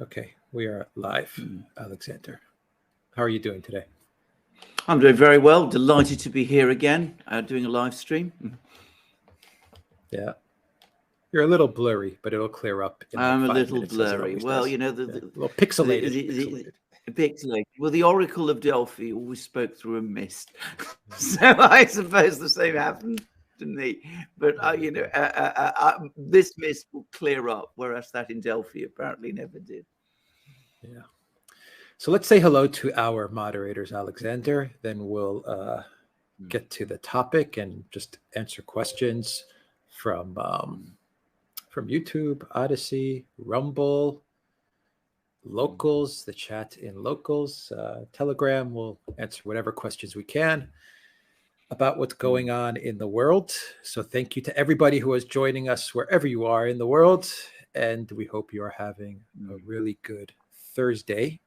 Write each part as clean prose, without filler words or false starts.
Okay, we are live. Alexander, how are you doing today? I'm doing very well. Delighted to be here again, doing a live stream. Yeah, you're a little blurry, but it'll clear up. I'm a little blurry. Well, you know, a little pixelated. Pixelated. Well, the Oracle of Delphi always spoke through a mist, so I suppose the same happened to me. But this mist will clear up, whereas that in Delphi apparently never did. Yeah. So let's say hello to our moderators, Alexander. Then we'll get to the topic and just answer questions from YouTube, Odyssey, Rumble, Locals, the chat in Locals, Telegram. We'll answer whatever questions we can about what's going on in the world. So thank you to everybody who is joining us wherever you are in the world. And we hope you are having a really good Thursday.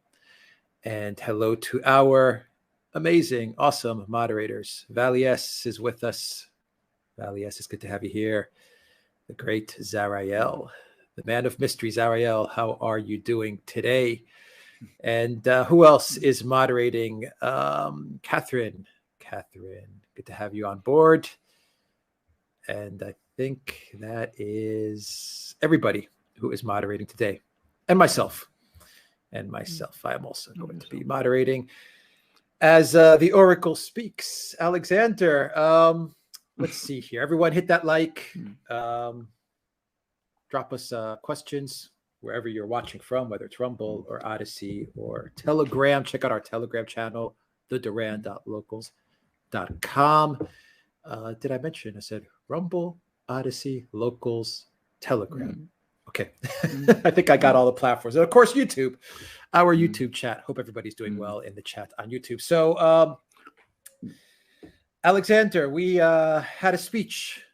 And hello to our amazing, awesome moderators. Valies is with us. Valies, it's good to have you here. The great Zarael, the man of mystery. Zarael, how are you doing today? And who else is moderating? Catherine. Catherine, good to have you on board. And I think that is everybody who is moderating today. And myself. I am also going to be moderating as the Oracle speaks. Alexander, let's see here. Everyone hit that like. Drop us questions wherever you're watching from, whether it's Rumble or Odyssey or Telegram. Check out our Telegram channel, theduran.locals.com. Did I mention? I said Rumble, Odyssey, Locals, Telegram. Okay. I think I got all the platforms. And of course, YouTube, our YouTube chat. Hope everybody's doing well in the chat on YouTube. So, Alexander, we had a speech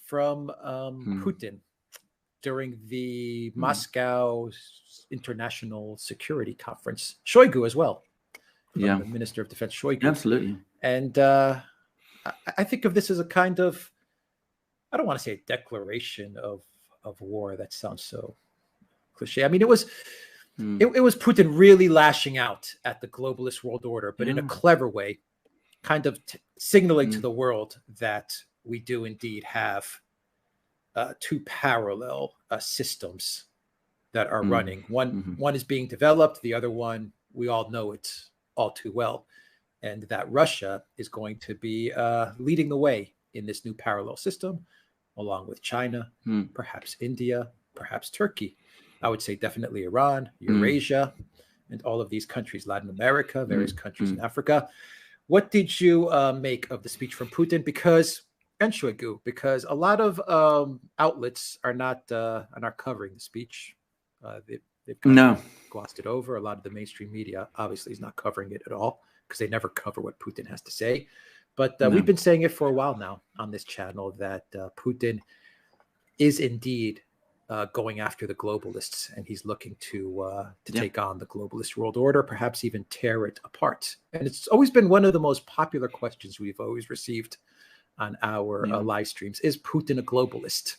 from Putin during the Moscow International Security Conference. Shoigu as well. The Minister of Defense, Shoigu. Absolutely. And I think of this as a kind of, I don't want to say a declaration of war. That sounds so cliche. I mean, it was Putin really lashing out at the globalist world order, but in a clever way, kind of signaling to the world that we do indeed have two parallel systems that are running. One is being developed. The other one, we all know it all too well. And that Russia is going to be leading the way in this new parallel system, along with China, perhaps India, perhaps Turkey. I would say definitely Iran, Eurasia, and all of these countries, Latin America, various countries in Africa. What did you make of the speech from Putin? And Shoigu, because a lot of outlets are not covering the speech. They've glossed it over. A lot of the mainstream media obviously is not covering it at all because they never cover what Putin has to say. But we've been saying it for a while now on this channel that Putin is indeed going after the globalists, and he's looking to take on the globalist world order, perhaps even tear it apart. And it's always been one of the most popular questions we've always received on our live streams. Is Putin a globalist?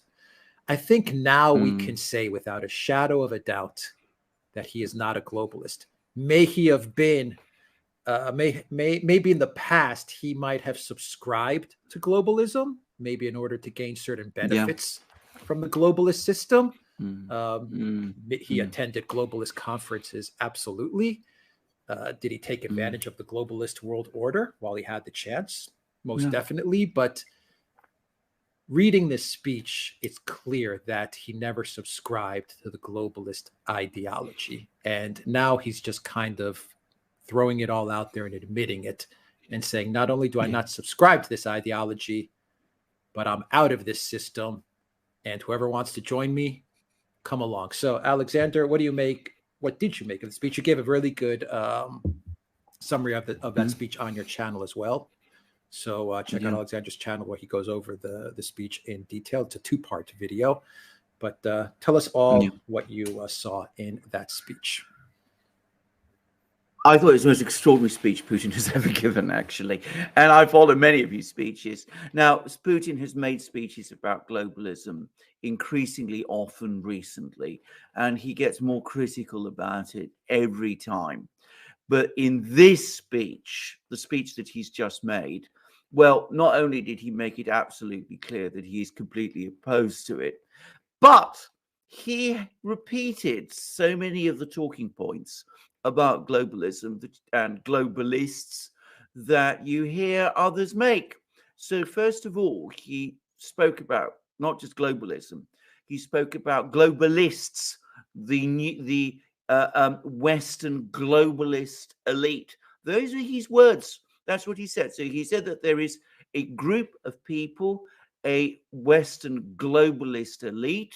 I think now we can say without a shadow of a doubt that he is not a globalist. May he have been maybe in the past he might have subscribed to globalism, maybe in order to gain certain benefits from the globalist system. He attended globalist conferences, absolutely. Did he take advantage of the globalist world order while he had the chance? Most definitely. But reading this speech, it's clear that he never subscribed to the globalist ideology. And now he's just kind of throwing it all out there and admitting it and saying, not only do I not subscribe to this ideology, but I'm out of this system. And whoever wants to join me, come along. So, Alexander, what did you make of the speech? You gave a really good summary of that speech on your channel as well. So check out Alexander's channel where he goes over the speech in detail. It's a 2-part video. But tell us all what you saw in that speech. I thought it was the most extraordinary speech Putin has ever given, actually. And I followed many of his speeches. Now, Putin has made speeches about globalism increasingly often recently, and he gets more critical about it every time. But in this speech, the speech that he's just made, well, not only did he make it absolutely clear that he is completely opposed to it, but he repeated so many of the talking points about globalism and globalists that you hear others make. So first of all, he spoke about not just globalism, he spoke about globalists, the Western globalist elite. Those are his words. That's what he said. So he said that there is a group of people, a Western globalist elite,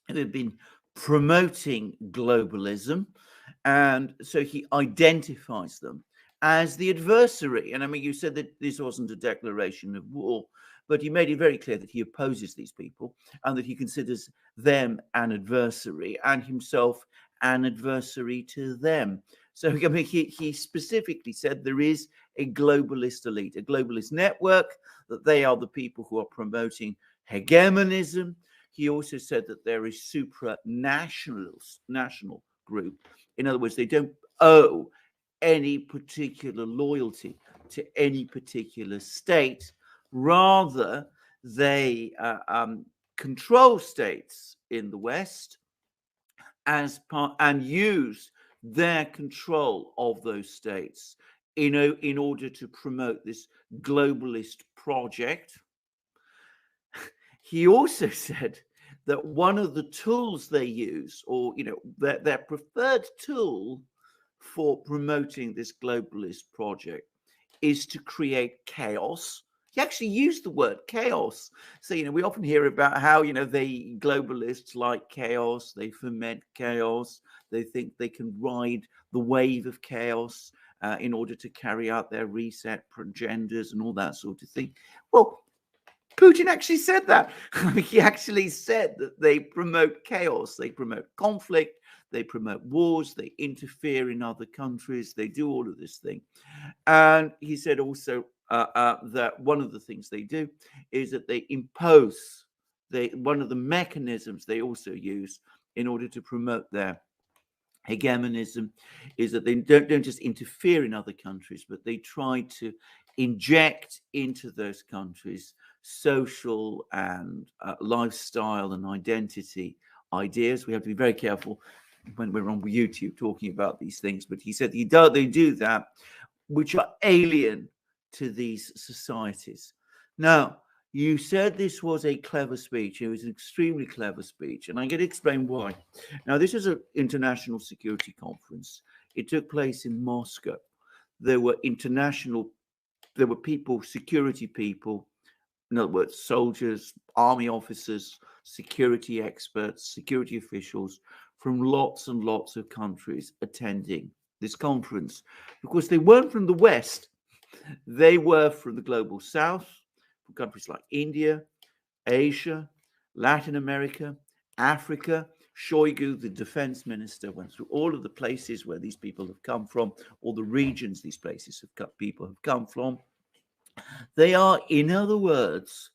who have been promoting globalism. And so he identifies them as the adversary. And I mean, you said that this wasn't a declaration of war, but he made it very clear that he opposes these people and that he considers them an adversary and himself an adversary to them. So I mean, he specifically said there is a globalist elite, a globalist network, that they are the people who are promoting hegemonism. He also said that there is supranational group. In other words, they don't owe any particular loyalty to any particular state. Rather, they control states in the West as part and use their control of those states in order to promote this globalist project. He also said that one of the tools they use, or their preferred tool for promoting this globalist project, is to create chaos. He actually used the word chaos. So, we often hear about how, they globalists like chaos, they foment chaos, they think they can ride the wave of chaos in order to carry out their reset agendas and all that sort of thing. Well, Putin actually said that. He actually said that they promote chaos, they promote conflict, they promote wars, they interfere in other countries, they do all of this thing. And he said also that one of the things they do is that they impose, one of the mechanisms they also use in order to promote their hegemonism is that they don't just interfere in other countries, but they try to inject into those countries social and lifestyle and identity ideas. We have to be very careful when we're on YouTube talking about these things, but he said they do that, which are alien to these societies. Now, you said this was a clever speech. It was an extremely clever speech, and I'm going to explain why. Now, this is an international security conference. It took place in Moscow. There were people, security people, in other words, soldiers, army officers, security experts, security officials from lots and lots of countries attending this conference. Because they weren't from the West, they were from the global South, from countries like India, Asia, Latin America, Africa. Shoigu, the defense minister, went through all of the places where these people have come from, all the regions these people have come from. They are, in other words,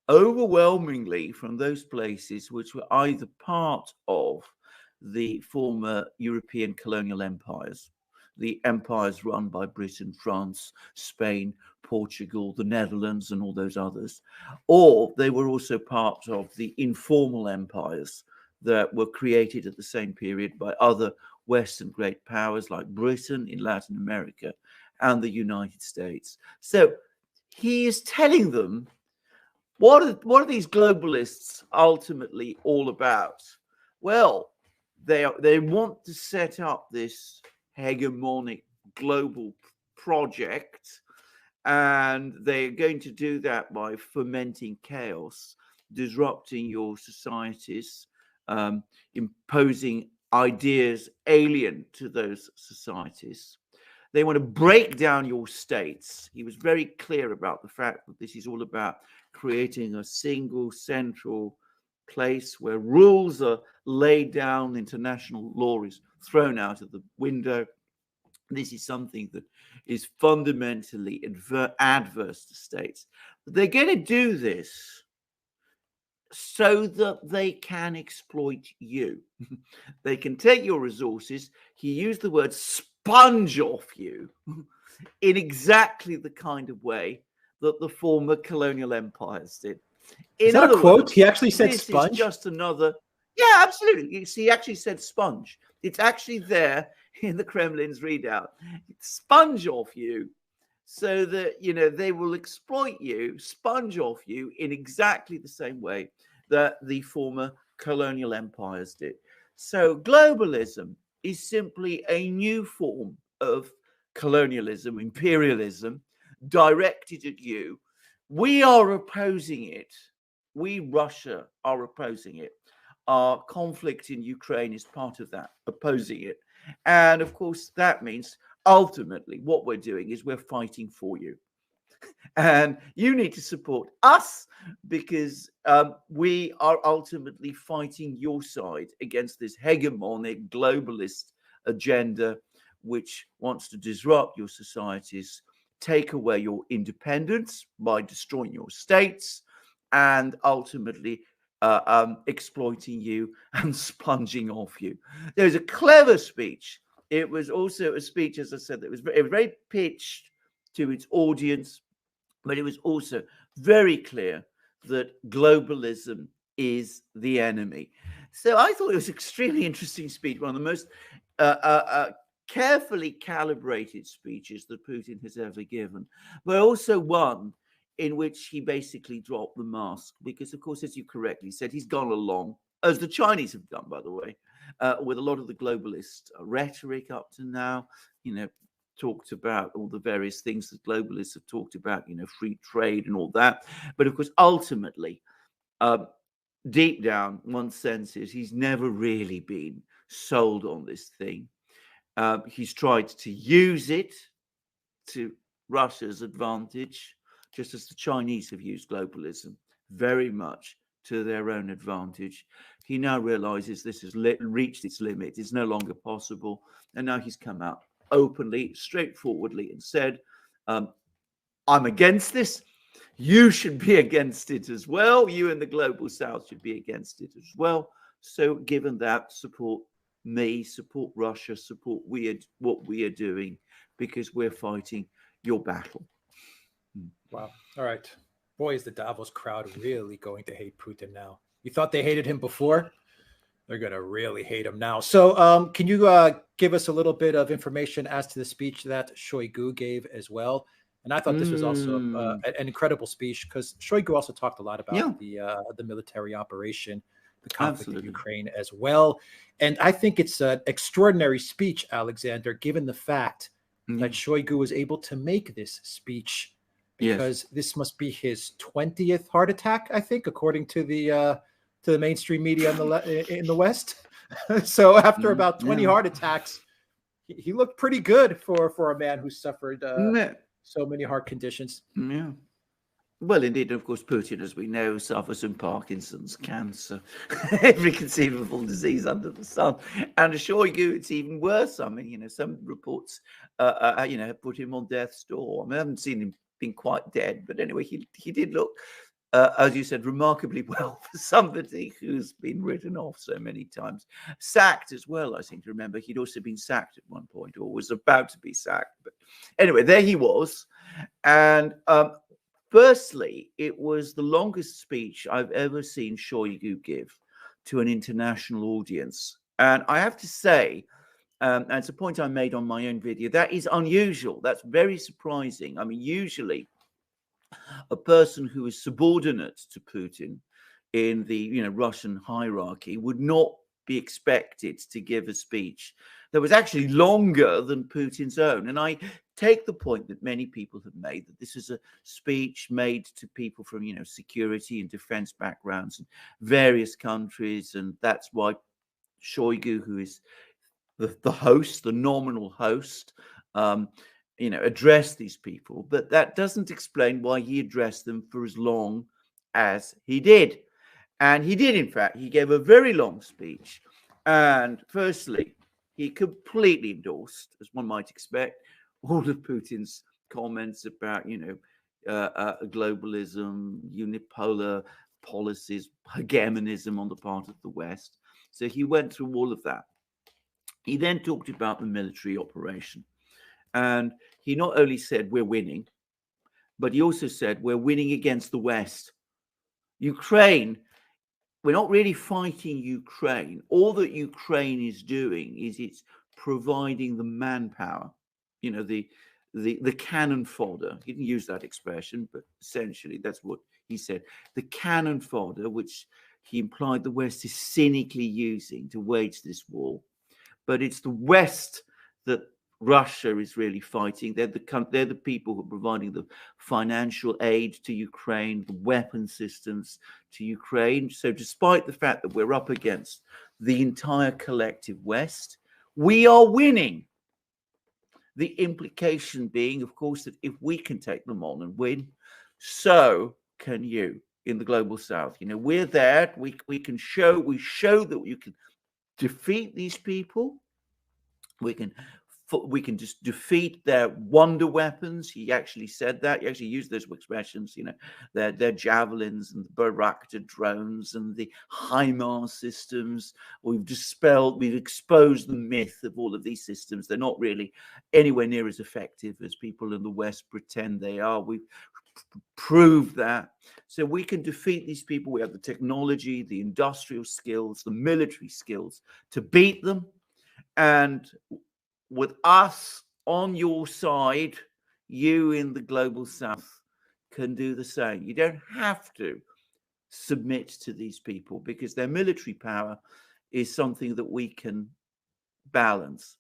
overwhelmingly from those places which were either part of the former European colonial empires, the empires run by Britain, France, Spain, Portugal, the Netherlands, and all those others, or they were also part of the informal empires that were created at the same period by other Western great powers like Britain in Latin America and the United States. So he is telling them, what are these globalists ultimately all about? Well, they want to set up this hegemonic global project, and they're going to do that by fomenting chaos, disrupting your societies, imposing ideas alien to those societies. They want to break down your states. He was very clear about the fact that this is all about creating a single central place where rules are laid down, international law is thrown out of the window. This is something that is fundamentally adverse to states. But they're going to do this so that they can exploit you. They can take your resources. He used the word sponge off you in exactly the kind of way that the former colonial empires did. Is that a quote? He actually said sponge? This is just another... Yeah, absolutely. You see, he actually said sponge. It's actually there in the Kremlin's readout. Sponge off you so that, you know, they will exploit you, sponge off you in exactly the same way that the former colonial empires did. So globalism is simply a new form of colonialism, imperialism, directed at you. We are opposing it. We, Russia, are opposing it. Our conflict in Ukraine is part of that, opposing it. And of course, that means ultimately what we're doing is we're fighting for you. And you need to support us because we are ultimately fighting your side against this hegemonic globalist agenda, which wants to disrupt your societies, take away your independence by destroying your states, and ultimately exploiting you and sponging off you. There was a clever speech. It was also a speech, as I said, that was very pitched to its audience, but it was also very clear that globalism is the enemy. So I thought it was an extremely interesting speech, one of the most carefully calibrated speeches that Putin has ever given, but also one in which he basically dropped the mask because, of course, as you correctly said, he's gone along, as the Chinese have done, by the way, with a lot of the globalist rhetoric up to now, you know, talked about all the various things that globalists have talked about, you know, free trade and all that. But of course, ultimately, deep down, one senses he's never really been sold on this thing. He's tried to use it to Russia's advantage, just as the Chinese have used globalism very much to their own advantage. He now realizes this has reached its limit. It's no longer possible. And now he's come out openly, straightforwardly, and said, I'm against this. You should be against it as well. You in the global south should be against it as well. So given that, support me, support Russia, support what we are doing, because we're fighting your battle. Wow. All right. Boy, is the Davos crowd really going to hate Putin now. You thought they hated him before? They're going to really hate him now. So can you give us a little bit of information as to the speech that Shoigu gave as well? And I thought this was also an incredible speech because Shoigu also talked a lot about the military operation, the conflict in Ukraine as well. And I think it's an extraordinary speech, Alexander, given the fact that Shoigu was able to make this speech because this must be his 20th heart attack, I think, according to the mainstream media in the West. So after about 20 heart attacks, he looked pretty good for a man who suffered so many heart conditions. Yeah. Well, indeed, of course, Putin, as we know, suffers from Parkinson's, cancer, every conceivable disease under the sun. And assure you, it's even worse. I mean, you know, some reports, you know, put him on death's door. I mean, I haven't seen him being quite dead, but anyway, he did look, as you said, remarkably well for somebody who's been written off so many times. Sacked as well, I seem to remember. He'd also been sacked at one point, or was about to be sacked. But anyway, there he was. And firstly, it was the longest speech I've ever seen Shoigu give to an international audience. And I have to say, and it's a point I made on my own video, that is unusual. That's very surprising. I mean, usually a person who is subordinate to Putin in the Russian hierarchy would not be expected to give a speech that was actually longer than Putin's own. And I take the point that many people have made that this is a speech made to people from security and defense backgrounds in various countries, and that's why Shoigu, who is the host, the nominal host, addressed these people. But that doesn't explain why he addressed them for as long as he did. And he did, in fact. He gave a very long speech. And firstly, he completely endorsed, as one might expect, all of Putin's comments about, globalism, unipolar policies, hegemonism on the part of the West. So he went through all of that. He then talked about the military operation. And he not only said we're winning, but he also said we're winning against the West. Ukraine, we're not really fighting Ukraine. All that Ukraine is doing is it's providing the manpower, the cannon fodder. He didn't use that expression, but essentially that's what he said. The cannon fodder, which he implied the West is cynically using to wage this war. But it's the West that Russia is really fighting. They're the people who are providing the financial aid to Ukraine, the weapon systems to Ukraine. So despite the fact that we're up against the entire collective West, we are winning. The implication being, of course, that if we can take them on and win, so can you in the global South. We're there. We show that you can defeat these people. We can just defeat their wonder weapons. He actually said that. He actually used those expressions, their javelins and the Bayraktar drones and the HIMARS systems. We've exposed the myth of all of these systems. They're not really anywhere near as effective as people in the West pretend they are. We've proved that. So we can defeat these people. We have the technology, the industrial skills, the military skills to beat them. And with us on your side, you in the global South can do the same. You don't have to submit to these people because their military power is something that we can balance.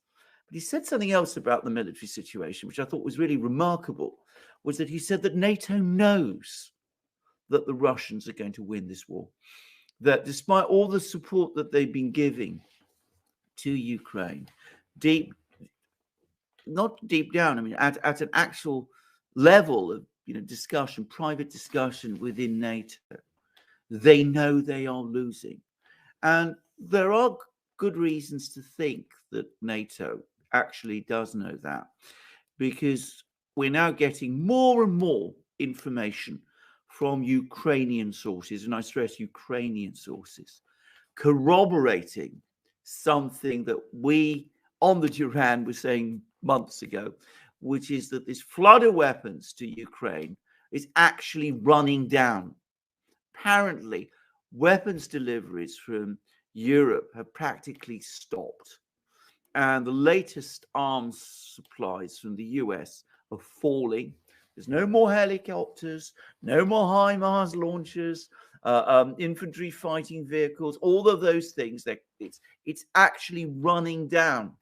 But he said something else about the military situation, which I thought was really remarkable, was that he said that NATO knows that the Russians are going to win this war, that despite all the support that they've been giving to Ukraine, not deep down, I mean, at an actual level of discussion, private discussion within NATO, they know they are losing. And there are good reasons to think that NATO actually does know that, because we're now getting more and more information from Ukrainian sources, and I stress Ukrainian sources, corroborating something that we on the DURAN were saying months ago, which is that this flood of weapons to Ukraine is actually running down. Apparently, weapons deliveries from Europe have practically stopped. And the latest arms supplies from the US are falling. There's no more helicopters, no more HIMARS launchers, infantry fighting vehicles, all of those things. It's actually running down.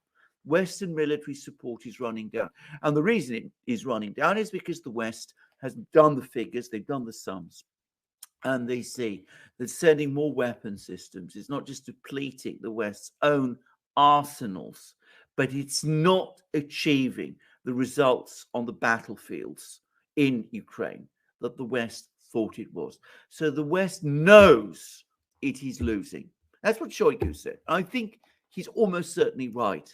Western military support is running down. And the reason it is running down is because the West has done the figures, they've done the sums. And they see that sending more weapon systems is not just depleting the West's own arsenals, but it's not achieving the results on the battlefields in Ukraine that the West thought it was. So the West knows it is losing. That's what Shoigu said. I think he's almost certainly right.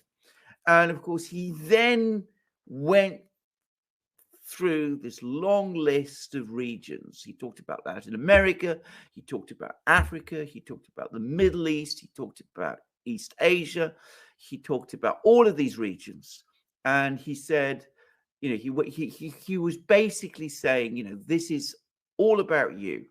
And of course, he then went through this long list of regions. He talked about Latin America, he talked about Africa, he talked about the Middle East, he talked about East Asia, he talked about all of these regions. And he said, he was basically saying, this is all about you.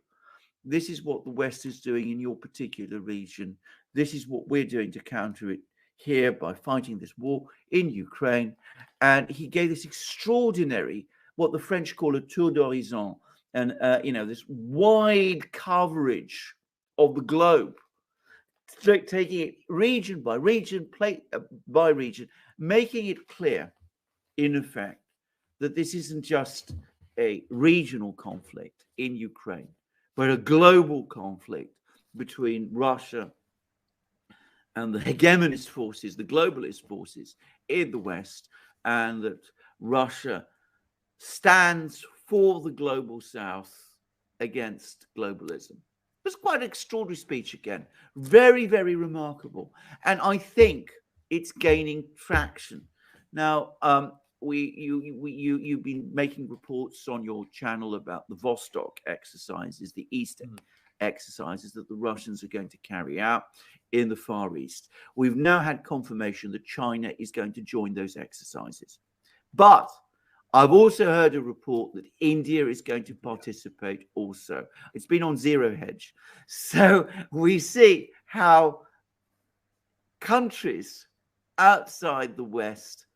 This is what the West is doing in your particular region. This is what we're doing to counter it here by fighting this war in Ukraine. And he gave this extraordinary, what the French call a tour d'horizon, and this wide coverage of the globe, taking it region by region, by region, making it clear, in effect, that this isn't just a regional conflict in Ukraine, but a global conflict between Russia and the hegemonist forces, the globalist forces in the West, and that Russia stands for the global South against globalism. It was quite an extraordinary speech again. Very, very remarkable. And I think it's gaining traction. Now, you've been making reports on your channel about the Vostok exercises, the East exercises that the Russians are going to carry out in the Far East. We've now had confirmation that China is going to join those exercises. But I've also heard a report that India is going to participate also. It's been on zero hedge. So we see how countries outside the West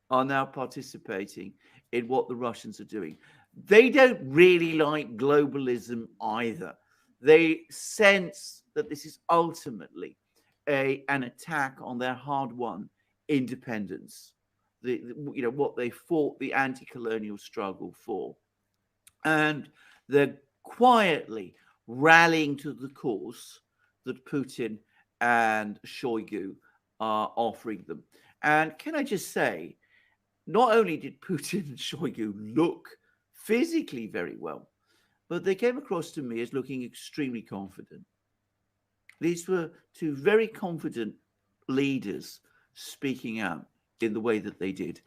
are now participating in what the Russians are doing. They don't really like globalism either. They sense that this is ultimately an attack on their hard-won independence, what they fought the anti-colonial struggle for. And they're quietly rallying to the cause that Putin and Shoigu are offering them. And can I just say, not only did Putin and Shoigu look physically very well, but they came across to me as looking extremely confident. These were two very confident leaders speaking out in the way that they did.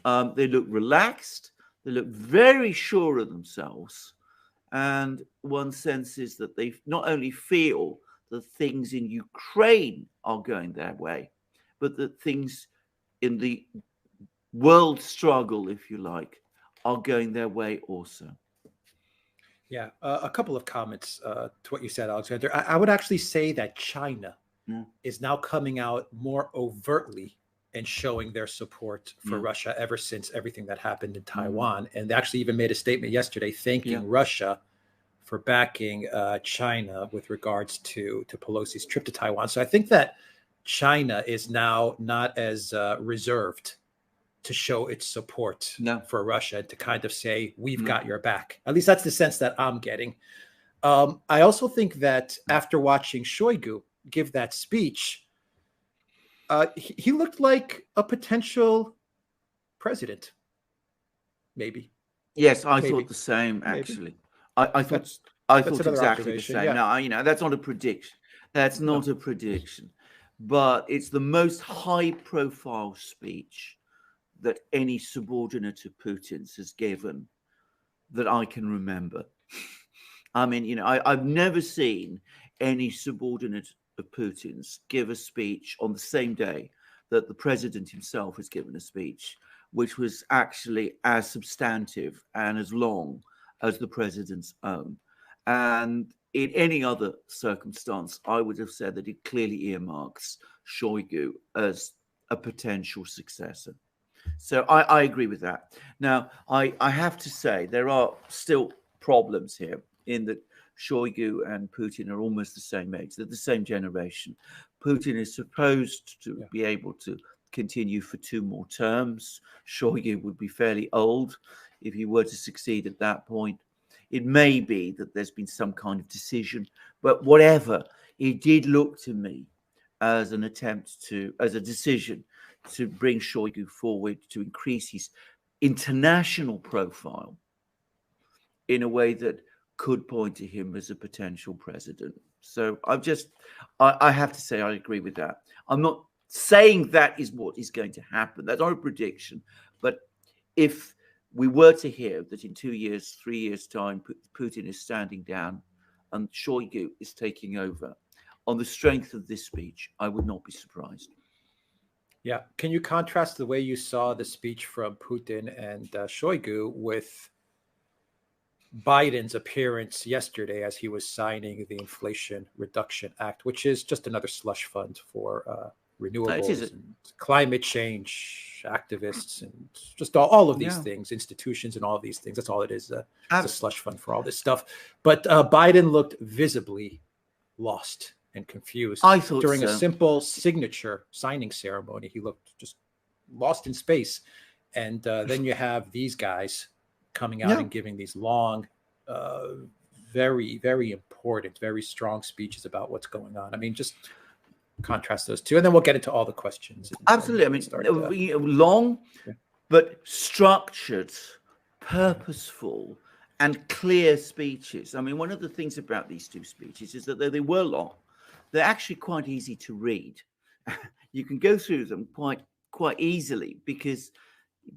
They looked relaxed. They looked very sure of themselves. And one senses that they not only feel that things in Ukraine are going their way, but that things in the world struggle, if you like, are going their way also. Yeah, a couple of comments to what you said, Alexander. I would actually say that China is now coming out more overtly and showing their support for Russia ever since everything that happened in Taiwan. And they actually even made a statement yesterday thanking Russia for backing China with regards to Pelosi's trip to Taiwan. So I think that China is now not as reserved to show its support for Russia, to kind of say, we've got your back. At least that's the sense that I'm getting. I also think that after watching Shoigu give that speech, he looked like a potential president, maybe. Yes, I thought the same, actually. I thought exactly the same. Yeah. Now, that's not a prediction. That's not a prediction. But it's the most high-profile speech that any subordinate of Putin's has given that I can remember. I mean, I've never seen any subordinate of Putin's give a speech on the same day that the president himself has given a speech, which was actually as substantive and as long as the president's own. And in any other circumstance, I would have said that it clearly earmarks Shoigu as a potential successor. So I agree with that. Now, I have to say there are still problems here in that Shoigu and Putin are almost the same age. They're the same generation. Putin is supposed to be able to continue for 2 more terms. Shoigu would be fairly old if he were to succeed at that point. It may be that there's been some kind of decision, but whatever, it did look to me as an attempt as a decision to bring Shoigu forward, to increase his international profile in a way that could point to him as a potential president. So I have to say I agree with that. I'm not saying that is what is going to happen. That's not a prediction. But if we were to hear that in 2 years, 3 years' time, Putin is standing down and Shoigu is taking over on the strength of this speech, I would not be surprised. Yeah. Can you contrast the way you saw the speech from Putin and Shoigu with Biden's appearance yesterday as he was signing the Inflation Reduction Act, which is just another slush fund for renewables and climate change activists and just all of these things, institutions and all of these things. That's all it is. It's a slush fund for all this stuff. But Biden looked visibly lost and confused. I thought during a simple signature signing ceremony, he looked just lost in space. And then you have these guys coming out and giving these long, very, very important, very strong speeches about what's going on. I mean, just contrast those two, and then we'll get into all the questions. Absolutely. I mean, long, but structured, purposeful, and clear speeches. I mean, one of the things about these two speeches is that though they were long, they're actually quite easy to read. you can go through them quite easily because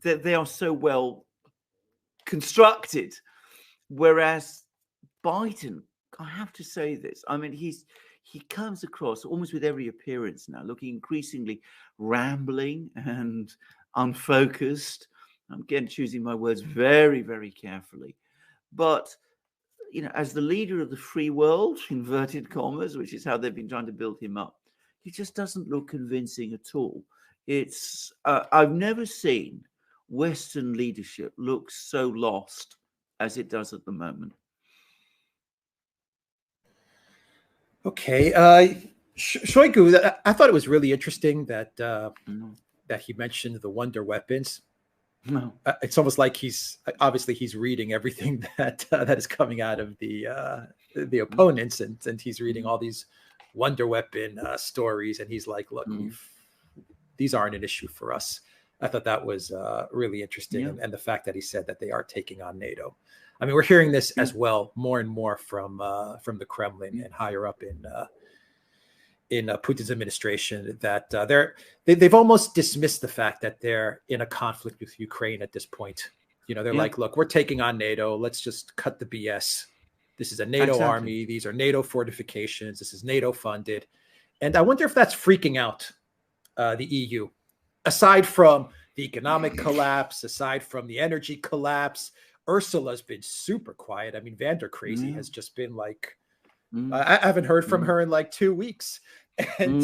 they are so well constructed. Whereas Biden, I have to say this, I mean, he comes across almost with every appearance now looking increasingly rambling and unfocused. I'm again choosing my words very, very carefully. But, you know, as the leader of the free world, inverted commas, which is how they've been trying to build him up, he just doesn't look convincing at all. It's I've never seen Western leadership look so lost as it does at the moment. Okay, Shoigu, I thought it was really interesting that that he mentioned the wonder weapons. No. It's almost like he's reading everything that that is coming out of the opponents, and he's reading all these wonder weapon stories, and he's like, look, these aren't an issue for us. I thought that was really interesting, and the fact that he said that they are taking on NATO. I mean, we're hearing this as well more and more from the Kremlin and higher up in Putin's administration, that they've almost dismissed the fact that they're in a conflict with Ukraine at this point. You know, they're like, look, we're taking on NATO. Let's just cut the BS. This is a NATO army. These are NATO fortifications. This is NATO funded. And I wonder if that's freaking out the EU. Aside from the economic collapse, aside from the energy collapse, Ursula's been super quiet. I mean, Van der Crazy has just been like, I haven't heard from her in like 2 weeks. And,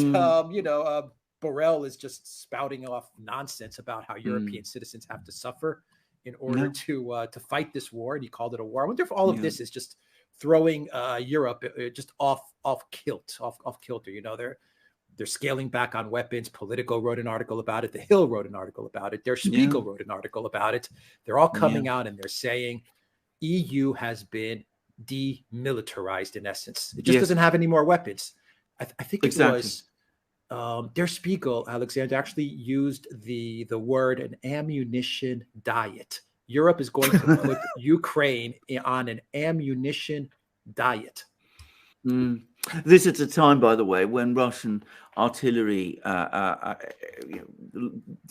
you know, Borrell is just spouting off nonsense about how European citizens have to suffer in order to fight this war. And he called it a war. I wonder if all of this is just throwing Europe just off kilter. You know, they're scaling back on weapons. Politico wrote an article about it. The Hill wrote an article about it. Der Spiegel wrote an article about it. They're all coming out and they're saying EU has been demilitarized in essence. It just doesn't have any more weapons. I think it was Der Spiegel, Alexander, actually used the word an ammunition diet. Europe is going to put Ukraine on an ammunition diet. This is a time, by the way, when Russian artillery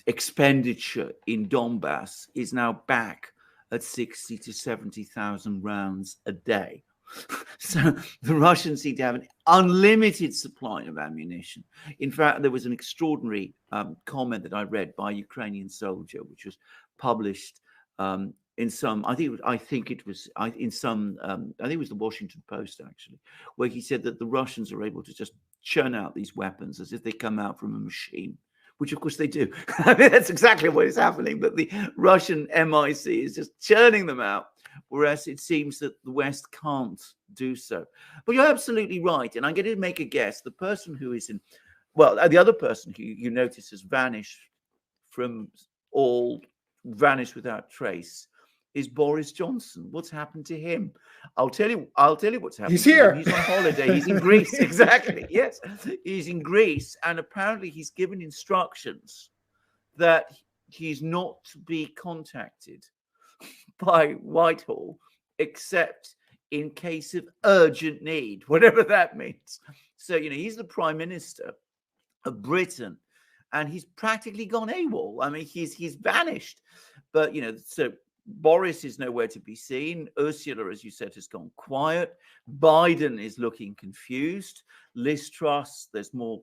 expenditure in Donbass is now back at 60 to 70,000 rounds a day. So the Russians seem to have an unlimited supply of ammunition. In fact, there was an extraordinary comment that I read by a Ukrainian soldier, which was published in some, I think it was the Washington Post actually, where he said that the Russians are able to just churn out these weapons as if they come out from a machine, which of course they do. I mean, that's exactly what is happening. But the Russian MIC is just churning them out, whereas it seems that the West can't do so. But you're absolutely right, and I'm going to make a guess. The person who is in, well, the other person who you notice has vanished without trace, is Boris Johnson. What's happened to him? I'll tell you what's happened. He's here. He's on holiday. He's in Greece. Exactly. Yes. He's in Greece. And apparently he's given instructions that he's not to be contacted by Whitehall except in case of urgent need, whatever that means. So, you know, he's the Prime Minister of Britain and he's practically gone AWOL. I mean, he's vanished. But, you know, so Boris is nowhere to be seen. Ursula, as you said, has gone quiet. Biden is looking confused. Liz Truss, there's more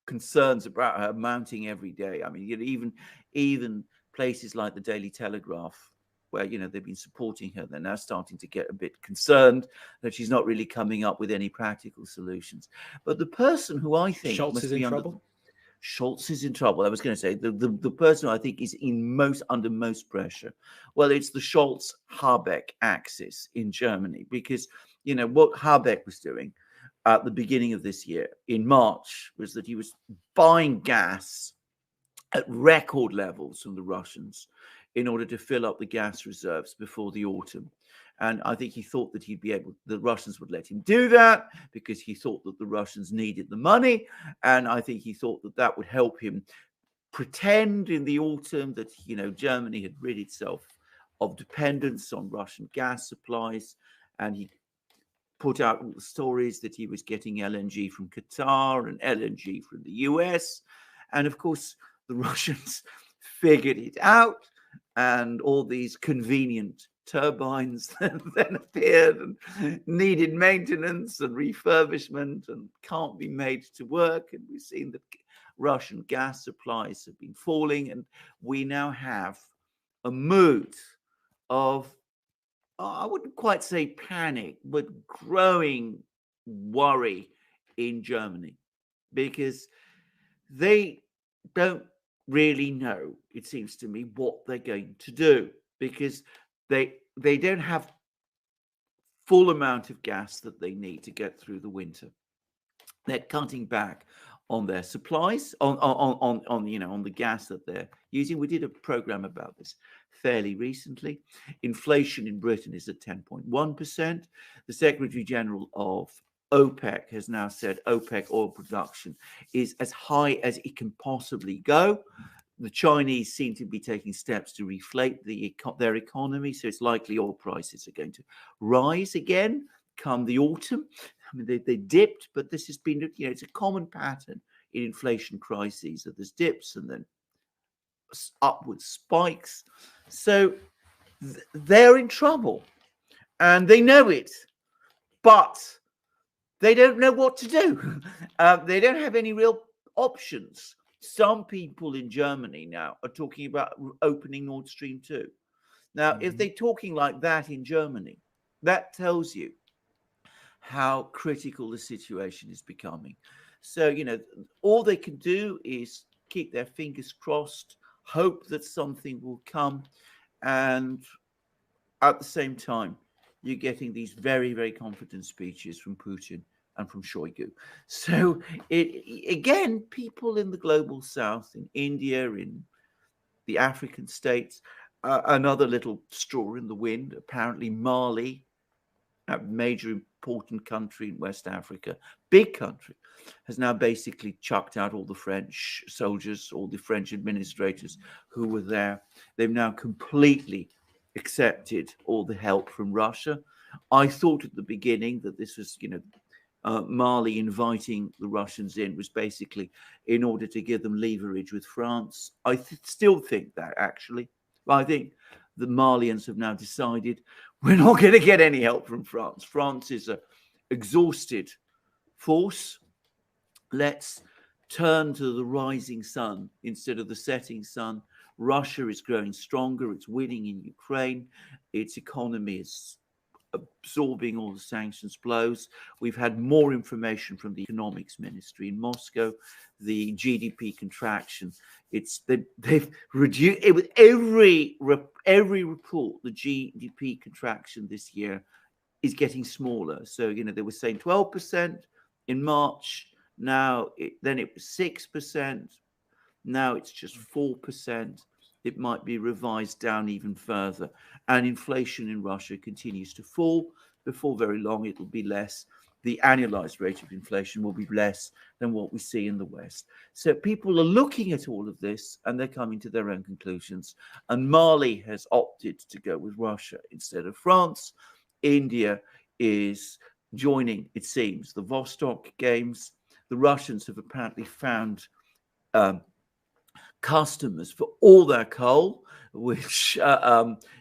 concerns about her mounting every day. I mean, you know, even places like the Daily Telegraph, where, you know, they've been supporting her, they're now starting to get a bit concerned that she's not really coming up with any practical solutions. But the person who I think Scholz is in trouble. Scholz is in trouble. I was going to say the person I think is under most pressure. Well, it's the Scholz-Habeck axis in Germany, because, you know, what Habeck was doing at the beginning of this year in March was that he was buying gas at record levels from the Russians in order to fill up the gas reserves before the autumn. And I think he thought that the Russians would let him do that because he thought that the Russians needed the money. And I think he thought that that would help him pretend in the autumn that, you know, Germany had rid itself of dependence on Russian gas supplies. And he put out all the stories that he was getting LNG from Qatar and LNG from the US. And of course, the Russians figured it out, and all these convenient turbines then appeared and needed maintenance and refurbishment and can't be made to work. And we've seen that Russian gas supplies have been falling, and we now have a mood of, I wouldn't quite say panic, but growing worry in Germany, because they don't really know, it seems to me, what they're going to do, because they don't have full amount of gas that they need to get through the winter. They're cutting back on their supplies, on the gas that they're using. We did a program about this fairly recently. Inflation in Britain is at 10.1%. The Secretary General of OPEC has now said OPEC oil production is as high as it can possibly go. The Chinese seem to be taking steps to reflate their economy, so it's likely oil prices are going to rise again come the autumn. I mean, they dipped, but this has been, it's a common pattern in inflation crises that there's dips and then upward spikes. So they're in trouble, and they know it, but they don't know what to do. They don't have any real options. Some people in Germany now are talking about opening Nord Stream 2. Now, if they're talking like that in Germany, that tells you how critical the situation is becoming. So, all they can do is keep their fingers crossed, hope that something will come. And at the same time, you're getting these very, very confident speeches from Putin and from Shoigu. So, again, people in the global south, in India, in the African states, another little straw in the wind, apparently Mali, a major important country in West Africa, big country, has now basically chucked out all the French soldiers, all the French administrators who were there. They've now completely accepted all the help from Russia. I thought at the beginning that this was, Mali inviting the Russians in was basically in order to give them leverage with France. I still think that, actually. I think the Malians have now decided we're not going to get any help from France. France is an exhausted force. Let's turn to the rising sun instead of the setting sun. Russia is growing stronger. It's winning in Ukraine. Its economy is absorbing all the sanctions blows. We've had more information from the economics ministry in Moscow. The GDP contraction, they've reduced it with every report. The GDP contraction this year is getting smaller. So they were saying 12% in March. Now then it was 6%. Now it's just 4%. It might be revised down even further. And inflation in Russia continues to fall. Before very long, it'll be less. The annualized rate of inflation will be less than what we see in the West. So people are looking at all of this, and they're coming to their own conclusions. And Mali has opted to go with Russia instead of France. India is joining, it seems, the Vostok Games. The Russians have apparently found customers for all their coal, which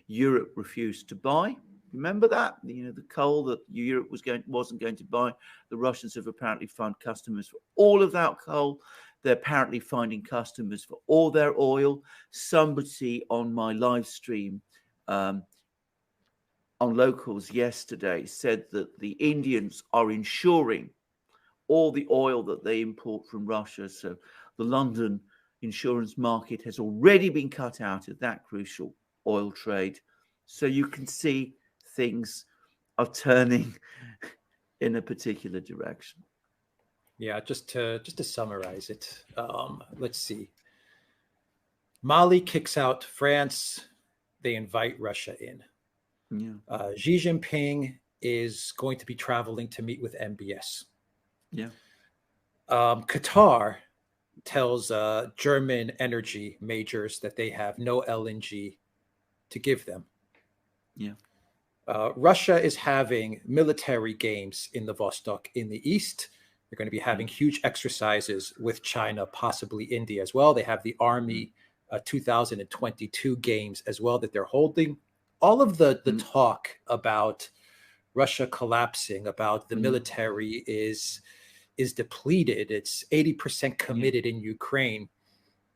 Europe refused to buy. Remember that? The coal that Europe wasn't going to buy. The Russians have apparently found customers for all of that coal. They're apparently finding customers for all their oil. Somebody on my live stream on Locals yesterday said that the Indians are insuring all the oil that they import from Russia. So the London insurance market has already been cut out of that crucial oil trade. So you can see things are turning in a particular direction. Yeah, just to summarize it, let's see. Mali kicks out France. They invite Russia in. Yeah. Xi Jinping is going to be traveling to meet with MBS. Yeah. Qatar tells German energy majors that they have no LNG to give them. Yeah. Russia is having military games in the Vostok in the east. They're going to be having huge exercises with China, possibly India as well. They have the Army 2022 games as well that they're holding. All of the talk about Russia collapsing, about the military is depleted. It's 80% committed in Ukraine.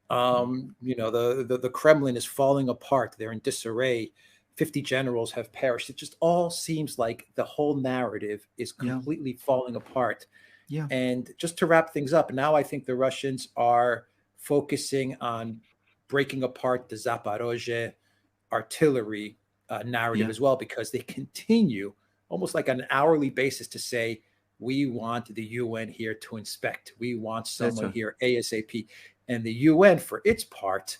The Kremlin is falling apart. They're in disarray. 50 generals have perished. It just all seems like the whole narrative is completely falling apart. Yeah. And just to wrap things up, now I think the Russians are focusing on breaking apart the Zaporozhye artillery narrative as well, because they continue almost like on an hourly basis to say, we want the UN here to inspect. We want someone here ASAP. And the UN, for its part,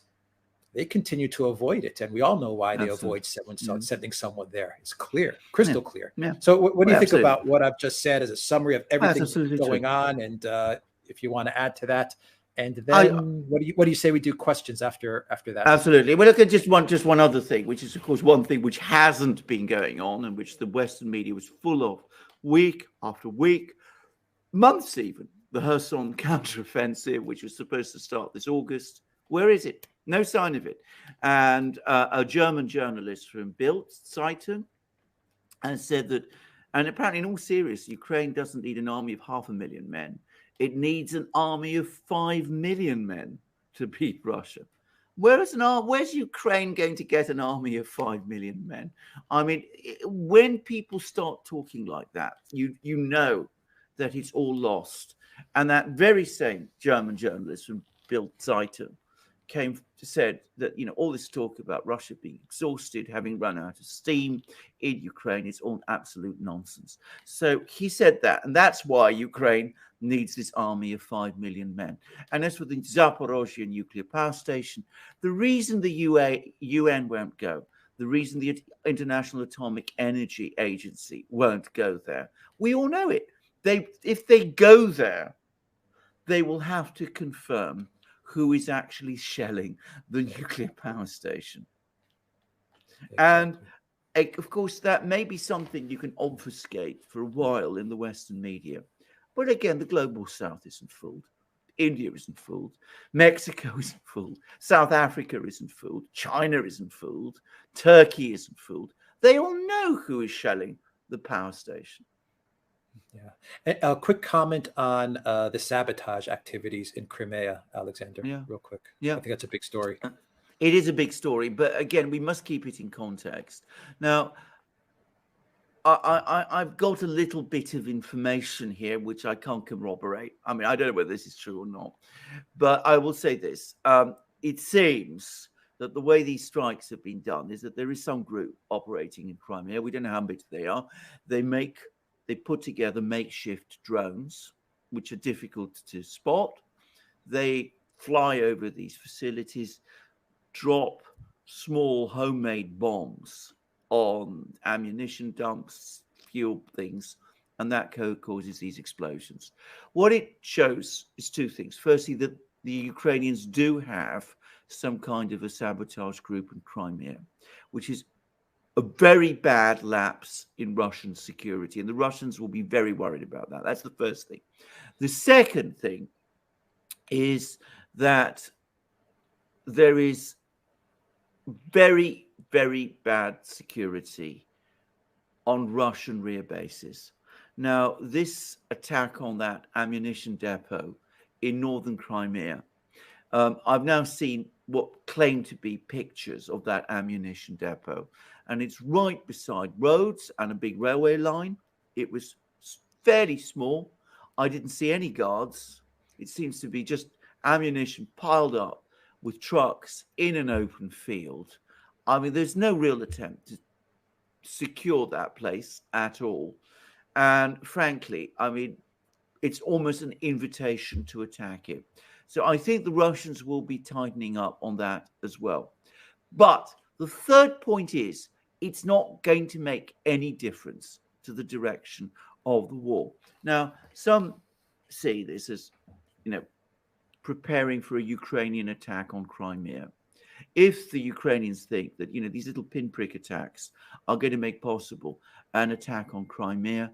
they continue to avoid it. And we all know why they avoid sending someone there. It's clear, crystal clear. Yeah. So what do you think about what I've just said as a summary of everything going on? And if you want to add to that, and then what do you say we do questions after that? Absolutely. Well, look at just one other thing, which is, of course, one thing which hasn't been going on and which the Western media was full of week after week, months even. The Kherson counteroffensive, which was supposed to start this August. Where is it? No sign of it. And a German journalist from Bild Zeitung and said that, and apparently in all seriousness, Ukraine doesn't need an army of 500,000 men. It needs an army of 5 million men to beat Russia. Where's Ukraine going to get an army of 5 million men? I mean, when people start talking like that, you know that it's all lost. And that very same German journalist from Bild Zeitung said that, all this talk about Russia being exhausted, having run out of steam in Ukraine is all absolute nonsense. So he said that, and that's why Ukraine needs this army of 5 million men. And as for the Zaporozhye nuclear power station, the reason the UN won't go, the reason the International Atomic Energy Agency won't go there, we all know it. If they go there, they will have to confirm who is actually shelling the nuclear power station. Exactly. And of course, that may be something you can obfuscate for a while in the Western media. But again, the global South isn't fooled. India isn't fooled. Mexico isn't fooled. South Africa isn't fooled. China isn't fooled. Turkey isn't fooled. They all know who is shelling the power station. Yeah. A quick comment on the sabotage activities in Crimea, Alexander, real quick. Yeah. I think that's a big story. It is a big story, but again, we must keep it in context. Now, I've got a little bit of information here, which I can't corroborate. I mean, I don't know whether this is true or not, but I will say this. It seems that the way these strikes have been done is that there is some group operating in Crimea. We don't know how big they are. They put together makeshift drones, which are difficult to spot. They fly over these facilities, drop small homemade bombs on ammunition dumps, fuel things, and that causes these explosions. What it shows is two things. Firstly, that the Ukrainians do have some kind of a sabotage group in Crimea, which is a very bad lapse in Russian security, and the Russians will be very worried about that. That's the first thing. The second thing is that there is very, very bad security on Russian rear bases. Now, this attack on that ammunition depot in northern Crimea, I've now seen what claim to be pictures of that ammunition depot. And it's right beside roads and a big railway line. It was fairly small. I didn't see any guards. It seems to be just ammunition piled up with trucks in an open field. I mean, there's no real attempt to secure that place at all. And frankly, I mean, it's almost an invitation to attack it. So I think the Russians will be tightening up on that as well. But the third point is, it's not going to make any difference to the direction of the war. Now, some see this as, preparing for a Ukrainian attack on Crimea. If the Ukrainians think that, these little pinprick attacks are going to make possible an attack on Crimea,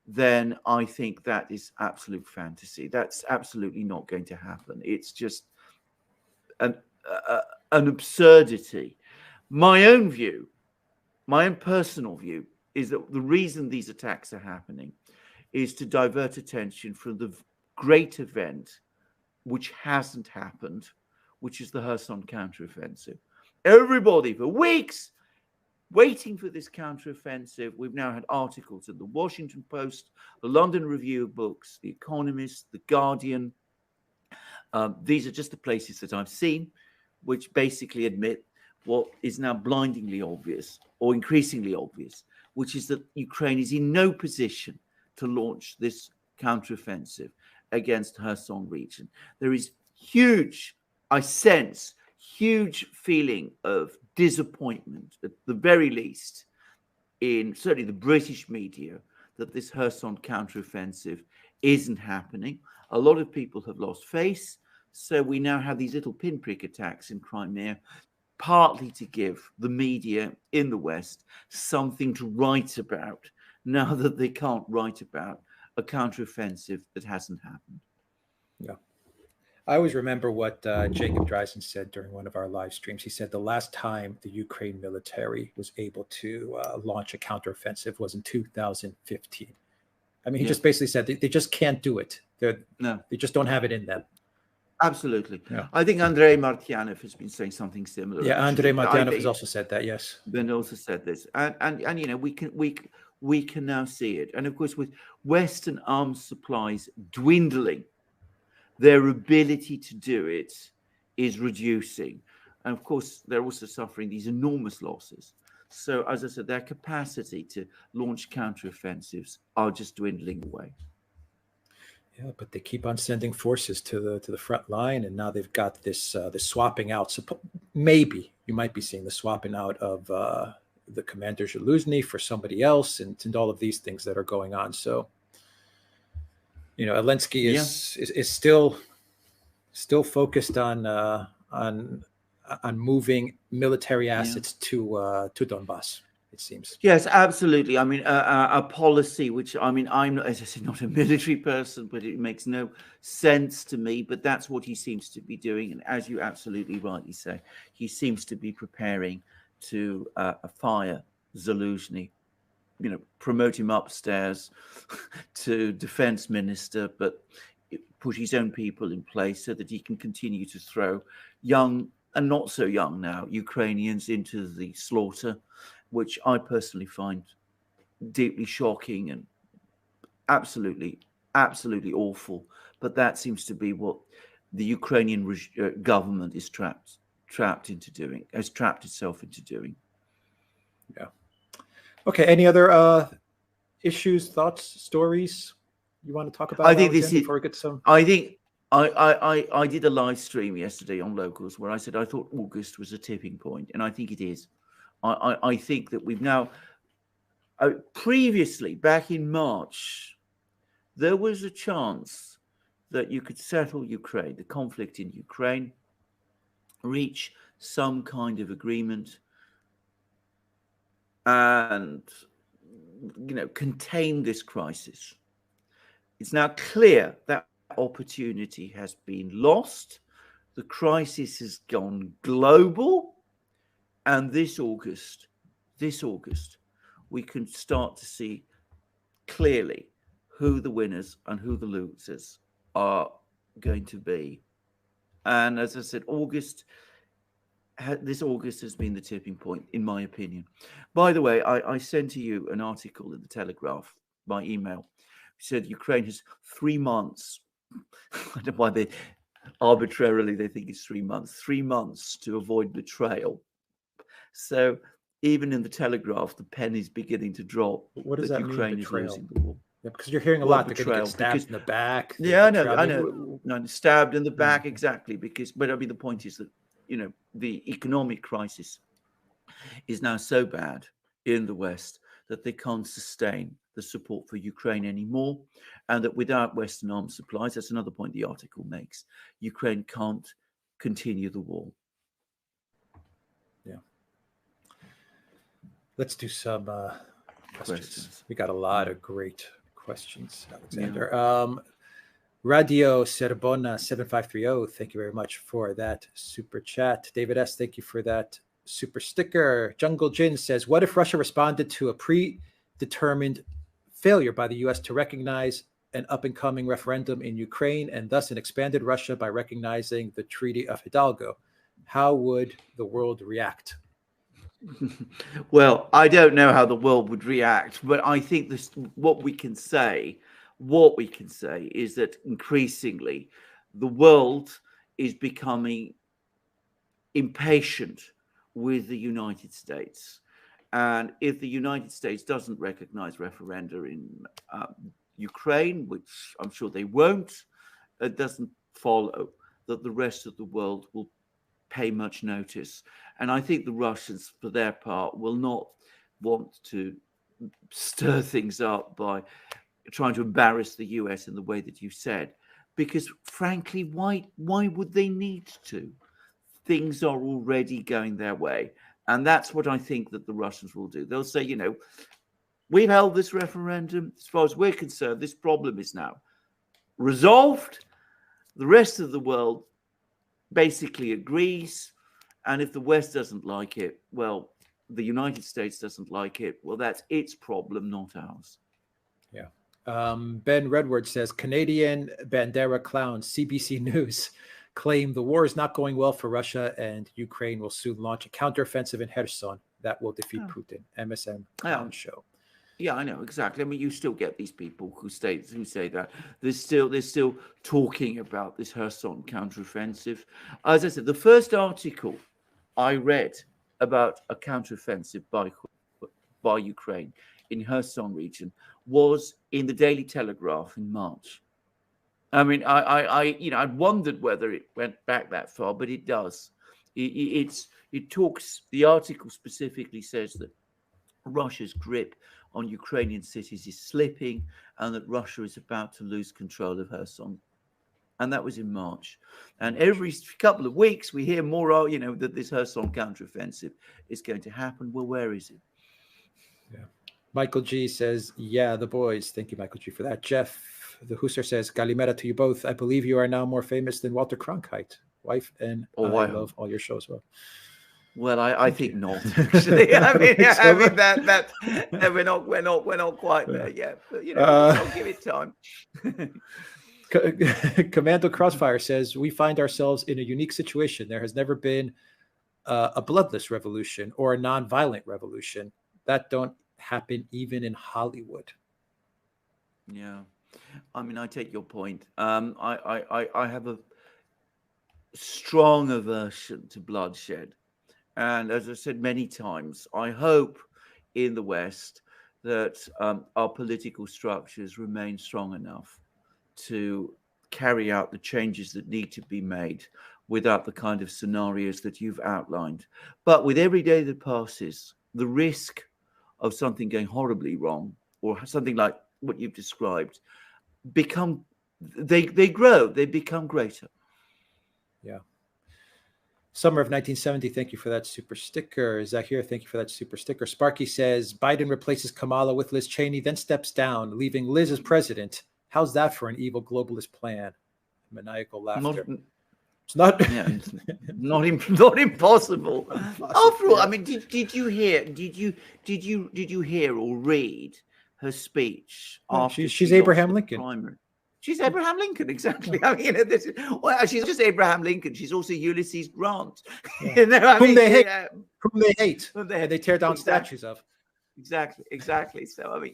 then I think that is absolute fantasy. That's absolutely not going to happen. It's just an absurdity. My own view, my own personal view, is that the reason these attacks are happening is to divert attention from the great event which hasn't happened, which is the Kherson counteroffensive. Everybody for weeks waiting for this counteroffensive. We've now had articles in the Washington Post, the London Review of Books, the Economist, the Guardian. These are just the places that I've seen, which basically admit what is now blindingly obvious or increasingly obvious, which is that Ukraine is in no position to launch this counteroffensive against Kherson region. There is huge, I sense, huge feeling of disappointment, at the very least, in certainly the British media, that this Kherson counteroffensive isn't happening. A lot of people have lost face. So we now have these little pinprick attacks in Crimea, partly to give the media in the West something to write about now that they can't write about a counteroffensive that hasn't happened. Yeah. I always remember what Jacob Dreisen said during one of our live streams. He said the last time the Ukraine military was able to launch a counteroffensive was in 2015. I mean, he just basically said they just can't do it. They just don't have it in them. Absolutely. Yeah. I think Andrei Martyanov has been saying something similar. Yeah, Andrei Martyanov has also said that, yes. Ben also said this. And you know, we can now see it. And of course, with Western arms supplies dwindling, their ability to do it is reducing. And of course, they're also suffering these enormous losses. So as I said, their capacity to launch counteroffensives are just dwindling away. Yeah, but they keep on sending forces to the front line, and now they've got this swapping out. So maybe you might be seeing the swapping out of the commander Zaluzhny for somebody else, and all of these things that are going on. So, you know, Zelensky is still focused on moving military assets to Donbass. It seems. Yes, absolutely. I mean, a policy which, I mean, I'm not, as I said, not a military person, but it makes no sense to me. But that's what he seems to be doing. And as you absolutely rightly say, he seems to be preparing to fire Zaluzhny, you know, promote him upstairs to defense minister, but put his own people in place so that he can continue to throw young and not so young now Ukrainians into the slaughter, which I personally find deeply shocking and absolutely awful. But that seems to be what the Ukrainian government is trapped into doing, has trapped itself into doing. Yeah. Okay. Any other issues, thoughts, stories you want to talk about? I think this is before we get some. I think I did a live stream yesterday on Locals where I said I thought August was a tipping point, and I think it is. I think that we've now, previously, back in March, there was a chance that you could settle Ukraine, the conflict in Ukraine, reach some kind of agreement, and, you know, contain this crisis. It's now clear that opportunity has been lost. The crisis has gone global. And this August, we can start to see clearly who the winners and who the losers are going to be. And as I said, this August has been the tipping point, in my opinion. By the way, I sent to you an article in the Telegraph by email. It said Ukraine has 3 months. I don't know why they think it's 3 months. 3 months to avoid betrayal. So even in the Telegraph, the pen is beginning to drop. What does that Ukraine mean, betrayal? is losing the war. Yeah, because you're hearing a lot. They're going to get stabbed in the back. Yeah, I know. No, stabbed in the back, exactly. But I mean, the point is that, you know, the economic crisis is now so bad in the West that they can't sustain the support for Ukraine anymore, and that without Western arms supplies, that's another point the article makes, Ukraine can't continue the war. Yeah. Let's do some questions. We got a lot of great questions, Alexander. Radio Cerbona 7530, thank you very much for that super chat. David S., thank you for that super sticker. Jungle Jin says, what if Russia responded to a predetermined failure by the U.S. to recognize an up-and-coming referendum in Ukraine and thus an expanded Russia by recognizing the Treaty of Hidalgo? How would the world react? Well, I don't know how the world would react, but I think what we can say is that increasingly the world is becoming impatient with the United States. And if the United States doesn't recognize referenda in Ukraine, which I'm sure they won't, it doesn't follow that the rest of the world will pay much notice. And I think the Russians, for their part, will not want to stir things up by trying to embarrass the US in the way that you said, because frankly, why would they need to? Things are already going their way. And that's what I think that the Russians will do. They'll say, we've held this referendum. As far as we're concerned, this problem is now resolved. The rest of the world basically agrees. And if the West doesn't like it, well, the United States doesn't like it. Well, that's its problem, not ours. Yeah. Ben Redwood says, Canadian Bandera clowns, CBC News, claim the war is not going well for Russia and Ukraine will soon launch a counteroffensive in Kherson that will defeat Putin. MSM clown show. Yeah, I know, exactly. I mean, you still get these people who say that. They're still talking about this Kherson counteroffensive. As I said, the first article I read about a counteroffensive by Ukraine in Kherson region was in the Daily Telegraph in March. I mean, I wondered whether it went back that far, but it does. It talks. The article specifically says that Russia's grip on Ukrainian cities is slipping, and that Russia is about to lose control of Kherson. And that was in March. And every couple of weeks, we hear more, that this Kherson counteroffensive is going to happen. Well, where is it? Yeah. Michael G says, yeah, the boys. Thank you, Michael G, for that. Jeff the Husser says, Galimera to you both. I believe you are now more famous than Walter Cronkite. Wife and I love all your shows. Well, I think not. Actually, I mean that we're not quite there yet. But I'll give it time. Commando Crossfire says, we find ourselves in a unique situation. There has never been a bloodless revolution or a non-violent revolution. That don't happen even in Hollywood. Yeah. I mean, I take your point. I have a strong aversion to bloodshed. And as I said many times, I hope in the West that our political structures remain strong enough to carry out the changes that need to be made without the kind of scenarios that you've outlined. But with every day that passes, the risk of something going horribly wrong or something like what you've described they grow, they become greater. Yeah. Summer of 1970, thank you for that super sticker. Zahir, thank you for that super sticker. Sparky says, Biden replaces Kamala with Liz Cheney, then steps down, leaving Liz as president. How's that for an evil globalist plan? Maniacal laughter. It's not not impossible. After all, I mean, did you hear or read her speech? She's Abraham Lincoln. Primary. She's Abraham Lincoln, exactly. I mean, she's just Abraham Lincoln. She's also Ulysses Grant. Yeah. Whom they hate. And they tear down statues of. Exactly. So I mean,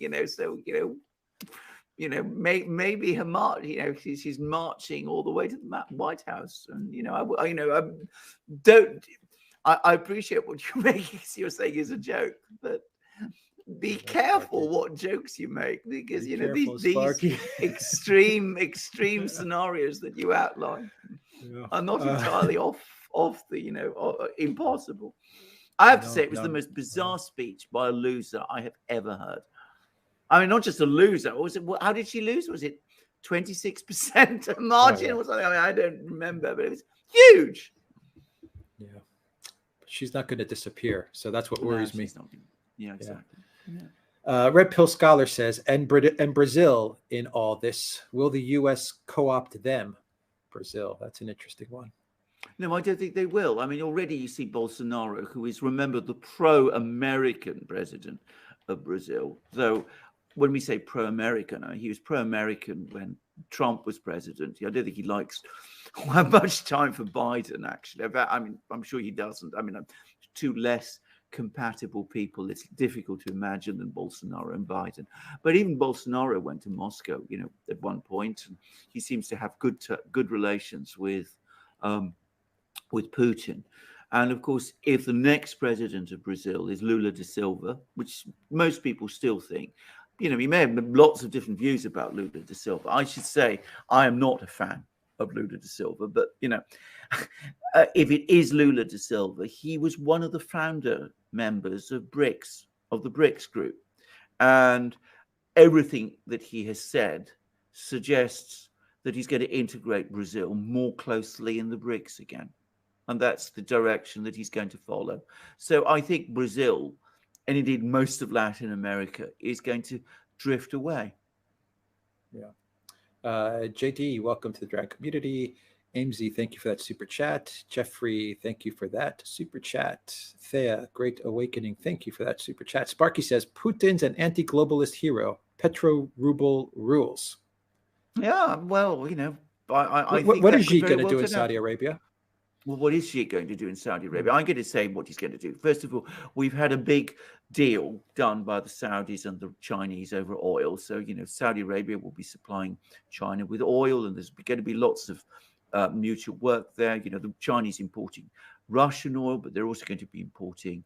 maybe her march. She's marching all the way to the White House, and I appreciate what you're making. You're saying is a joke, but be careful what jokes you make, because these extreme scenarios that you outline are not entirely off the impossible. I have to say it was the most bizarre speech by a loser I have ever heard. I mean, not just a loser. How did she lose? Was it 26% margin or something? I mean, I don't remember, but it was huge. Yeah, but she's not going to disappear, so that's what worries me. Yeah, exactly. Red Pill Scholar says, and Brazil in all this. Will the U.S. co-opt them? Brazil, that's an interesting one. No, I don't think they will. I mean, already you see Bolsonaro, who is, remember, the pro-American president of Brazil. Though when we say pro-American, he was pro-American when Trump was president. I don't think he likes much time for Biden, actually. I mean, I'm sure he doesn't. I mean, two less compatible people, it's difficult to imagine, than Bolsonaro and Biden. But even Bolsonaro went to Moscow, at one point, and he seems to have good relations with Putin. And of course, if the next president of Brazil is Lula da Silva, which most people still think, he may have lots of different views about Lula da Silva. I should say I am not a fan of Lula da Silva, but if it is Lula da Silva, he was one of the founder members of BRICS, of the BRICS group, and everything that he has said suggests that he's going to integrate Brazil more closely in the BRICS again, and that's the direction that he's going to follow. So I think Brazil, and indeed most of Latin America, is going to drift away. Yeah. JD, welcome to the drag community. Amesy, thank you for that super chat. Jeffrey, thank you for that super chat. Thea, Great Awakening, thank you for that super chat. Sparky says, Putin's an anti-globalist hero. Petro ruble rules. Yeah, well, I think what is he going to do in Saudi Arabia? Well, what is she going to do in Saudi Arabia? I'm going to say what he's going to do. First of all, we've had a big deal done by the Saudis and the Chinese over oil. So, Saudi Arabia will be supplying China with oil, and there's going to be lots of mutual work there. The Chinese importing Russian oil, but they're also going to be importing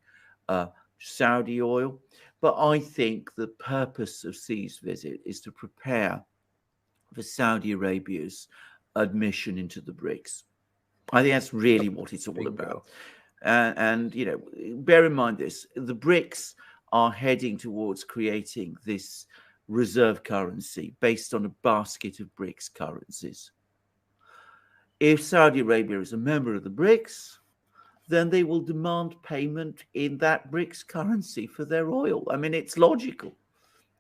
Saudi oil. But I think the purpose of Xi's visit is to prepare for Saudi Arabia's admission into the BRICS. I think that's really what it's all about. And bear in mind this, the BRICS are heading towards creating this reserve currency based on a basket of BRICS currencies. If Saudi Arabia is a member of the BRICS, then they will demand payment in that BRICS currency for their oil. I mean, it's logical.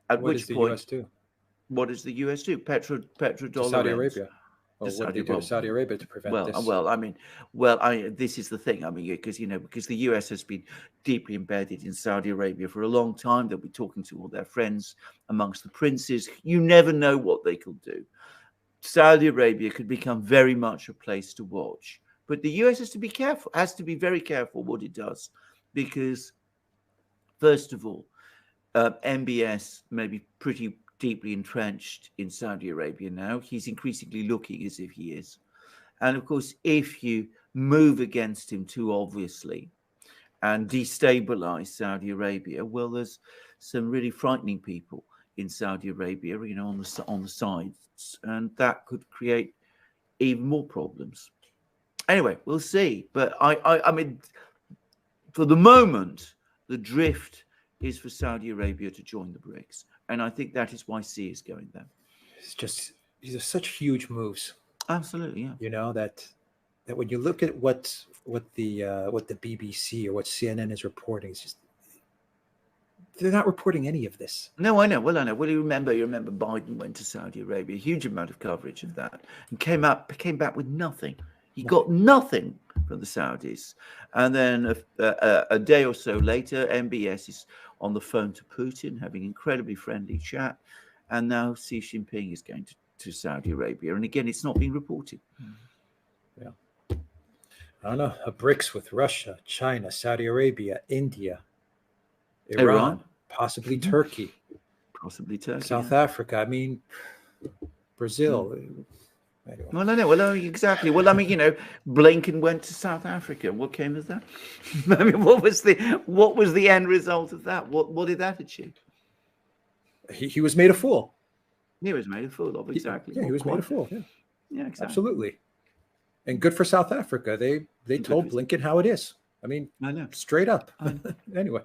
At which point, US do? What does the US do? Petrodollar. Saudi Arabia. Well, what do they do to Saudi Arabia to prevent this? This is the thing. Because the US has been deeply embedded in Saudi Arabia for a long time. They'll be talking to all their friends amongst the princes. You never know what they could do. Saudi Arabia could become very much a place to watch. But the US has to be careful, has to be very careful what it does. Because, first of all, MBS may be pretty deeply entrenched in Saudi Arabia now. He's increasingly looking as if he is. And of course, if you move against him too obviously and destabilize Saudi Arabia, well, there's some really frightening people in Saudi Arabia, on the sides, and that could create even more problems. Anyway, we'll see. But I mean, for the moment, the drift is for Saudi Arabia to join the BRICS. And I think that is why Xi is going there. It's just, these are such huge moves. Absolutely, yeah. That when you look at what the BBC or what CNN is reporting, it's just, they're not reporting any of this. No, I know. Well, you remember Biden went to Saudi Arabia, a huge amount of coverage of that, and came back with nothing. He got nothing from the Saudis. And then a day or so later, MBS is on the phone to Putin, having incredibly friendly chat. And now Xi Jinping is going to Saudi Arabia. And again, it's not being reported. Yeah. I don't know. A BRICS with Russia, China, Saudi Arabia, India, Iran. Possibly Turkey. South Africa. I mean, Brazil. Anyway. Well, exactly. Well, Blinken went to South Africa. What came of that? I mean, what was the end result of that? What did that achieve? He was made a fool. He was made a fool of, exactly. He was made a fool. Yeah, exactly. Absolutely. And good for South Africa. They told Blinken how it is. I mean, I know. Straight up. Anyway,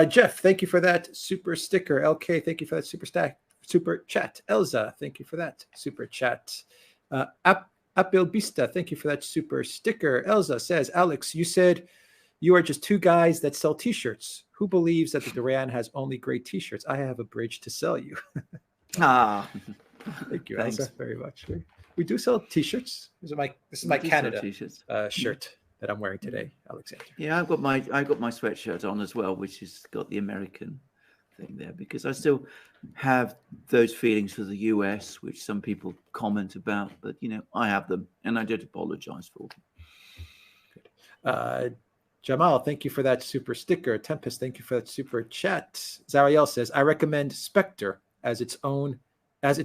Jeff, thank you for that super sticker. LK, thank you for that super chat. Elza, thank you for that super chat. Apilbista, thank you for that super sticker. Elza says, Alex, you said you are just two guys that sell t-shirts. Who believes that the DURAN has only great T-shirts? I have a bridge to sell you. Thank you, Thanks. Elsa, very much. We do sell T-shirts. This is my Canada shirt that I'm wearing today, Alexander. Yeah, I've got my sweatshirt on as well, which has got the American thing there, because I still have those feelings for the US, which some people comment about, but I have them, and I don't apologize for them. Jamal, thank you for that super sticker. Tempest, thank you for that super chat. Zariel says, I recommend Spectre as it's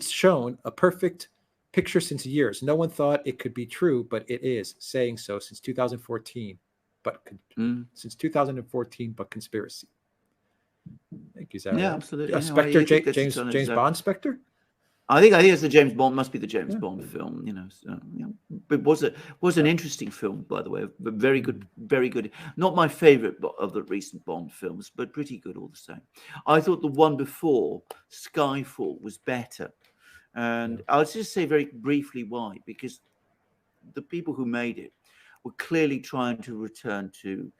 shown a perfect picture since years. No one thought it could be true, but it is, saying so since 2014. Since 2014, but conspiracy. Thank you, Zariel. Yeah, absolutely. Spectre, James Bond Spectre? I think it's the James Bond. Must be the James Bond film, So, but it was an interesting film, by the way. Very good, very good. Not my favorite of the recent Bond films, but pretty good all the same. I thought the one before, Skyfall, was better, and I'll just say very briefly why. Because the people who made it were clearly trying to return to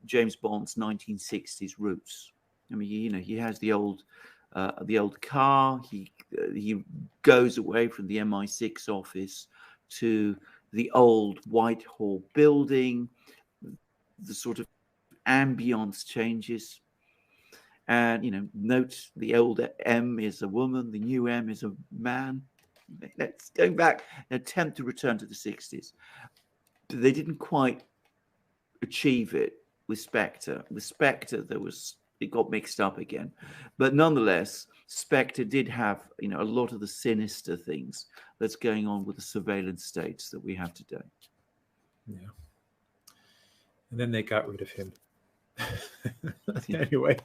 James Bond's 1960s roots. I mean, he has the old car. He goes away from the MI6 office to the old Whitehall building. The sort of ambience changes, and note the old M is a woman, the new M is a man. Let's go back and attempt to return to the 60s. But they didn't quite achieve it with Spectre. With Spectre, it got mixed up again, but nonetheless, Spectre did have, a lot of the sinister things that's going on with the surveillance states that we have today. Yeah. And then they got rid of him. Anyway,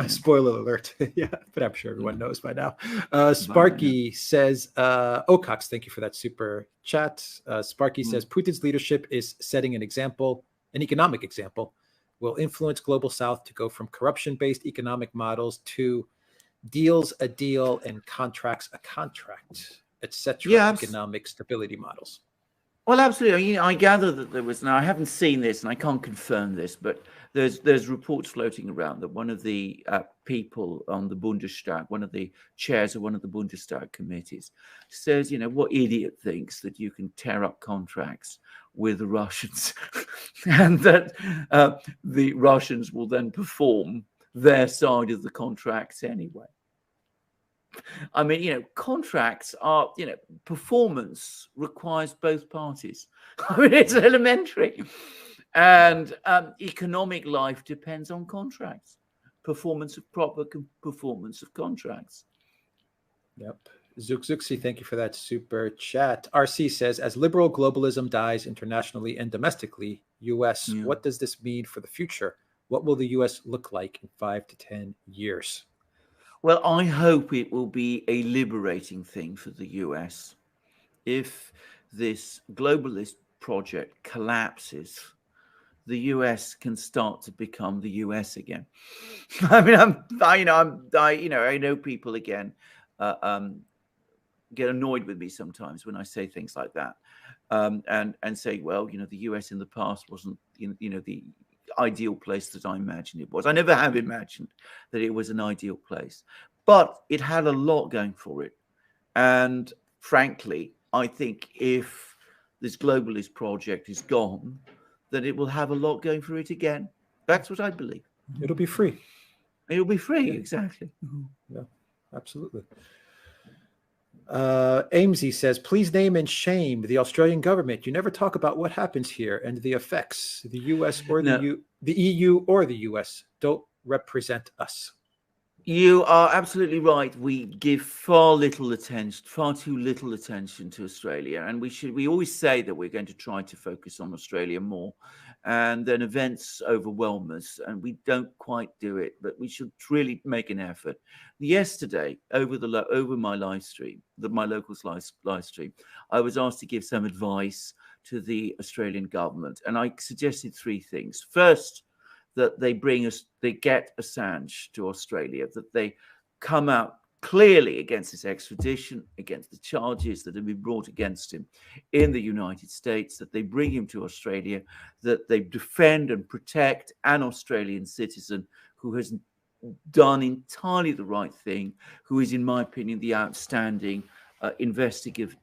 spoiler alert. Yeah, but I'm sure everyone knows by now. Sparky says, Ocox, thank you for that super chat. Sparky says, Putin's leadership is setting an economic example, will influence Global South to go from corruption-based economic models to deals a deal and contracts a contract, etc. Economic stability models. Well, absolutely. I gather that there was, now I haven't seen this and I can't confirm this, but there's reports floating around that one of the people on the Bundestag, one of the chairs of one of the Bundestag committees, says, what idiot thinks that you can tear up contracts with the Russians and that the Russians will then perform their side of the contracts anyway. I mean, contracts are, performance requires both parties. I mean, it's elementary. And economic life depends on contracts. Proper performance of contracts. Yep. Zuxi, thank you for that super chat. RC says, as liberal globalism dies internationally and domestically, US, what does this mean for the future? What will the US look like in 5 to 10 years? Well, I hope it will be a liberating thing for the US. If this globalist project collapses, the US can start to become the US again. I mean, I know people again get annoyed with me sometimes when I say things like that, and say, well, the US in the past wasn't, the ideal place that I imagined it was. I never have imagined that it was an ideal place, but it had a lot going for it. And frankly, I think if this globalist project is gone, then it will have a lot going for it again. That's what I believe. It'll be free. It'll be free, exactly. Yeah, absolutely. Amesy says, please name and shame the Australian government. You never talk about what happens here and the effects. The US or the EU or the US don't represent us. You are absolutely right. We give far too little attention to Australia. And we always say that we're going to try to focus on Australia more. And then events overwhelm us and we don't quite do it, but we should really make an effort. Yesterday, over my live stream, my locals live stream, I was asked to give some advice to the Australian government. And I suggested 3 things. First, that they get Assange to Australia, that they come out clearly against this extradition, against the charges that have been brought against him in the United States, that they bring him to Australia, that they defend and protect an Australian citizen who has done entirely the right thing, who is, in my opinion, the outstanding investigative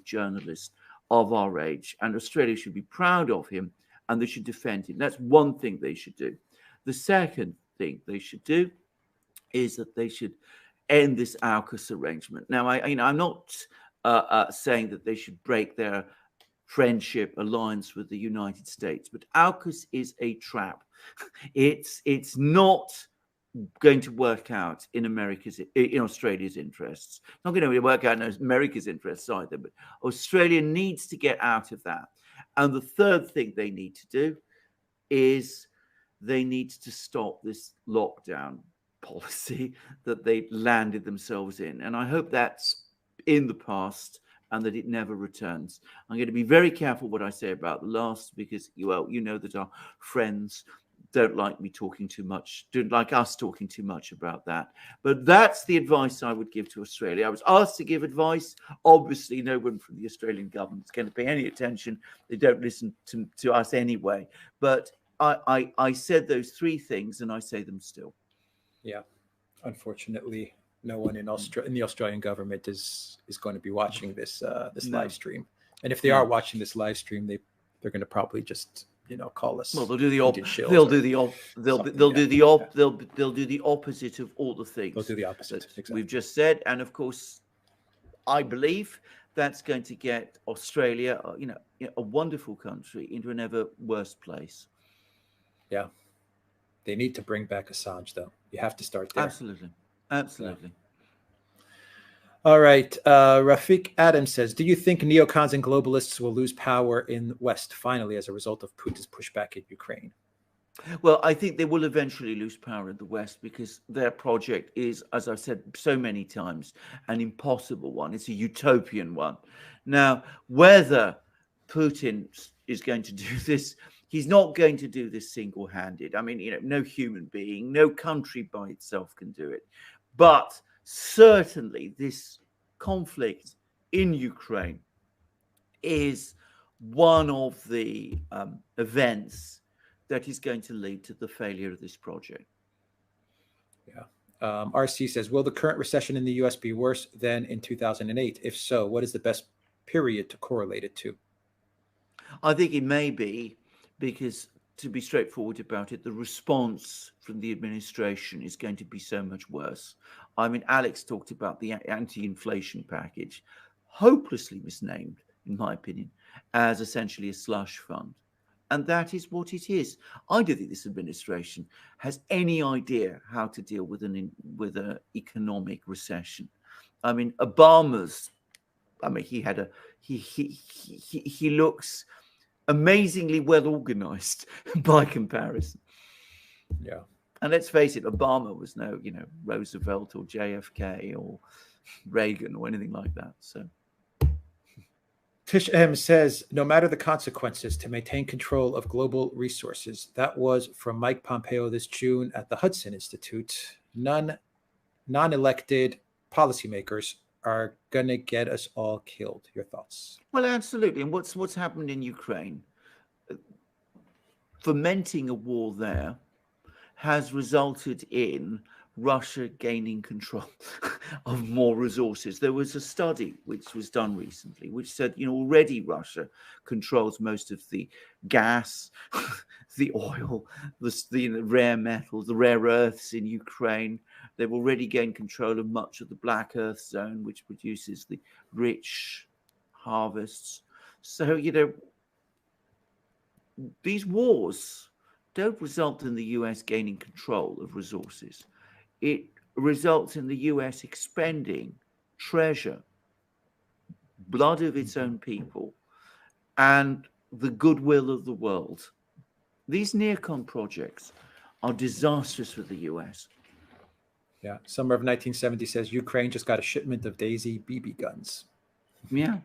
journalist of our age. And Australia should be proud of him, and they should defend him. That's one thing they should do. The second thing they should do is that they should end this AUKUS arrangement. Now, I'm not saying that they should break their friendship alliance with the United States, but AUKUS is a trap. It's not going to work out in Australia's interests. It's not going to work out in America's interests either, but Australia needs to get out of that. And the third thing they need to do is they need to stop this lockdown policy that they landed themselves in. And I hope that's in the past and that it never returns. I'm going to be very careful what I say about the last, because, well, you know that our friends don't like me talking too much, don't like us talking too much about that. But that's the advice I would give to Australia. I was asked to give advice. Obviously, no one from the Australian government is going to pay any attention. They don't listen to us anyway. But I said those three things, and I say them still. Yeah, unfortunately, no one in the Australian government is going to be watching this live stream. And if they are watching this live stream, they're going to probably just call us. Well, they'll do the opposite of all the things. They'll do the opposite. Exactly. We've just said, and of course, I believe that's going to get Australia, a wonderful country, into an ever worse place. Yeah, they need to bring back Assange, though. You have to start there. Absolutely. Yeah. All right. Rafiq Adams says, do you think neocons and globalists will lose power in the West finally as a result of Putin's pushback in Ukraine? Well, I think they will eventually lose power in the West because their project is, as I've said so many times, an impossible one. It's a utopian one. Now, whether Putin is going to do this, he's not going to do this single-handed. I mean, no human being, no country by itself can do it. But certainly this conflict in Ukraine is one of the events that is going to lead to the failure of this project. Yeah. RC says, will the current recession in the U.S. be worse than in 2008? If so, what is the best period to correlate it to? I think it may be, because to be straightforward about it, the response from the administration is going to be so much worse. I mean, Alex talked about the anti-inflation package, hopelessly misnamed, in my opinion, as essentially a slush fund. And that is what it is. I don't think this administration has any idea how to deal with an economic recession. I mean, he looks amazingly well organized by comparison. Yeah. And let's face it, Obama was no, Roosevelt or JFK or Reagan or anything like that. So Tish M says, no matter the consequences, to maintain control of global resources. That was from Mike Pompeo this June at the Hudson Institute. Non-elected policymakers are going to get us all killed. Your thoughts? Well, absolutely. And what's happened in Ukraine, fomenting a war there has resulted in Russia gaining control of more resources. There was a study which was done recently which said, already Russia controls most of the gas, the oil, the rare metals, the rare earths in Ukraine. They've already gained control of much of the Black Earth Zone, which produces the rich harvests. So, these wars don't result in the US gaining control of resources. It results in the US expending treasure, blood of its own people, and the goodwill of the world. These neocon projects are disastrous for the US. Yeah. Summer of 1970 says Ukraine just got a shipment of Daisy BB guns. Yeah.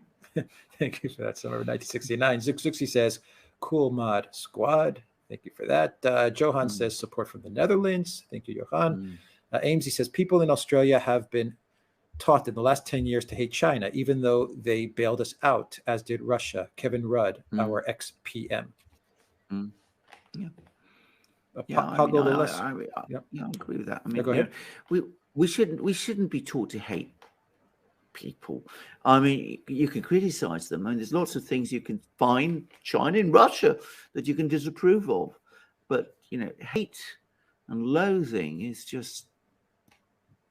Thank you for that. Summer of 1969. Zuxi says, cool mod squad. Thank you for that. Johan says support from the Netherlands. Thank you, Johan. Amesy says people in Australia have been taught in the last 10 years to hate China, even though they bailed us out, as did Russia. Kevin Rudd, our ex-PM. Yeah. Pago the Lesser. I agree with that. I mean, go ahead. We shouldn't be taught to hate people. I mean, you can criticize them. I mean, there's lots of things you can find China and Russia that you can disapprove of, but hate and loathing is just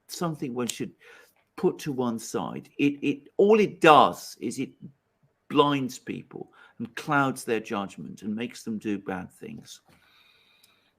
something one should put to one side. All it does is it blinds people and clouds their judgment and makes them do bad things.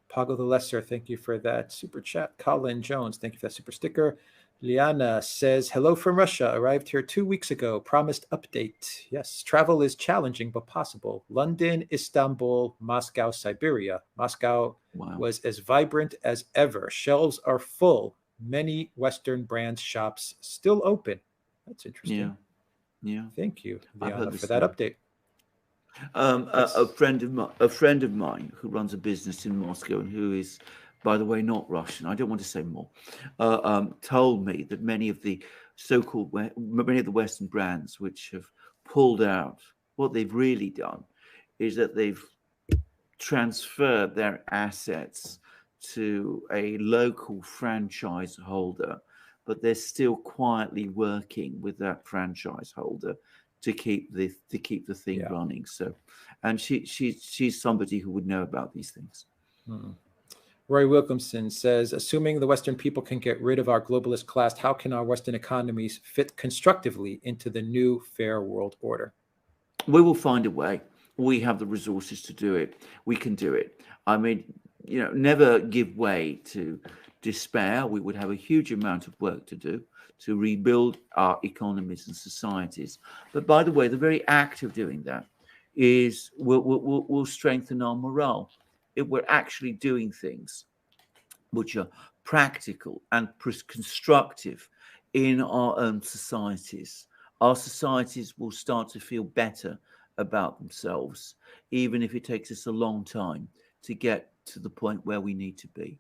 Pago the Lesser, thank you for that super chat. Colin Jones, thank you for that super sticker. Liana says, hello from Russia. Arrived here 2 weeks ago. Promised update. Yes, travel is challenging but possible. London, Istanbul, Moscow, Siberia. Moscow was as vibrant as ever. Shelves are full. Many Western brand shops still open. That's interesting. Yeah. Thank you, Liana, for that update. A friend of mine who runs a business in Moscow and who is, by the way, not Russian, I don't want to say more, told me that many of the Western brands which have pulled out, what they've really done is that they've transferred their assets to a local franchise holder, but they're still quietly working with that franchise holder to keep the thing running. So, and she's somebody who would know about these things. Roy Wilkinson says, assuming the Western people can get rid of our globalist class, how can our Western economies fit constructively into the new fair world order? We will find a way. We have the resources to do it. We can do it. I mean, never give way to despair. We would have a huge amount of work to do to rebuild our economies and societies. But by the way, the very act of doing that will strengthen our morale. If we're actually doing things which are practical and constructive in our own societies, our societies will start to feel better about themselves, even if it takes us a long time to get to the point where we need to be.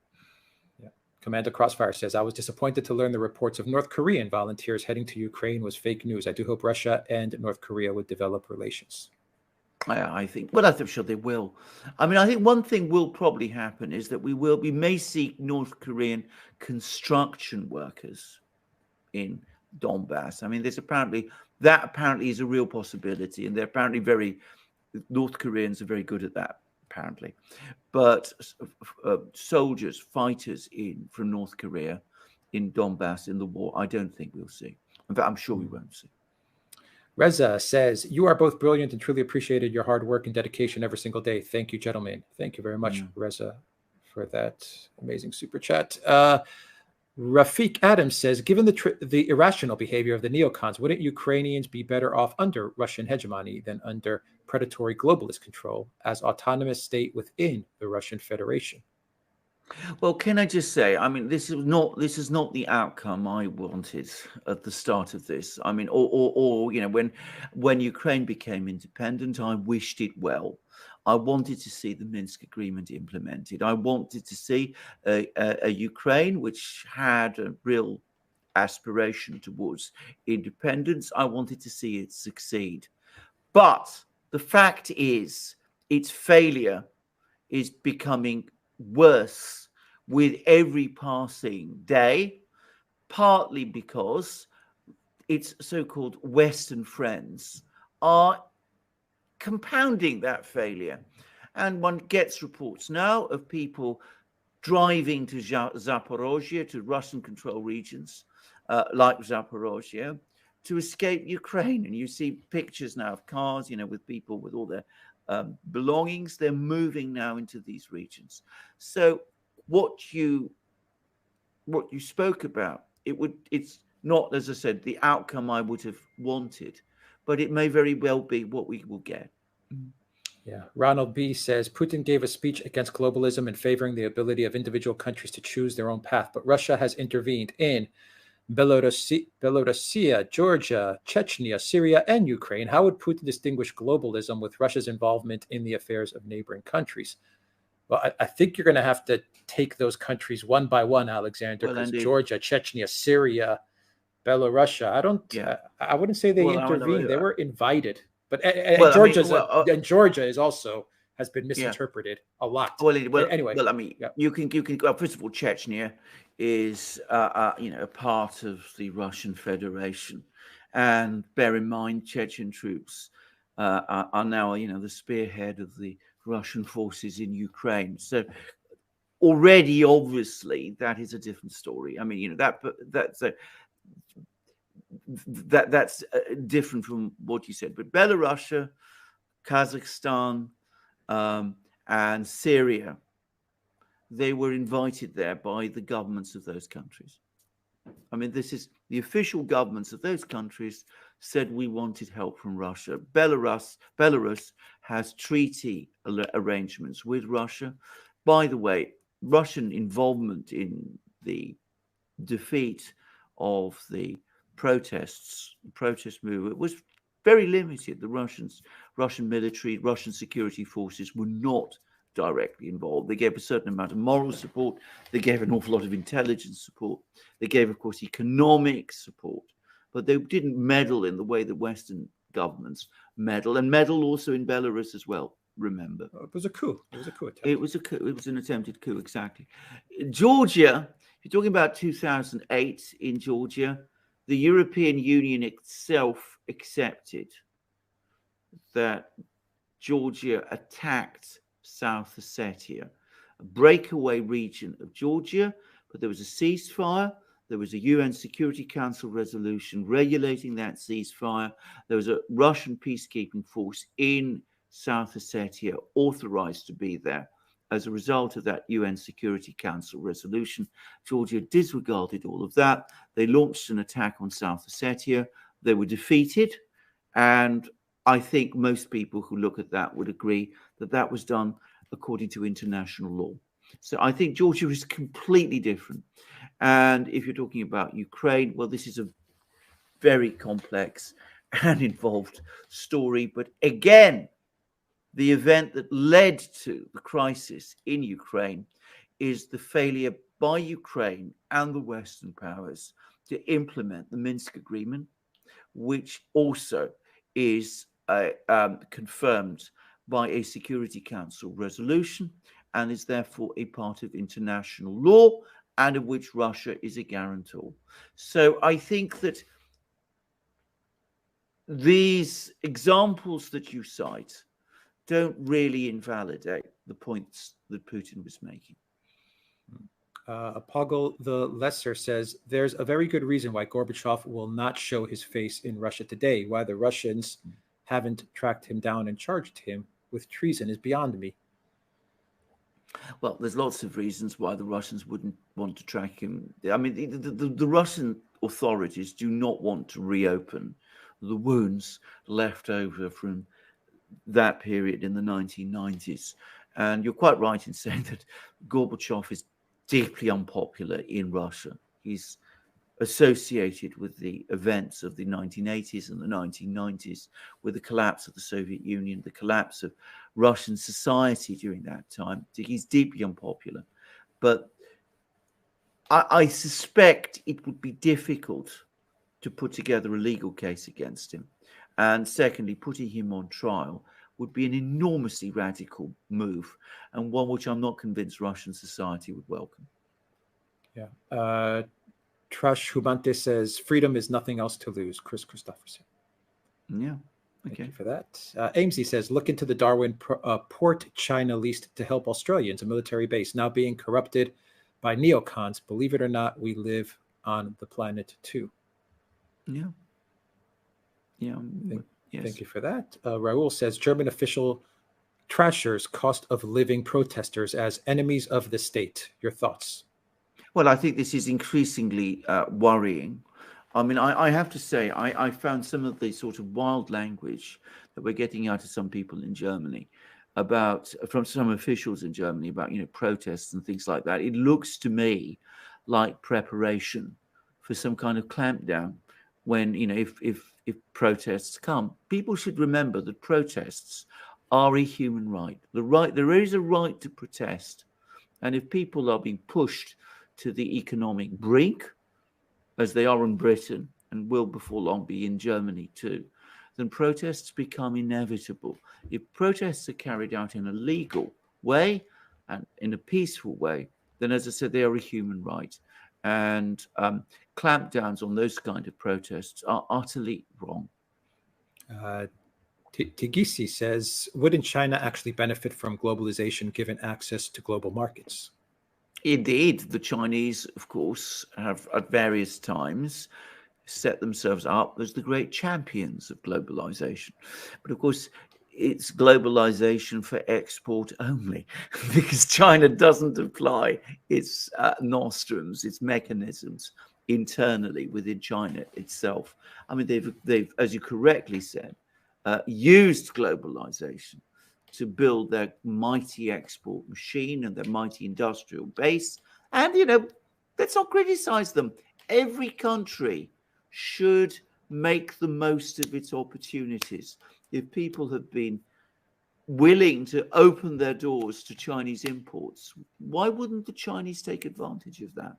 Commander Crossfire says, I was disappointed to learn the reports of North Korean volunteers heading to Ukraine was fake news. I do hope Russia and North Korea would develop relations. I think, well, I'm sure they will. I mean, I think one thing will probably happen is that we may see North Korean construction workers in Donbass. I mean, that apparently is a real possibility, and they're apparently North Koreans are very good at that, apparently. But soldiers, fighters from North Korea in Donbass in the war, I don't think we'll see. In fact, I'm sure we won't see. Reza says, you are both brilliant and truly appreciated your hard work and dedication every single day. Thank you, gentlemen. Thank you very much, Reza, for that amazing super chat. Rafiq Adams says, given the irrational behavior of the neocons, wouldn't Ukrainians be better off under Russian hegemony than under predatory globalist control as autonomous state within the Russian Federation? Well, can I just say, I mean, this is not the outcome I wanted at the start of this. I mean, when Ukraine became independent, I wished it well. I wanted to see the Minsk agreement implemented. I wanted to see a Ukraine which had a real aspiration towards independence. I wanted to see it succeed. But the fact is, its failure is becoming worse with every passing day, partly because its so-called Western friends are compounding that failure. And one gets reports now of people driving to Zaporozhye, to Russian-controlled regions like Zaporozhye, to escape Ukraine. And you see pictures now of cars, with people with all their belongings. They're moving now into these regions. So what you spoke about, it's not, as I said, the outcome I would have wanted, but it may very well be what we will get. Yeah. Ronald B. says, Putin gave a speech against globalism and favoring the ability of individual countries to choose their own path, but Russia has intervened in Belarusia, Georgia, Chechnya, Syria, and Ukraine. How would Putin distinguish globalism with Russia's involvement in the affairs of neighboring countries? Well, I think you're going to have to take those countries one by one, Alexander, because Georgia, Chechnya, Syria, Belarusia, I wouldn't say they intervened. They were invited. But Georgia is also has been misinterpreted a lot. Well, Anyway, well, I mean, you can first of all, Chechnya is a part of the Russian Federation, and bear in mind, Chechen troops are now the spearhead of the Russian forces in Ukraine. So already, obviously, that is a different story. I mean, that's different from what you said. But Belarus, Kazakhstan, and Syria, they were invited there by the governments of those countries. I mean, this is the official governments of those countries said we wanted help from Russia. Belarus has treaty arrangements with Russia. By the way, Russian involvement in the defeat of the protest movement was very limited. The Russian military, Russian security forces were not directly involved. They gave a certain amount of moral support. They gave an awful lot of intelligence support. They gave, of course, economic support, but they didn't meddle in the way that Western governments meddle, and meddle also in Belarus as well. Remember, it was a coup. It was a coup attempt. It was a coup. It was an attempted coup, exactly. Georgia, if you're talking about 2008 in Georgia, the European Union itself accepted that Georgia attacked South Ossetia, a breakaway region of Georgia, but there was a ceasefire. There was a UN Security Council resolution regulating that ceasefire. There was a Russian peacekeeping force in South Ossetia authorized to be there. As a result of that UN Security Council resolution, Georgia disregarded all of that. They launched an attack on South Ossetia. They were defeated, and I think most people who look at that would agree that that was done according to international law. So I think Georgia is completely different. And if you're talking about Ukraine, well, this is a very complex and involved story. But again, the event that led to the crisis in Ukraine is the failure by Ukraine and the Western powers to implement the Minsk agreement, which also is confirmed by a Security Council resolution and is therefore a part of international law and of which Russia is a guarantor. So I think that these examples that you cite don't really invalidate the points that Putin was making. Poggle the Lesser says, there's a very good reason why Gorbachev will not show his face in Russia today. Why the Russians haven't tracked him down and charged him with treason is beyond me. Well, there's lots of reasons why the Russians wouldn't want to track him. I mean, the Russian authorities do not want to reopen the wounds left over from that period in the 1990s. And you're quite right in saying that Gorbachev is deeply unpopular in Russia. He's associated with the events of the 1980s and the 1990s, with the collapse of the Soviet Union, the collapse of Russian society during that time. He's deeply unpopular. But I suspect it would be difficult to put together a legal case against him. And secondly, putting him on trial would be an enormously radical move, and one which I'm not convinced Russian society would welcome. Yeah. Trash Hubante says, freedom is nothing else to lose. Chris Christopherson. Yeah. Thank you for that. Amesy says, look into the Darwin port China leased to help Australians, a military base, now being corrupted by neocons. Believe it or not, we live on the planet too. Yeah. Yeah. Thank you for that. Raul says, German official trashers cost of living protesters as enemies of the state. Your thoughts? Well, I think this is increasingly worrying. I mean, I have to say, I found some of the sort of wild language that we're getting out of some people in Germany from some officials in Germany about, protests and things like that. It looks to me like preparation for some kind of clampdown when, if protests come. People should remember that protests are a human right. There is a right to protest. And if people are being pushed to the economic brink, as they are in Britain and will before long be in Germany too, then protests become inevitable. If protests are carried out in a legal way and in a peaceful way, then, as I said, they are a human right. And clampdowns on those kind of protests are utterly wrong. Tigisi says, wouldn't China actually benefit from globalization given access to global markets? Indeed, the Chinese, of course, have at various times set themselves up as the great champions of globalization. But of course, it's globalization for export only, because China doesn't apply its nostrums, its mechanisms internally within China itself. I mean, they've, as you correctly said, used globalization to build their mighty export machine and their mighty industrial base. And, let's not criticize them. Every country should make the most of its opportunities. If people have been willing to open their doors to Chinese imports, why wouldn't the Chinese take advantage of that?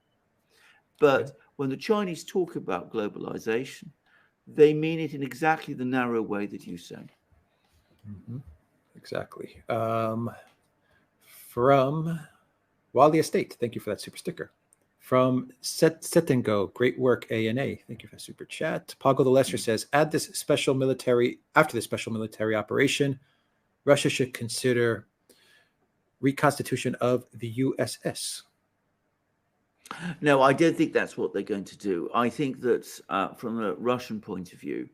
But when the Chinese talk about globalization, they mean it in exactly the narrow way that you said. Mm-hmm. Exactly. From Wally Estate, thank you for that super sticker. From Setengo, great work, ANA. Thank you for the super chat. Pago the Lesser says, after this special military operation, Russia should consider reconstitution of the USS. No, I don't think that's what they're going to do. I think that from a Russian point of view,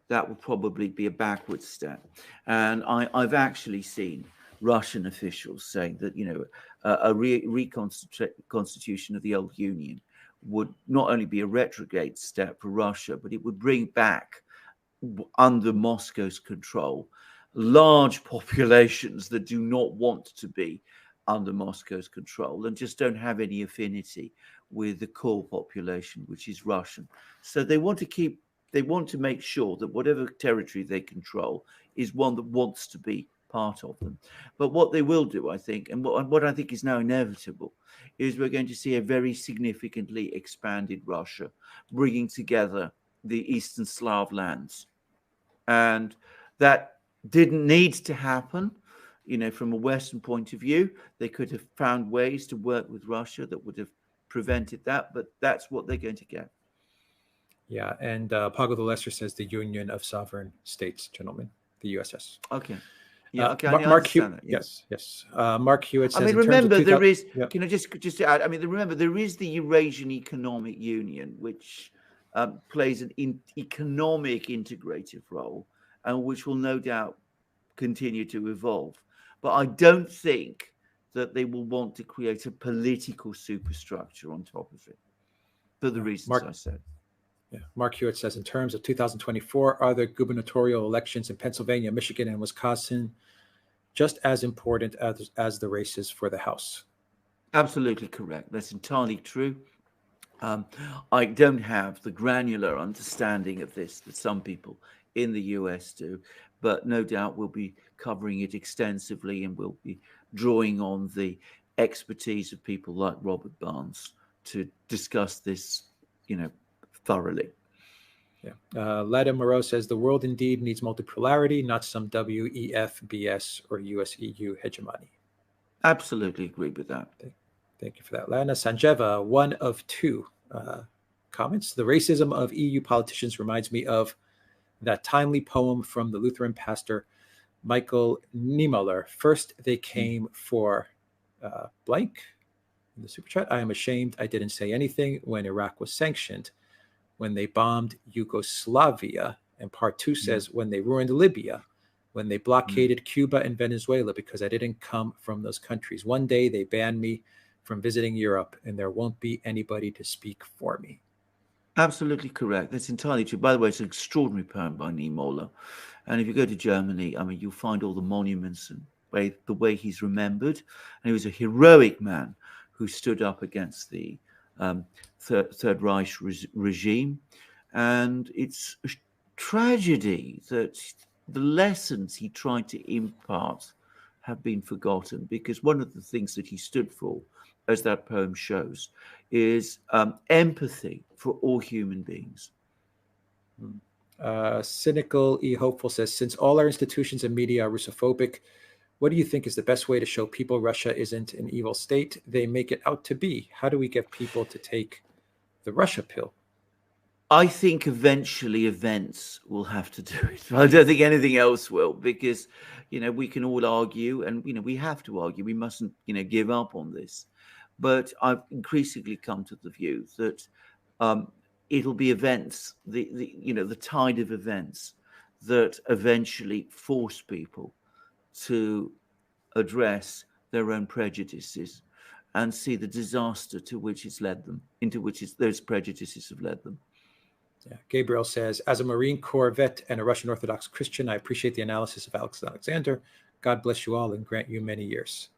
that would probably be a backward step. And I've actually seen Russian officials saying that, a reconstitution of the old Union would not only be a retrograde step for Russia, but it would bring back under Moscow's control large populations that do not want to be under Moscow's control and just don't have any affinity with the core population, which is Russian. So they want to make sure that whatever territory they control is one that wants to be part of them. But what they will do, I think, and what I think is now inevitable, is we're going to see a very significantly expanded Russia, bringing together the Eastern Slav lands. And that didn't need to happen. From a Western point of view, they could have found ways to work with Russia that would have prevented that, but that's what they're going to get. Yeah, and Pago the Lesser says the Union of Sovereign States, gentlemen, the USS. Okay. Yeah, okay. Mark Hewitt. Yes. Mark Hewitt says. I mean, remember there is. Yeah. Can I just add? I mean, remember there is the Eurasian Economic Union, which plays an economic integrative role, and which will no doubt continue to evolve. But I don't think that they will want to create a political superstructure on top of it, for the reasons I said. Yeah. Mark Hewitt says, in terms of 2024, are the gubernatorial elections in Pennsylvania, Michigan, and Wisconsin just as important as the races for the House? Absolutely correct. That's entirely true. I don't have the granular understanding of this that some people in the US do, but no doubt we'll be covering it extensively, and we'll be drawing on the expertise of people like Robert Barnes to discuss this, thoroughly. Yeah. Lada Moreau says the world indeed needs multipolarity, not some WEF, or US-EU hegemony. Absolutely agree with that. Thank you for that, Lana. Sanjeva, one of two comments. The racism of EU politicians reminds me of that timely poem from the Lutheran pastor Michael Niemöller. First, they came for blank in the super chat. I am ashamed I didn't say anything when Iraq was sanctioned, when they bombed Yugoslavia. And part two says when they ruined Libya, when they blockaded Cuba and Venezuela, because I didn't come from those countries. One day they banned me from visiting Europe, and there won't be anybody to speak for me. Absolutely correct. That's entirely true. By the way, it's an extraordinary poem by Niemöller. And if you go to Germany, I mean, you'll find all the monuments and the way he's remembered. And he was a heroic man who stood up against the Third Reich regime. And it's a tragedy that the lessons he tried to impart have been forgotten, because one of the things that he stood for, as that poem shows, is empathy for all human beings. Cynical E Hopeful says, since all our institutions and media are Russophobic, what do you think is the best way to show people Russia isn't an evil state they make it out to be? How do we get people to take the Russia pill? I think eventually events will have to do it. I don't think anything else will, because, we can all argue, and, we have to argue. We mustn't, give up on this. But I've increasingly come to the view that it'll be events, the tide of events that eventually force people to address their own prejudices and see the disaster to which it's led them, into which those prejudices have led them. Yeah. Gabriel says, as a Marine Corps vet and a Russian Orthodox Christian, I appreciate the analysis of Alex Alexander. God bless you all and grant you many years.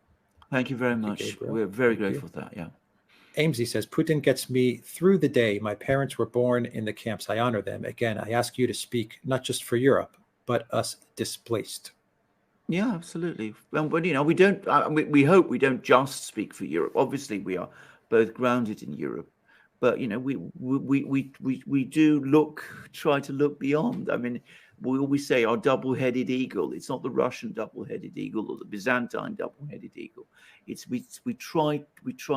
Thank you very much. We're very grateful for that. Yeah. Amesy says, Putin gets me through the day. My parents were born in the camps. I honor them. Again, I ask you to speak not just for Europe, but us displaced. Yeah, absolutely. But we don't. We hope we don't just speak for Europe. Obviously, we are both grounded in Europe, but we do try to look beyond. I mean, we always say our double-headed eagle. It's not the Russian double-headed eagle or the Byzantine double-headed eagle. It's we try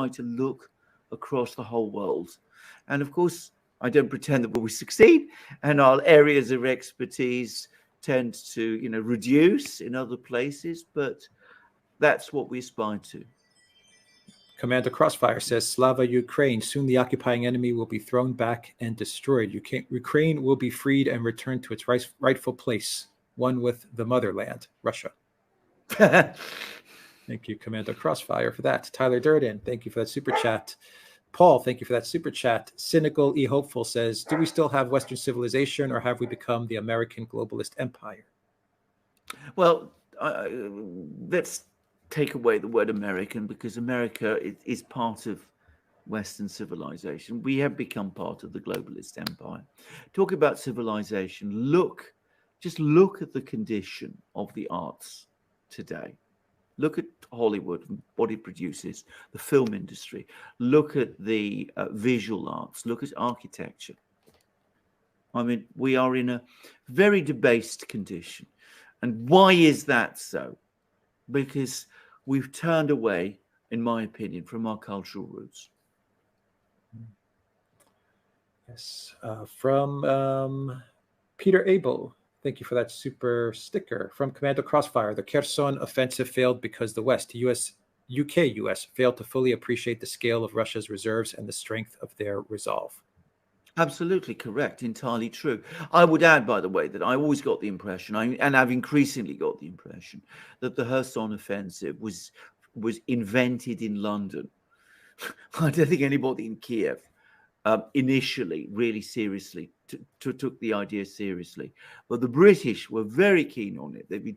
to look across the whole world, and of course, I don't pretend that we succeed, and our areas of expertise tend to reduce in other places, but that's what we aspire to. Commander Crossfire says, Slava Ukraine, soon the occupying enemy will be thrown back and destroyed. Ukraine will be freed and returned to its rightful place, one with the motherland, Russia. Thank you, Commander Crossfire, for that. Tyler Durden, thank you for that super chat. Paul, thank you for that super chat. Cynical E Hopeful says, do we still have Western civilization, or have we become the American globalist empire? Well, let's take away the word American, because America is part of Western civilization. We have become part of the globalist empire. Talk about civilization. Just look at the condition of the arts today. Look at Hollywood and what it produces, the film industry. Look at the visual arts. Look at architecture. I mean, we are in a very debased condition. And why is that so? Because we've turned away, in my opinion, from our cultural roots. Yes. From Peter Abel. Thank you for that super sticker. From Commander Crossfire, the Kherson offensive failed because the West, UK-US, failed to fully appreciate the scale of Russia's reserves and the strength of their resolve. Absolutely correct. Entirely true. I would add, by the way, that I always got the impression, and I've increasingly got the impression, that the Kherson offensive was invented in London. I don't think anybody in Kiev initially really seriously took the idea seriously. But the British were very keen on it. They've been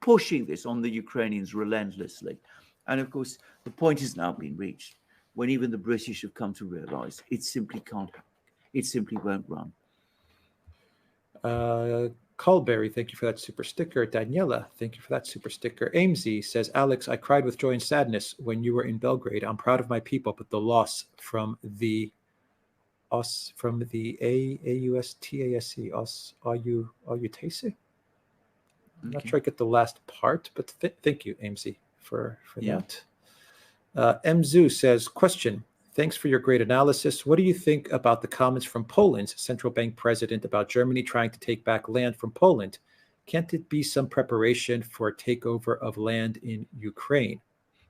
pushing this on the Ukrainians relentlessly. And of course, the point has now been reached when even the British have come to realize it simply can't happen. It simply won't run. Culberry, thank you for that super sticker. Daniela, thank you for that super sticker. Amesy says, Alex, I cried with joy and sadness when you were in Belgrade. I'm proud of my people, but the loss from the AUSTASE, AUTASE. I'm not sure I get the last part, but thank you, Amesy, for that. Mzu says, question, thanks for your great analysis. What do you think about the comments from Poland's central bank president about Germany trying to take back land from Poland? Can't it be some preparation for a takeover of land in Ukraine?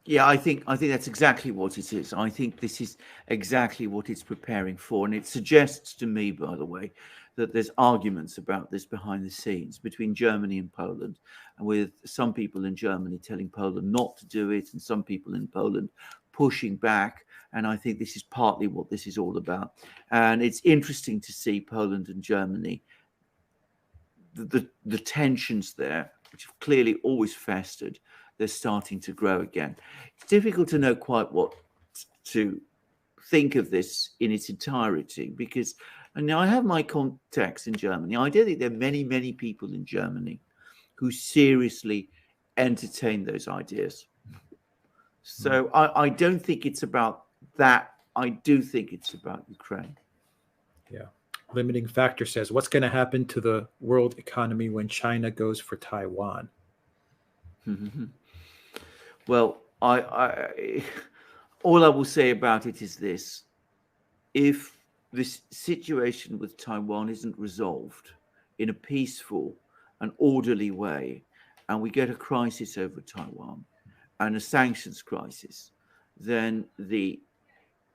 Yeah, I think that's exactly what it is. I think this is exactly what it's preparing for. And it suggests to me, by the way, that there's arguments about this behind the scenes between Germany and Poland, and with some people in Germany telling Poland not to do it and some people in Poland pushing back. And I think this is partly what this is all about. And it's interesting to see Poland and Germany, the tensions there, which have clearly always festered, they're starting to grow again. It's difficult to know quite what to think of this in its entirety, because I have my contacts in Germany. I don't think there are many, many people in Germany who seriously entertain those ideas. So I don't think it's about that. I do think it's about Ukraine. Yeah. Limiting Factor says, what's going to happen to the world economy when China goes for Taiwan? Well, I all I will say about it is this. If this situation with Taiwan isn't resolved in a peaceful and orderly way, and we get a crisis over Taiwan and a sanctions crisis, then the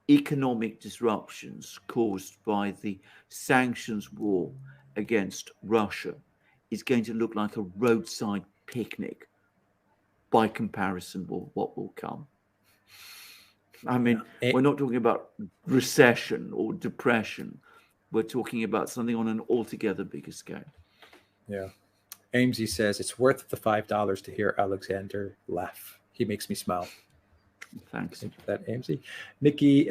economic disruptions caused by the sanctions war against Russia is going to look like a roadside picnic by comparison with what will come. I mean, we're not talking about recession or depression. We're talking about something on an altogether bigger scale. Yeah. Amesy says, it's worth the $5 to hear Alexander laugh. He makes me smile. Thanks. Thank you for that, Amesy. Nikki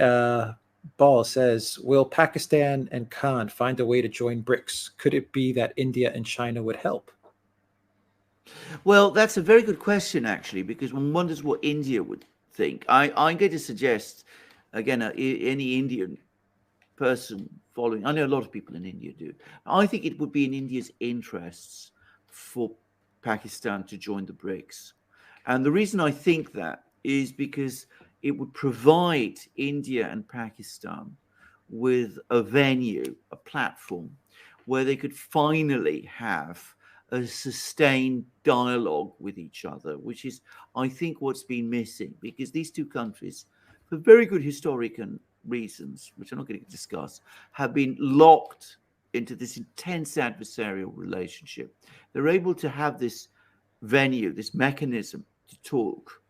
Ball says, will Pakistan and Khan find a way to join BRICS? Could it be that India and China would help? Well, that's a very good question, actually, because one wonders what India would think. I'm going to suggest, again, any Indian person following, I know a lot of people in India do, I think it would be in India's interests for Pakistan to join the BRICS. And the reason I think that is because it would provide India and Pakistan with a venue, a platform, where they could finally have a sustained dialogue with each other, which is, I think, what's been missing, because these two countries, for very good historic reasons, which I'm not going to discuss, have been locked into this intense adversarial relationship. They're able to have this venue, this mechanism to talk.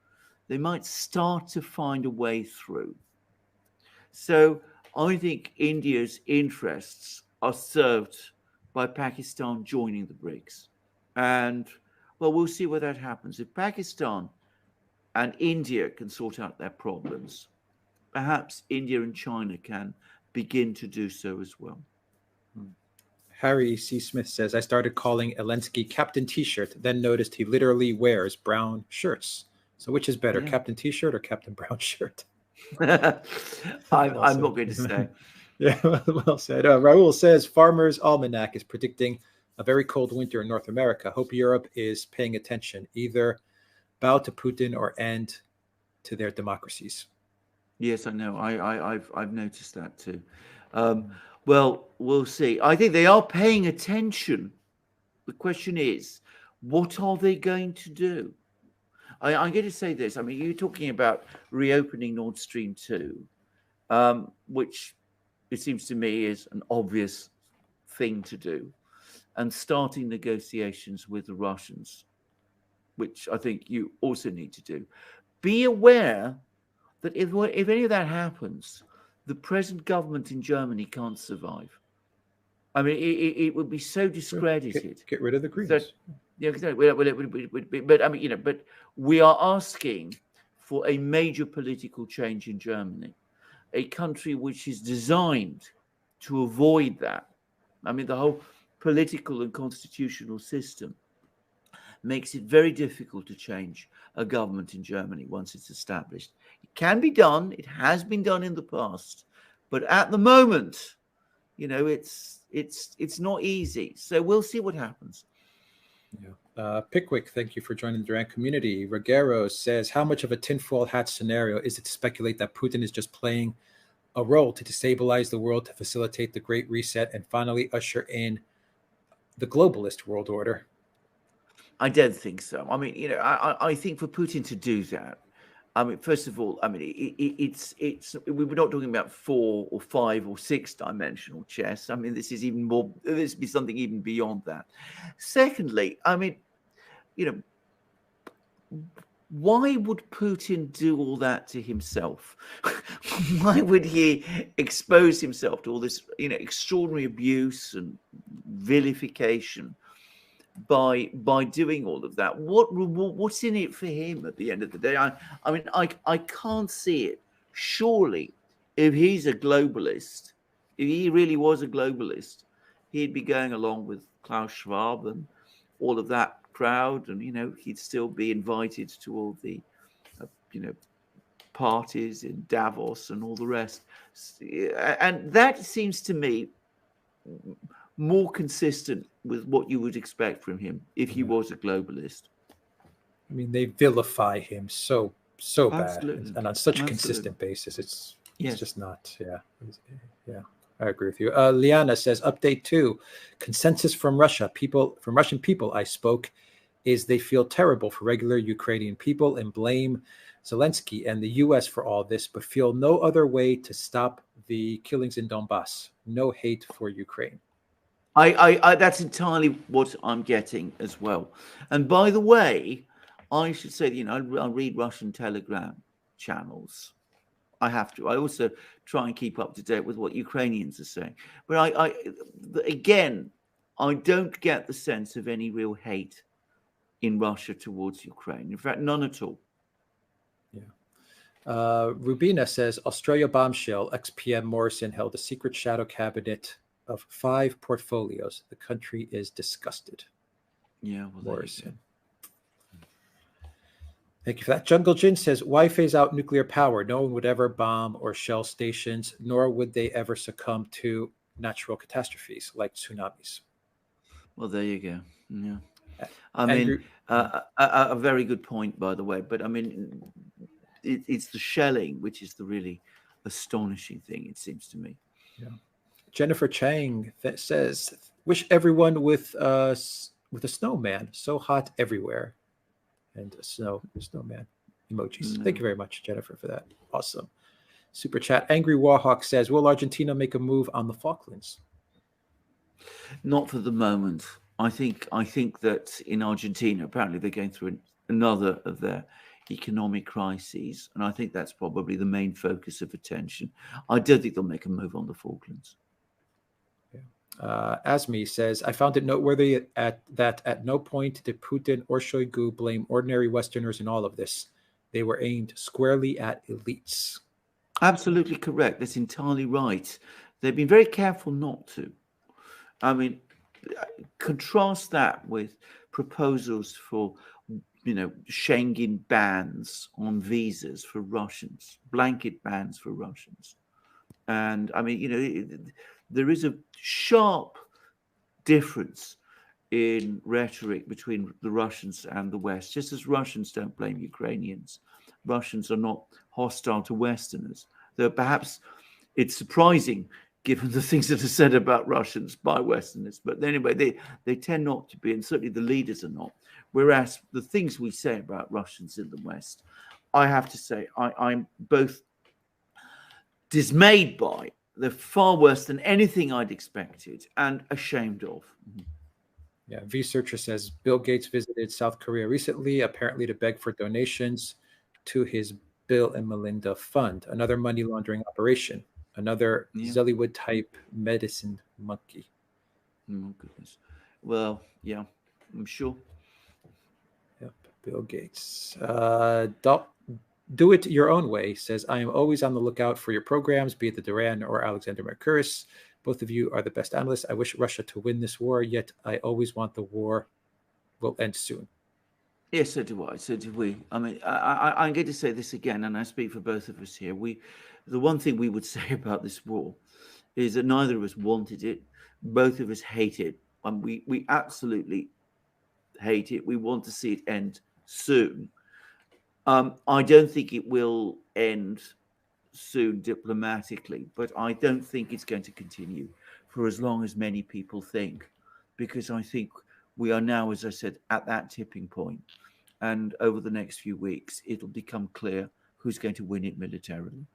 They might start to find a way through. So I think India's interests are served by Pakistan joining the BRICS. And, well, we'll see where that happens. If Pakistan and India can sort out their problems, perhaps India and China can begin to do so as well. Harry C. Smith says, I started calling Zelensky Captain T-shirt, then noticed he literally wears brown shirts. So which is better, Captain T-shirt or Captain Brown shirt? I'm not going to say. Yeah, well said. Raul says, Farmer's Almanac is predicting a very cold winter in North America. Hope Europe is paying attention. Either bow to Putin or end to their democracies. Yes, I know. I've noticed that too. Well, we'll see. I think they are paying attention. The question is, what are they going to do? I'm going to say this. I mean, you're talking about reopening Nord Stream 2, which it seems to me is an obvious thing to do, and starting negotiations with the Russians, which I think you also need to do. Be aware that if any of that happens, the present government in Germany can't survive. I mean, it would be so discredited. Get rid of the Greens. Yeah, but I mean, but we are asking for a major political change in Germany, a country which is designed to avoid that. I mean, the whole political and constitutional system makes it very difficult to change a government in Germany once it's established. It can be done. It has been done in the past, but at the moment, it's not easy. So we'll see what happens. Yeah. Pickwick, thank you for joining the Durant community. Rogero says, how much of a tinfoil hat scenario is it to speculate that Putin is just playing a role to destabilize the world, to facilitate the Great Reset, and finally usher in the globalist world order? I don't think so. I mean, I think for Putin to do that, I mean, first of all, I mean, it's we were not talking about 4 or 5 or 6 dimensional chess. I mean, this is even more. This would be something even beyond that. Secondly, I mean, why would Putin do all that to himself? Why would he expose himself to all this, extraordinary abuse and vilification by doing all of that? What's in it for him at the end of the day? I mean, I can't see it. Surely, if he's a globalist, if he really was a globalist, he'd be going along with Klaus Schwab and all of that crowd, and he'd still be invited to all the parties in Davos and all the rest. And that seems to me more consistent with what you would expect from him if he was a globalist. I mean, they vilify him so Absolutely. bad, and on such a consistent basis. It's just not. Yeah. I agree with you. Liana says, update 2, consensus from Russian people I spoke is they feel terrible for regular Ukrainian people and blame Zelensky and the US for all this, but feel no other way to stop the killings in Donbass. No hate for Ukraine. I that's entirely what I'm getting as well. And by the way, I should say, I read Russian Telegram channels. I have to. I also try and keep up to date with what Ukrainians are saying. But again, I don't get the sense of any real hate in Russia towards Ukraine. In fact, none at all. Yeah. Rubina says, Australia bombshell, ex-PM Morrison held a secret shadow cabinet of 5 portfolios. The country is disgusted. Yeah, well, Morrison. Thank you for that. Jungle Jin says, why phase out nuclear power? No one would ever bomb or shell stations, nor would they ever succumb to natural catastrophes like tsunamis. Well, there you go. Yeah. I mean, a very good point, by the way. But I mean, it's the shelling which is the really astonishing thing, it seems to me. Yeah. Jennifer Chang that says, wish everyone with a snowman, so hot everywhere. And a snowman emojis. Thank you very much, Jennifer, for that. Awesome. Super chat. Angry Warhawk says, will Argentina make a move on the Falklands? Not for the moment. I think that in Argentina, apparently they're going through another of their economic crises. And I think that's probably the main focus of attention. I don't think they'll make a move on the Falklands. Asmi says, I found it noteworthy that at no point did Putin or Shoigu blame ordinary Westerners in all of this. They were aimed squarely at elites. Absolutely correct. That's entirely right. They've been very careful not to. I mean, contrast that with proposals for, Schengen bans on visas for Russians, blanket bans for Russians. And I mean, there is a sharp difference in rhetoric between the Russians and the West. Just as Russians don't blame Ukrainians, Russians are not hostile to Westerners. Though perhaps it's surprising given the things that are said about Russians by Westerners. But anyway, they tend not to be, and certainly the leaders are not. Whereas the things we say about Russians in the West, I have to say, I'm both dismayed by. They're far worse than anything I'd expected and ashamed of. Yeah, V-Searcher says, Bill Gates visited South Korea recently, apparently to beg for donations to his Bill and Melinda Fund, another money laundering operation, another Zellywood-type medicine monkey. Oh, goodness. Well, yeah, I'm sure. Yep, Bill Gates. Do it your own way says, I am always on the lookout for your programs, be it the DURAN or Alexander Mercouris. Both of you are the best analysts. I wish Russia to win this war, yet I always want the war will end soon. Yes, so do I. So do we. I mean, I'm going to say this again, and I speak for both of us here. The one thing we would say about this war is that neither of us wanted it. Both of us hate it. And we absolutely hate it. We want to see it end soon. I don't think it will end soon diplomatically, but I don't think it's going to continue for as long as many people think, because I think we are now, as I said, at that tipping point. And over the next few weeks, it'll become clear who's going to win it militarily.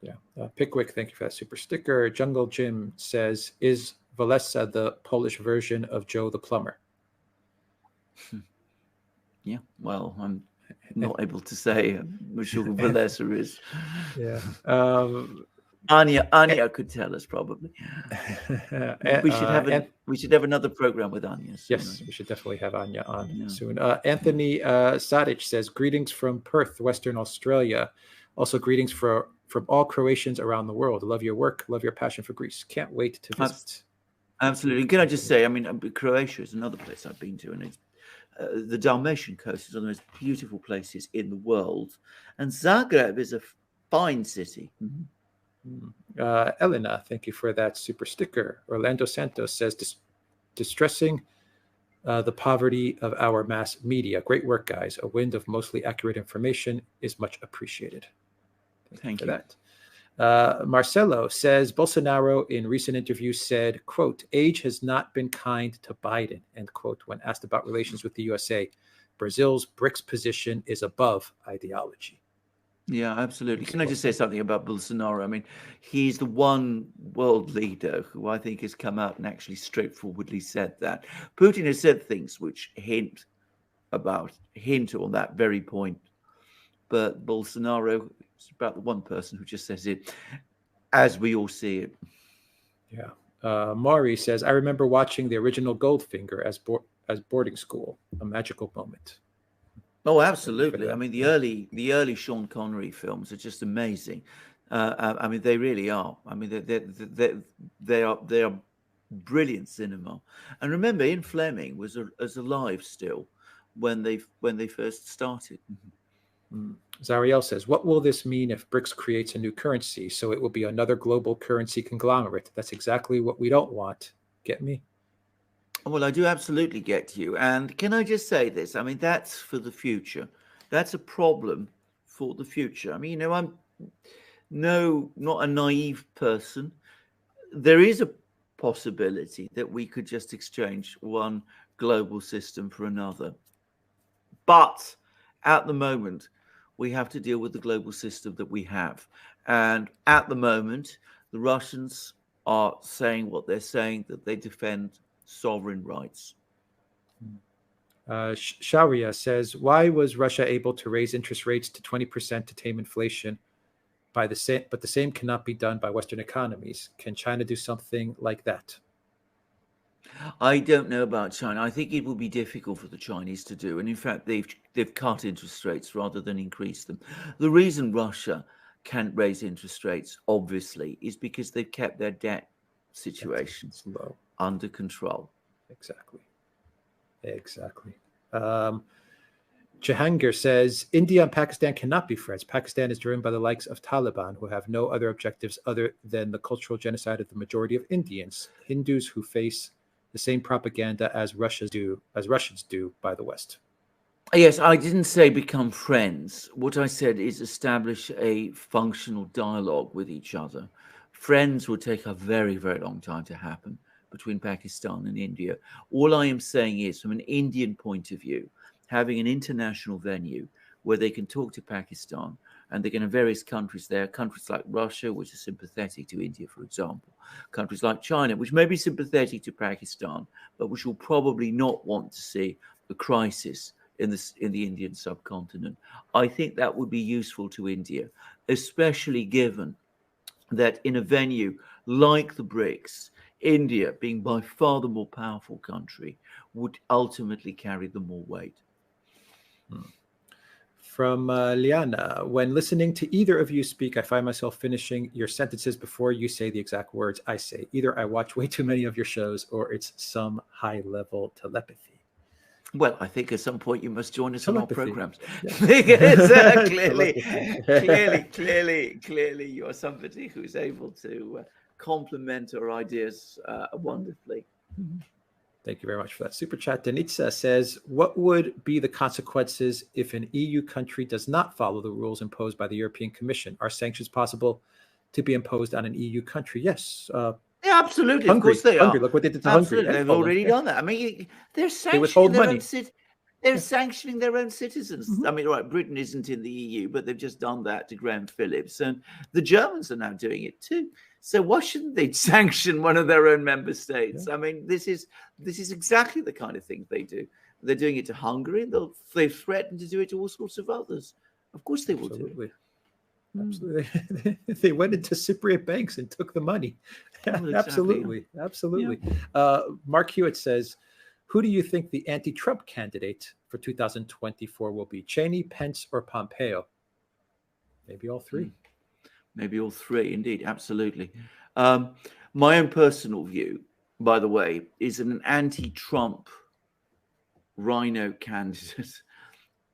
Yeah. Pickwick, thank you for that super sticker. Jungle Jim says, is Walesa the Polish version of Joe the Plumber? Yeah, well, I'm not able to say which Walesa is. Yeah. Anya could tell us probably. We should have another program with Anya soon. Yes, we should definitely have Anya on soon. Anthony Sadic says, greetings from Perth, Western Australia. Also greetings from all Croatians around the world. Love your work, love your passion for Greece. Can't wait to visit. Absolutely. Can I just say, I mean, Croatia is another place I've been to, and it's the Dalmatian coast is one of the most beautiful places in the world. And Zagreb is a fine city. Mm-hmm. Elena, thank you for that super sticker. Orlando Santos says, distressing the poverty of our mass media. Great work, guys. A wind of mostly accurate information is much appreciated. Thank you for that. Marcelo says, Bolsonaro in recent interviews said, quote, age has not been kind to Biden, end quote, when asked about relations with the USA. Brazil's BRICS position is above ideology. Yeah, absolutely. Can I just say something about Bolsonaro? I mean, he's the one world leader who I think has come out and actually straightforwardly said that. Putin has said things which hint on that very point. But Bolsonaro is about the one person who just says it as we all see it. Yeah. Maury says, I remember watching the original Goldfinger as boarding school, a magical moment. Oh, absolutely. I mean, the early Sean Connery films are just amazing. I mean, they really are. I mean, they are brilliant cinema. And remember, Ian Fleming was alive still when they first started. Zariel says, what will this mean if BRICS creates a new currency? So it will be another global currency conglomerate. That's exactly what we don't want. Get me? Well, I do absolutely get you. And can I just say this? I mean, that's for the future. That's a problem for the future. I mean, I'm not a naive person. There is a possibility that we could just exchange one global system for another. But at the moment, we have to deal with the global system that we have. And at the moment, the Russians are saying what they're saying, that they defend sovereign rights. Sharia says, why was Russia able to raise interest rates to 20% to tame inflation but the same cannot be done by Western economies? Can China do something like that? I don't know about China. I think it will be difficult for the Chinese to do. And in fact, they've cut interest rates rather than increase them. The reason Russia can't raise interest rates, obviously, is because they've kept their debt situation low, under control. Exactly. Jahangir says, India and Pakistan cannot be friends. Pakistan is driven by the likes of Taliban, who have no other objectives other than the cultural genocide of the majority of Indians, Hindus who face the same propaganda as Russians do by the West. Yes, I didn't say become friends. What I said is establish a functional dialogue with each other. Friends will take a very, very long time to happen between Pakistan and India. All I am saying is, from an Indian point of view, having an international venue where they can talk to Pakistan, and they can have various countries there, countries like Russia, which are sympathetic to India, for example, countries like China, which may be sympathetic to Pakistan, but which will probably not want to see a crisis in the Indian subcontinent. I think that would be useful to India, especially given that in a venue like the BRICS, India, being by far the more powerful country, would ultimately carry the more weight. From Liana, when listening to either of you speak, I find myself finishing your sentences before you say the exact words I say. Either I watch way too many of your shows or it's some high-level telepathy. Well, I think at some point you must join us on our programs. Yeah. Because clearly you are somebody who's able to complement our ideas wonderfully. Thank you very much for that super chat. Denitsa says, what would be the consequences if an EU country does not follow the rules imposed by the European Commission? Are sanctions possible to be imposed on an EU country? Yes. Yeah, absolutely. Hungary, of course they Hungary. are. Look what they did to Absolutely. Hungary. They've already done that. I mean, they're sanctioning their own They're sanctioning their own citizens. I mean, right, Britain isn't in the EU, but they've just done that to Graham Phillips. And the Germans are now doing it too. So why shouldn't they sanction one of their own member states? I mean, this is exactly the kind of thing they do. They're doing it to Hungary. They've threatened to do it to all sorts of others. Of course they will do it. Absolutely. They went into Cypriot banks and took the money. Well, exactly. Absolutely. Yeah. Mark Hewitt says, who do you think the anti-Trump candidate for 2024 will be? Cheney, Pence, or Pompeo? Maybe all three. Maybe all three, indeed. Absolutely. My own personal view, by the way, is that an anti-Trump rhino candidate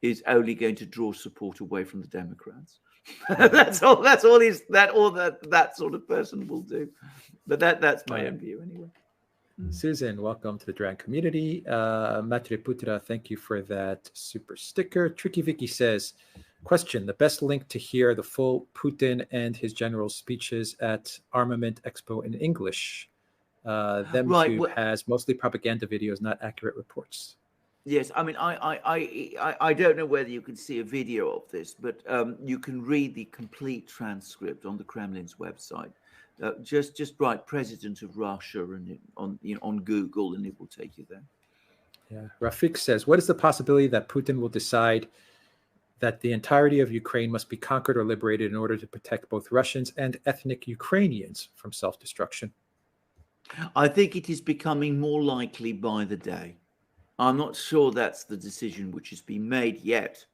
is only going to draw support away from the Democrats. That's all that sort of person will do. But that's my own view anyway. Susan, welcome to the DURAN community. Matre Putra, thank you for that super sticker. Tricky Vicky says, question, the best link to hear the full Putin and his general speeches at Armament Expo in English. Tube has mostly propaganda videos, not accurate reports. Yes, I mean, I don't know whether you can see a video of this, but you can read the complete transcript on the Kremlin's website. Just write "President of Russia" and on Google, and it will take you there. Yeah, Rafik says, what is the possibility that Putin will decide that the entirety of Ukraine must be conquered or liberated in order to protect both Russians and ethnic Ukrainians from self-destruction? I think it is becoming more likely by the day. I'm not sure that's the decision which has been made yet,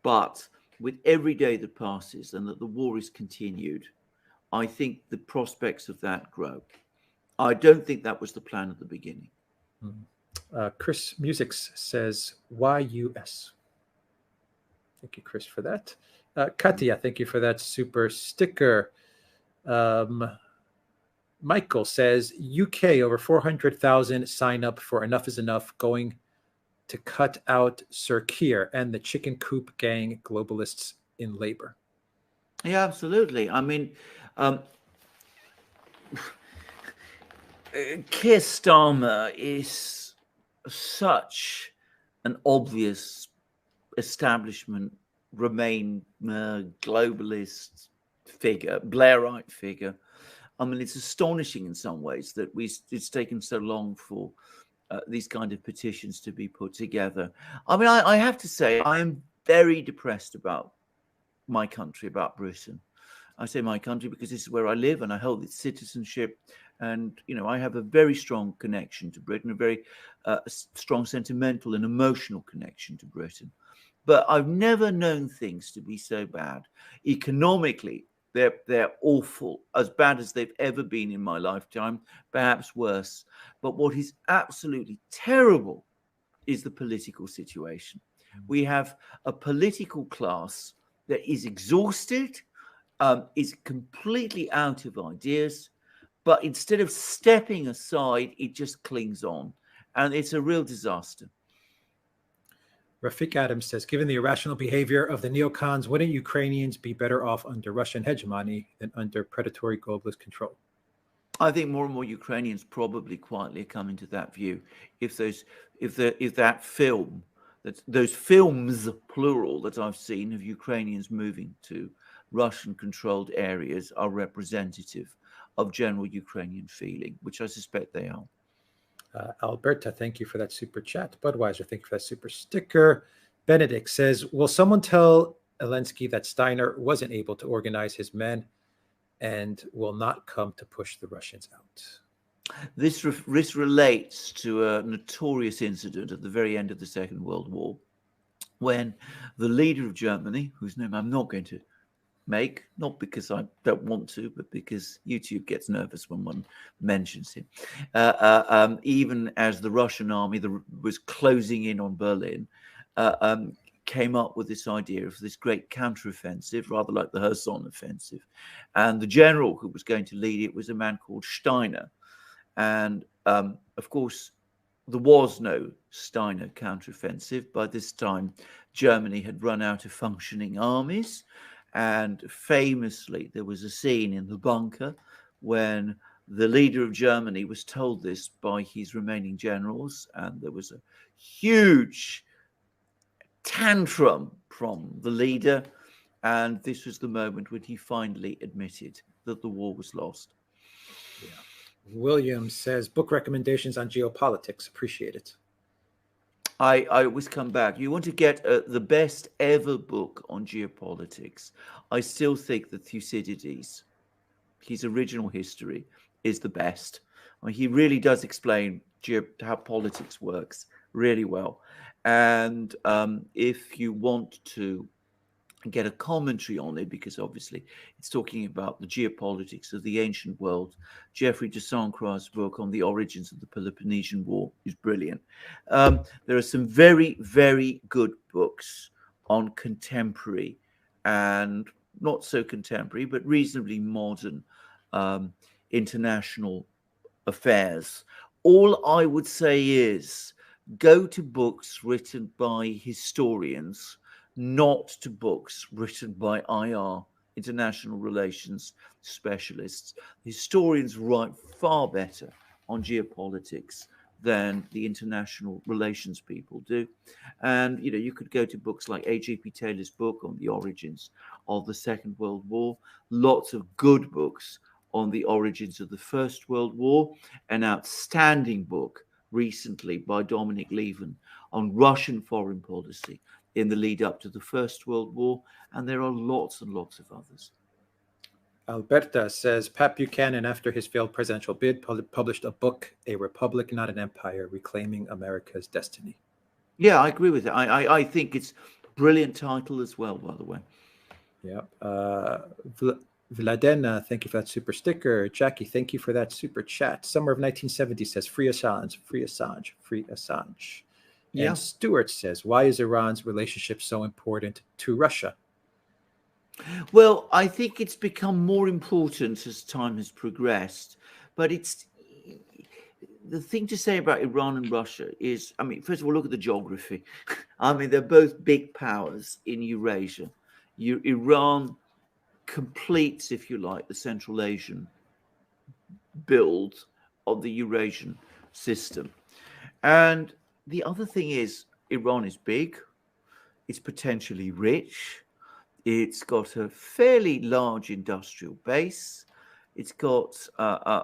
but with every day that passes and that the war is continued, I think the prospects of that grow. I don't think that was the plan at the beginning. Chris Musics says, why US? Thank you, Chris, for that. Katya, thank you for that super sticker. Michael says, UK, over 400,000 sign up for Enough is Enough, going to cut out Sir Keir and the chicken coop gang globalists in labor. Yeah, absolutely. I mean, Keir Starmer is such an obvious establishment, Remain globalist figure, Blairite figure. I mean, it's astonishing in some ways that it's taken so long for these kind of petitions to be put together. I mean, I have to say, I am very depressed about my country, about Britain. I say my country because this is where I live and I hold its citizenship. And, I have a very strong connection to Britain, a very strong sentimental and emotional connection to Britain. But I've never known things to be so bad. Economically, they're awful, as bad as they've ever been in my lifetime, perhaps worse. But what is absolutely terrible is the political situation. We have a political class that is exhausted, is completely out of ideas, but instead of stepping aside, it just clings on. And it's a real disaster. Rafik Adams says, given the irrational behavior of the neocons, wouldn't Ukrainians be better off under Russian hegemony than under predatory globalist control? I think more and more Ukrainians probably quietly are coming to that view. If that film, those films, plural, that I've seen of Ukrainians moving to Russian-controlled areas are representative of general Ukrainian feeling, which I suspect they are. Alberta, thank you for that super chat. Budweiser, thank you for that super sticker. Benedict says, will someone tell Zelensky that Steiner wasn't able to organize his men and will not come to push the Russians out? This relates to a notorious incident at the very end of the Second World War, when the leader of Germany, whose name I'm not going to make, not because I don't want to, but because YouTube gets nervous when one mentions him. Even as the Russian army was closing in on Berlin, came up with this idea of this great counteroffensive, rather like the Kherson offensive. And the general who was going to lead it was a man called Steiner. And of course, there was no Steiner counteroffensive. By this time, Germany had run out of functioning armies. And famously, there was a scene in the bunker when the leader of Germany was told this by his remaining generals, and there was a huge tantrum from the leader. And this was the moment when he finally admitted that the war was lost. Yeah. William says, book recommendations on geopolitics. Appreciate it. I always come back. You want to get the best ever book on geopolitics. I still think that Thucydides, his original history, is the best. I mean, he really does explain how politics works really well. And if you want to get a commentary on it, because obviously it's talking about the geopolitics of the ancient world. Geoffrey de Saint-Croix's book on the origins of the Peloponnesian War is brilliant. There are some very, very good books on contemporary and not so contemporary, but reasonably modern international affairs. All I would say is go to books written by historians, not to books written by IR, international relations specialists. Historians write far better on geopolitics than the international relations people do. And, you know, you could go to books like A.J.P. Taylor's book on the origins of the Second World War, lots of good books on the origins of the First World War, an outstanding book recently by Dominic Leven on Russian foreign policy in the lead up to the First World War, and there are lots and lots of others. Alberta says Pat Buchanan, after his failed presidential bid, published a book, A Republic, Not an Empire, Reclaiming America's Destiny. Yeah, I agree with it. I think it's a brilliant title as well, by the way. Yeah. Vladena, thank you for that super sticker. Jackie, thank you for that super chat. Summer of 1970 says, free Assange, free Assange, free Assange. Yeah. And Stuart says, why is Iran's relationship so important to Russia? Well, I think it's become more important as time has progressed. But it's the thing to say about Iran and Russia is, I mean, first of all, look at the geography. I mean, they're both big powers in Eurasia. Iran completes, if you like, the Central Asian build of the Eurasian system. And the other thing is, Iran is big, it's potentially rich, it's got a fairly large industrial base, it's got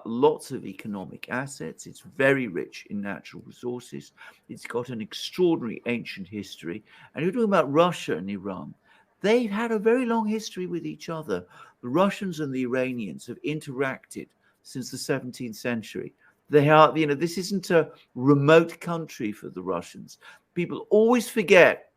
lots of economic assets, it's very rich in natural resources, it's got an extraordinary ancient history. And you're talking about Russia and Iran. They've had a very long history with each other. The Russians and the Iranians have interacted since the 17th century. They are, you know, this isn't a remote country for the Russians. People always forget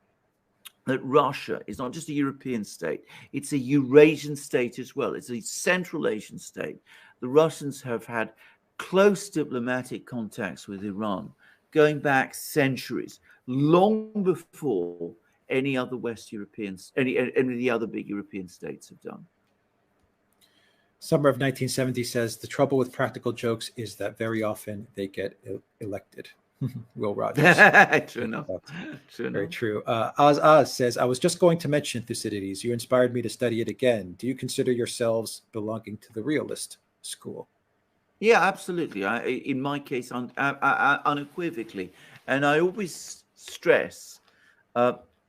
that Russia is not just a European state, it's a Eurasian state as well. It's a Central Asian state. The Russians have had close diplomatic contacts with Iran going back centuries, long before any other West Europeans, any of the other big European states have done. Summer of 1970 says, the trouble with practical jokes is that very often they get elected. Will Rogers. True enough. Very true. Oz says, I was just going to mention Thucydides. You inspired me to study it again. Do you consider yourselves belonging to the realist school? Yeah, absolutely. In my case, unequivocally. And I always stress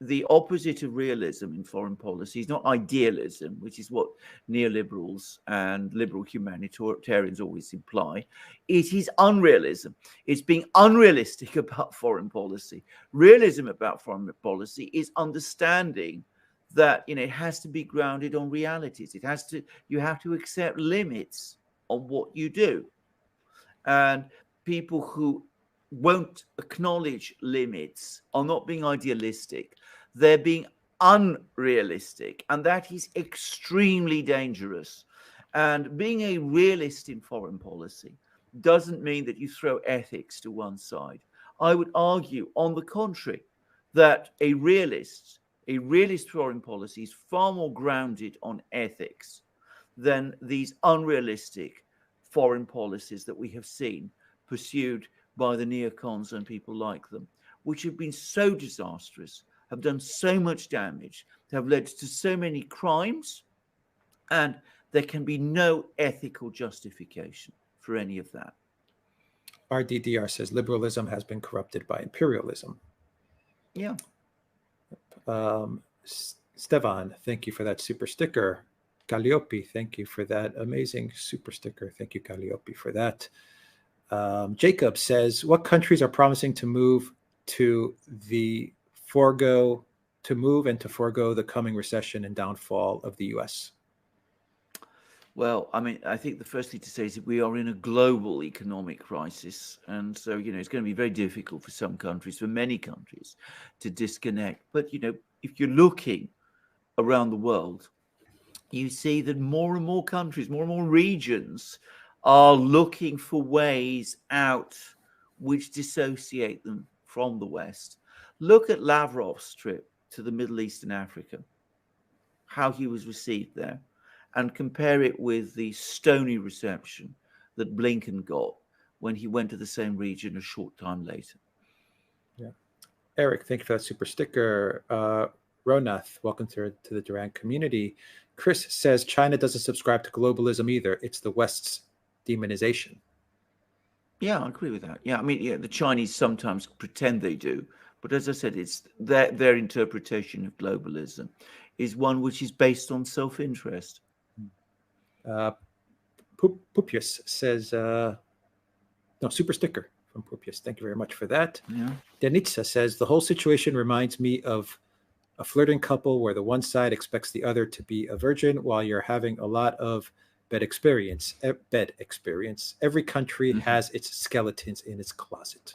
the opposite of realism in foreign policy is not idealism, which is what neoliberals and liberal humanitarians always imply. It is unrealism. It's being unrealistic about foreign policy. Realism about foreign policy is understanding that, you know, it has to be grounded on realities. You have to accept limits on what you do. And people who won't acknowledge limits are not being idealistic. They're being unrealistic, and that is extremely dangerous. And being a realist in foreign policy doesn't mean that you throw ethics to one side. I would argue, on the contrary, that a realist foreign policy is far more grounded on ethics than these unrealistic foreign policies that we have seen pursued by the neocons and people like them, which have been so disastrous, have done so much damage, have led to so many crimes, and there can be no ethical justification for any of that. RDDR says liberalism has been corrupted by imperialism. Yeah. Stevan, thank you for that super sticker. Calliope, thank you for that amazing super sticker. Thank you, Calliope, for that. Jacob says, what countries are promising to move and to forego the coming recession and downfall of the US? Well, I mean, I think the first thing to say is that we are in a global economic crisis. And so, you know, it's going to be very difficult for some countries, for many countries, to disconnect. But, you know, if you're looking around the world, you see that more and more countries, more and more regions are looking for ways out which dissociate them from the West. Look at Lavrov's trip to the Middle East and Africa, how he was received there, and compare it with the stony reception that Blinken got when he went to the same region a short time later. Yeah. Eric, thank you for that super sticker. Ronath, welcome to the DURAN community. Chris says China doesn't subscribe to globalism either. It's the West's demonization. Yeah, I agree with that. Yeah, I mean, yeah, the Chinese sometimes pretend they do, but as I said, it's their interpretation of globalism is one which is based on self-interest. Pupius says, no, super sticker from Pupius. Thank you very much for that. Yeah. Denitsa says, the whole situation reminds me of a flirting couple where the one side expects the other to be a virgin while you're having a lot of bed experience. Every country has its skeletons in its closet.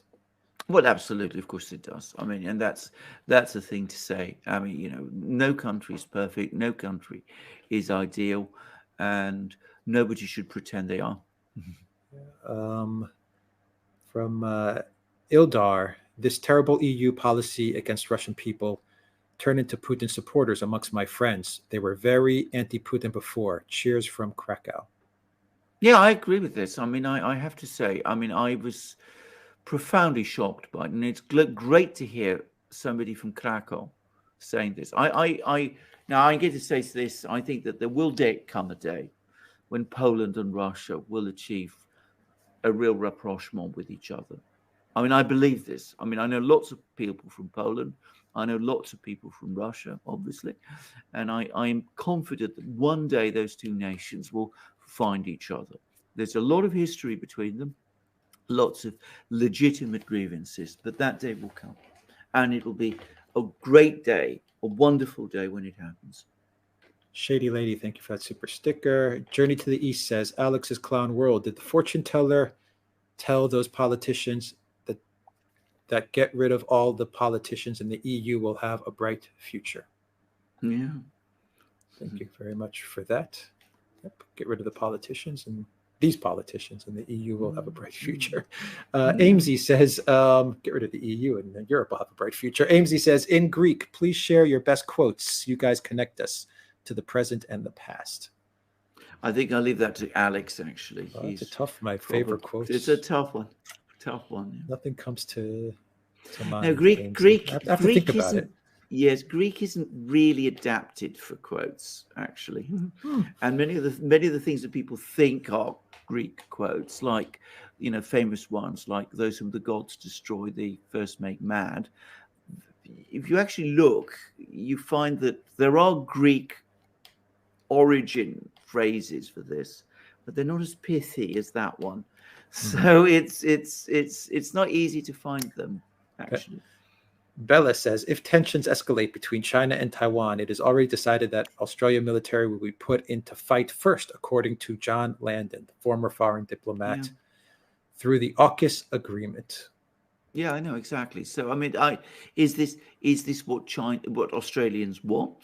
Well, absolutely, of course it does. I mean, and that's a thing to say. I mean, you know, no country is perfect, no country is ideal, and nobody should pretend they are. From Ildar, this terrible EU policy against Russian people turned into Putin supporters amongst my friends. They were very anti-Putin before. Cheers from Krakow. Yeah, I agree with this. I mean, I have to say, I mean, I was profoundly shocked by it, and it's great to hear somebody from Krakow saying this. Now I get to say this. I think that there will come a day when Poland and Russia will achieve a real rapprochement with each other. I mean, I believe this. I mean, I know lots of people from Poland. I know lots of people from Russia, obviously. And I am confident that one day those two nations will find each other. There's a lot of history between them, lots of legitimate grievances, but that day will come. And it'll be a great day, a wonderful day when it happens. Shady Lady, thank you for that super sticker. Journey to the East says, Alex's Clown World, did the fortune teller tell those politicians that get rid of all the politicians in the EU will have a bright future? Yeah. Thank you very much for that. Yep. Get rid of the politicians, and these politicians in the EU will have a bright future. Amesy says, get rid of the EU and then Europe will have a bright future. Amesy says, in Greek, please share your best quotes. You guys connect us to the present and the past. I think I'll leave that to Alex, actually. It's my favorite quotes. It's a tough one. Yeah. Nothing comes to mind. No, Greek. I have to think about it. Yes, Greek isn't really adapted for quotes, actually. And many of the things that people think are Greek quotes, like, you know, famous ones like those whom the gods destroy, they first make mad. If you actually look, you find that there are Greek origin phrases for this, but they're not as pithy as that one. So it's not easy to find them, actually. Bella says, if tensions escalate between China and Taiwan, it is already decided that Australian military will be put into fight first, according to John Landon, former foreign diplomat, through the AUKUS agreement. Yeah, I know exactly. So I mean, is this what Australians want?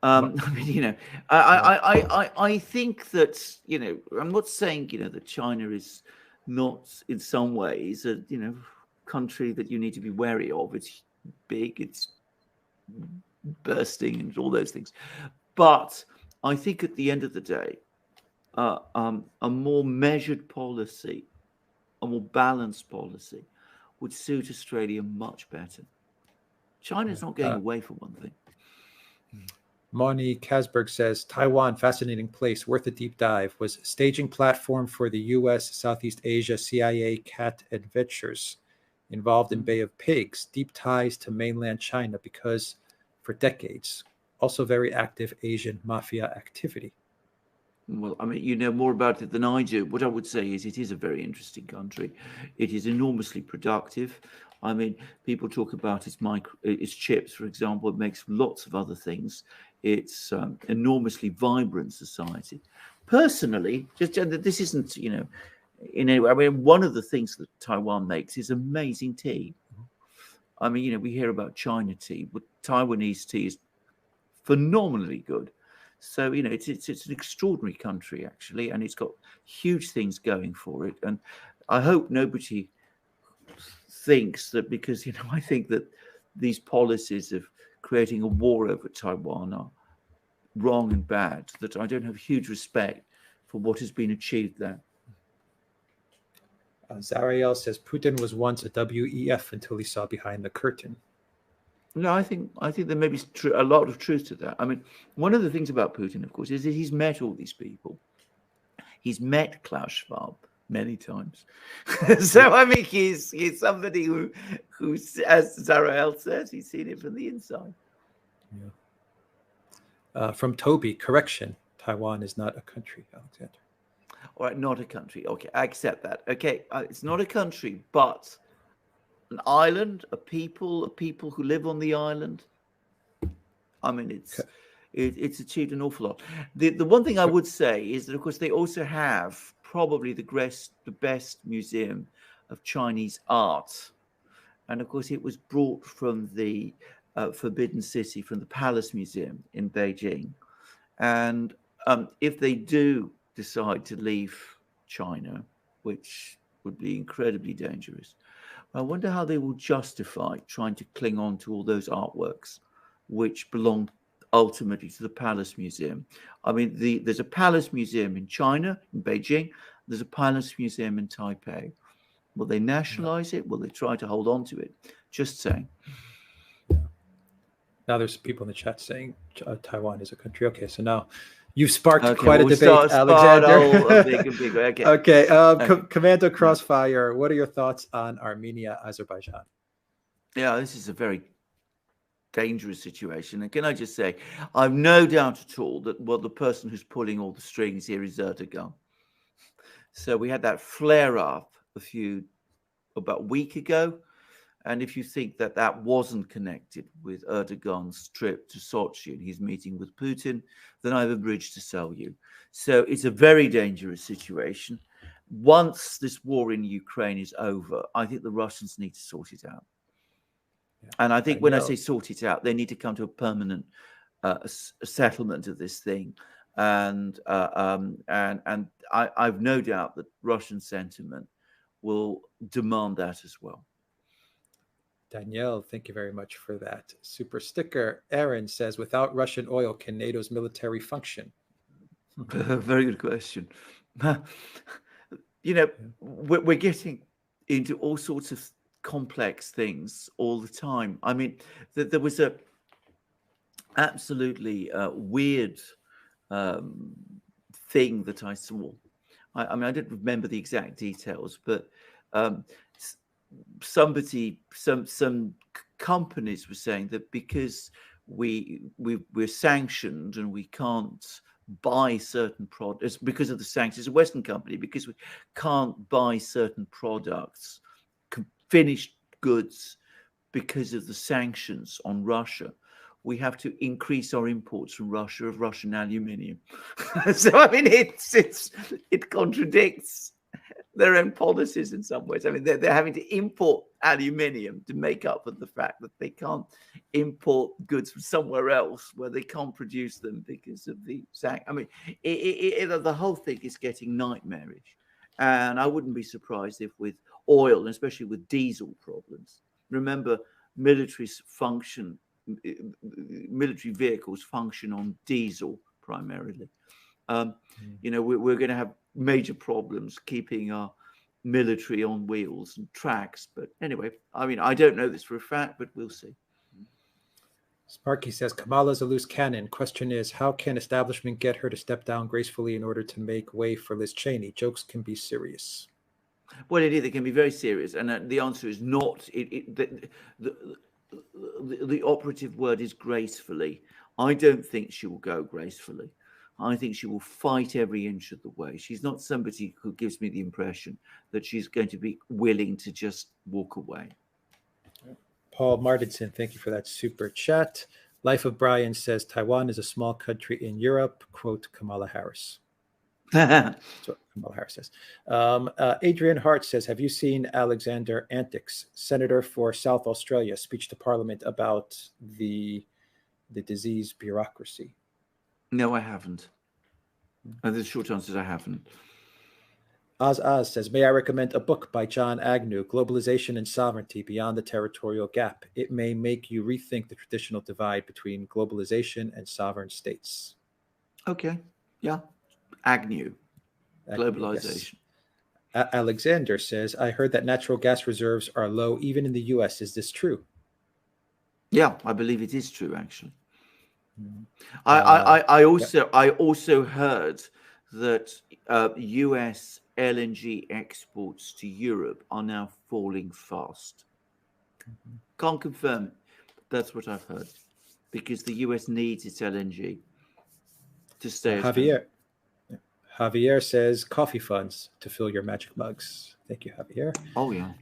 I mean, you know, I think that, you know, I'm not saying, you know, that China is not in some ways a, you know, country that you need to be wary of. It's big, it's bursting and all those things. But I think at the end of the day, a more measured policy, a more balanced policy would suit Australia much better. China's not going away, for one thing. Moni Kasberg says, Taiwan, fascinating place, worth a deep dive, was staging platform for the U.S., Southeast Asia, CIA, CAT adventures involved in Bay of Pigs, deep ties to mainland China because for decades, also very active Asian mafia activity. Well, I mean, you know more about it than I do. What I would say is it is a very interesting country. It is enormously productive. I mean, people talk about its chips, for example. It makes lots of other things. It's enormously vibrant society. Personally, just this isn't, you know, in any way. I mean, one of the things that Taiwan makes is amazing tea. I mean, you know, we hear about China tea, but Taiwanese tea is phenomenally good. So, you know, it's an extraordinary country, actually, and it's got huge things going for it. And I hope nobody thinks that because, you know, I think that these policies of creating a war over Taiwan are wrong and bad, that I don't have huge respect for what has been achieved there. Zariel says Putin was once a WEF until he saw behind the curtain. No, I think there may be a lot of truth to that. I mean, one of the things about Putin, of course, is that he's met all these people. He's met Klaus Schwab many times. So, I mean, he's somebody who, as Zariel says, he's seen it from the inside. Yeah. From Toby, correction, Taiwan is not a country, Alexander. All right, not a country. Okay, I accept that. Okay, it's not a country, but an island, a people who live on the island. I mean, it's achieved an awful lot. The one thing I would say is that, of course, they also have probably the best museum of Chinese art, and of course, it was brought from the Forbidden City, from the Palace Museum in Beijing, and if they do decide to leave China, which would be incredibly dangerous, I wonder how they will justify trying to cling on to all those artworks which belong ultimately to the Palace Museum. I mean, there's a Palace Museum in China, in Beijing. There's a Palace Museum in Taipei. Will they nationalize it? Will they try to hold on to it? Just saying. Now there's people in the chat saying Taiwan is a country. Okay, so now you've sparked quite a debate, Alexander. Okay. Commando Crossfire, what are your thoughts on Armenia, Azerbaijan? Yeah, this is a very dangerous situation. And can I just say, I've no doubt at all that the person who's pulling all the strings here is Erdogan. So we had that flare up about a week ago. And if you think that that wasn't connected with Erdogan's trip to Sochi and his meeting with Putin, then I have a bridge to sell you. So it's a very dangerous situation. Once this war in Ukraine is over, I think the Russians need to sort it out. Yeah. And I think when I say sort it out, they need to come to a permanent settlement of this thing. And I've no doubt that Russian sentiment will demand that as well. Danielle, thank you very much for that super sticker. Aaron says, without Russian oil, can NATO's military function? Very good question. You know, we're getting into all sorts of complex things all the time. I mean, there was a absolutely weird thing that I saw. I mean, I don't remember the exact details, but some companies were saying that because we're sanctioned and we can't buy certain products because of the sanctions, a Western company, because we can't buy certain products, finished goods, because of the sanctions on Russia, we have to increase our imports from Russia of Russian aluminium. So I mean, it contradicts their own policies in some ways. I mean, they're having to import aluminium to make up for the fact that they can't import goods from somewhere else where they can't produce them because of the sanctions. I mean, the whole thing is getting nightmarish. And I wouldn't be surprised if with oil, and especially with diesel problems, remember, military vehicles function on diesel primarily. You know, we're going to have major problems keeping our military on wheels and tracks. But anyway, I mean, I don't know this for a fact, but we'll see. Sparky says, Kamala's a loose cannon. Question is, how can establishment get her to step down gracefully in order to make way for Liz Cheney? Jokes can be serious. Well, indeed, they can be very serious. And the answer is not. The operative word is gracefully. I don't think she will go gracefully. I think she will fight every inch of the way. She's not somebody who gives me the impression that she's going to be willing to just walk away. Paul Martinson, thank you for that super chat. Life of Brian says, Taiwan is a small country in Europe. Quote Kamala Harris. Kamala Harris says. Adrian Hart says, have you seen Alexander Antics, Senator for South Australia, speech to Parliament about the disease bureaucracy? No, I haven't. The short answer is I haven't. Oz says, may I recommend a book by John Agnew, Globalization and Sovereignty Beyond the Territorial Gap. It may make you rethink the traditional divide between globalization and sovereign states. Okay. Yeah. Agnew. Globalization. Yes. Alexander says, I heard that natural gas reserves are low even in the US. Is this true? Yeah, I believe it is true, actually. I also heard that US LNG exports to Europe are now falling fast. Can't confirm it, but that's what I've heard, because the US needs its LNG to stay. Javier says coffee funds to fill your magic mugs. Thank you, Javier. Oh yeah.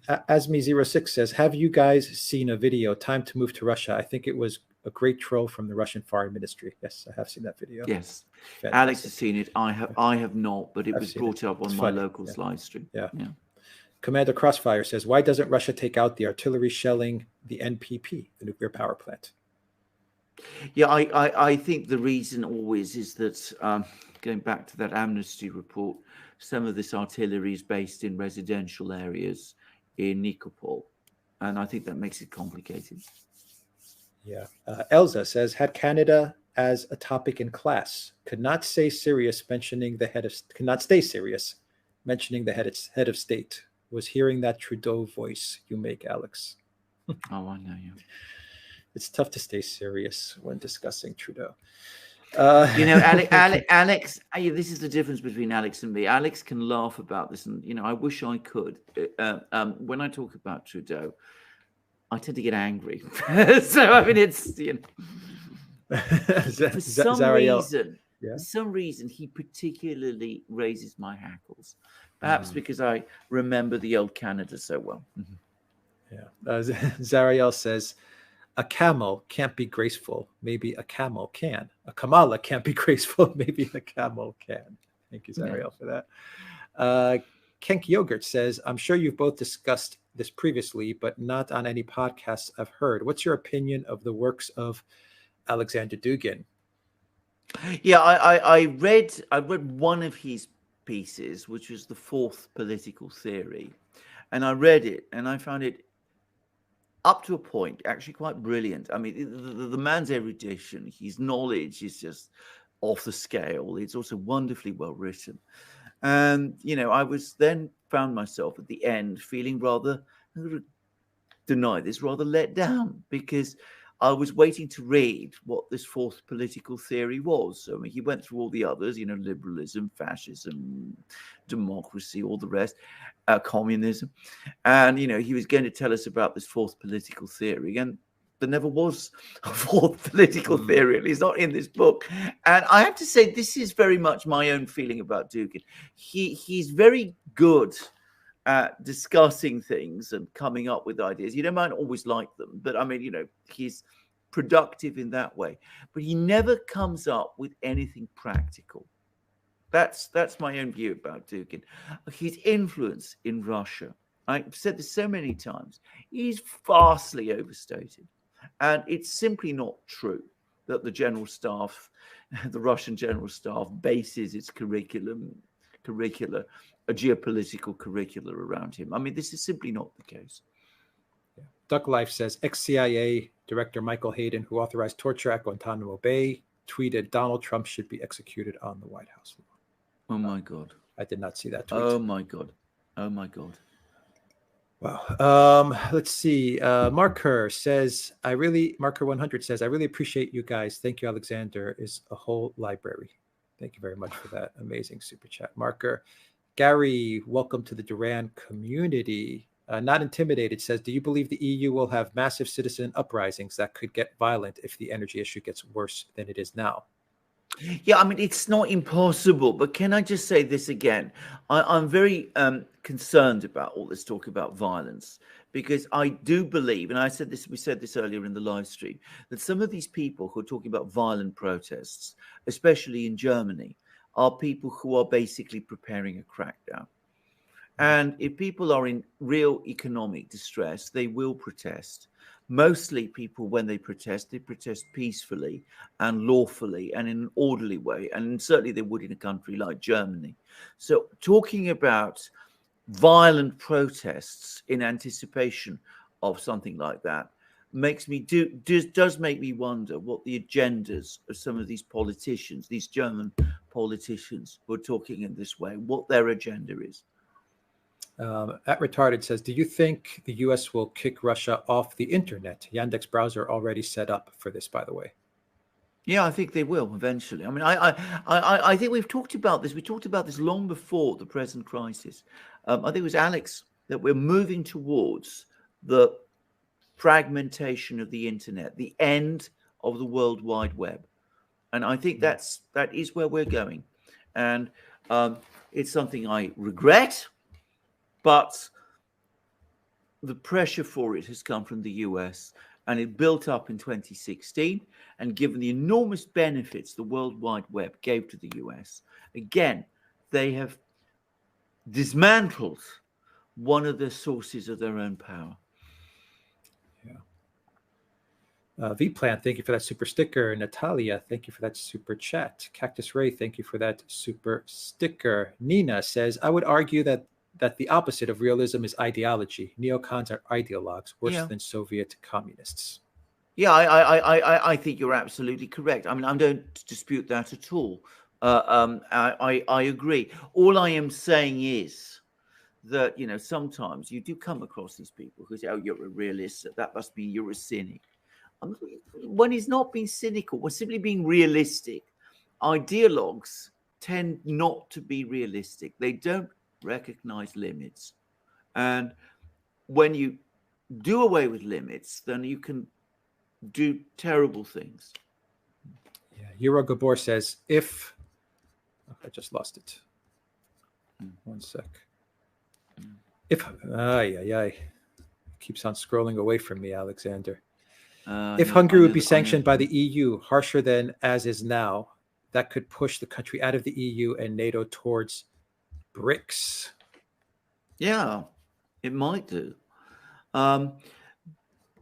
Asmi06 says, have you guys seen a video, Time to Move to Russia? I think it was a great troll from the Russian Foreign Ministry. Yes, I have seen that video. Yes. Fantastic. Alex has seen it. I have not, but it was brought up on my locals live stream. Yeah. Commander Crossfire says, why doesn't Russia take out the artillery shelling the NPP, the nuclear power plant? Yeah, I think the reason always is that, going back to that amnesty report, some of this artillery is based in residential areas in Nikopol, and I think that makes it complicated. Yeah. Elza says, had Canada as a topic in class, could not stay serious mentioning the head of state. Was hearing that Trudeau voice you make, Alex. Oh, I know you. It's tough to stay serious when discussing Trudeau. Alex, this is the difference between Alex and me. Alex can laugh about this, and I wish I could. When I talk about Trudeau, I tend to get angry. So I mean, it's for some reason he particularly raises my hackles. Perhaps because I remember the old Canada so well. Yeah. Zariel says, a camel can't be graceful. Maybe a camel can. A Kamala can't be graceful. Maybe a camel can. Thank you, Zariel, for that. Kenk Yogurt says, I'm sure you've both discussed this previously, but not on any podcasts I've heard. What's your opinion of the works of Alexander Dugin? Yeah, I read one of his pieces, which was The Fourth Political Theory. And I read it and I found it, up to a point, actually quite brilliant. I mean, the man's erudition, his knowledge is just off the scale. It's also wonderfully well written. And, I was then found myself at the end feeling rather, I'm going to deny this, rather let down, because I was waiting to read what this fourth political theory was. I mean, he went through all the others, liberalism, fascism, democracy, all the rest, communism. And, he was going to tell us about this fourth political theory. And there never was a fourth political theory, at least not in this book. And I have to say, this is very much my own feeling about Dugin. He's very good at discussing things and coming up with ideas. You might always like them, but I mean, he's productive in that way. But he never comes up with anything practical. That's my own view about Dugin. His influence in Russia, I've said this so many times, is vastly overstated. And it's simply not true that the general staff, the Russian general staff, bases its curricula, a geopolitical curricula around him. I mean, this is simply not the case. Yeah. Duck Life says, ex-CIA Director Michael Hayden, who authorized torture at Guantanamo Bay, tweeted Donald Trump should be executed on the White House lawn. Oh, my God. I did not see that tweet. Oh, my God. Oh, my God. Wow. Let's see. Marker 100 says, I really appreciate you guys. Thank you, Alexander. Is a whole library. Thank you very much for that amazing super chat. Marker. Gary, welcome to the DURAN community. Not Intimidated says, do you believe the EU will have massive citizen uprisings that could get violent if the energy issue gets worse than it is now? Yeah, I mean, it's not impossible, but can I just say this again? I'm very concerned about all this talk about violence, because I do believe, and we said this earlier in the live stream, that some of these people who are talking about violent protests, especially in Germany, are people who are basically preparing a crackdown. And if people are in real economic distress, they will protest. Mostly people, when they protest peacefully and lawfully and in an orderly way. And certainly they would in a country like Germany. So talking about violent protests in anticipation of something like that makes me does make me wonder what the agendas of some of these politicians, these German politicians who are talking in this way, what their agenda is. At Retarded says, do you think the US will kick Russia off the internet? Yandex browser already set up for this, by the way. Yeah, I think they will eventually. I mean, I think we've talked about this. We talked about this long before the present crisis. I think it was Alex that we're moving towards the fragmentation of the internet, the end of the World Wide Web, and I think that is where we're going. And it's something I regret, but the pressure for it has come from the US, and it built up in 2016. And given the enormous benefits the World Wide Web gave to the US, again, they have dismantled one of the sources of their own power. V-Plan, thank you for that super sticker. Natalia, thank you for that super chat. Cactus Ray, thank you for that super sticker. Nina says, I would argue that the opposite of realism is ideology. Neocons are ideologues, worse than Soviet communists. Yeah, I think you're absolutely correct. I mean, I don't dispute that at all. I agree. All I am saying is that, you know, sometimes you do come across these people who say, oh, you're a realist. That must mean you're a cynic. When he's not being cynical, we're simply being realistic. Ideologues tend not to be realistic. They don't recognize limits. And when you do away with limits, then you can do terrible things. Yeah, Euro Gabor says, if... Oh, I just lost it. 1 sec. If... Keeps on scrolling away from me, Alexander. If Hungary would be sanctioned by the EU harsher than as is now, that could push the country out of the EU and NATO towards BRICS. Yeah, it might do.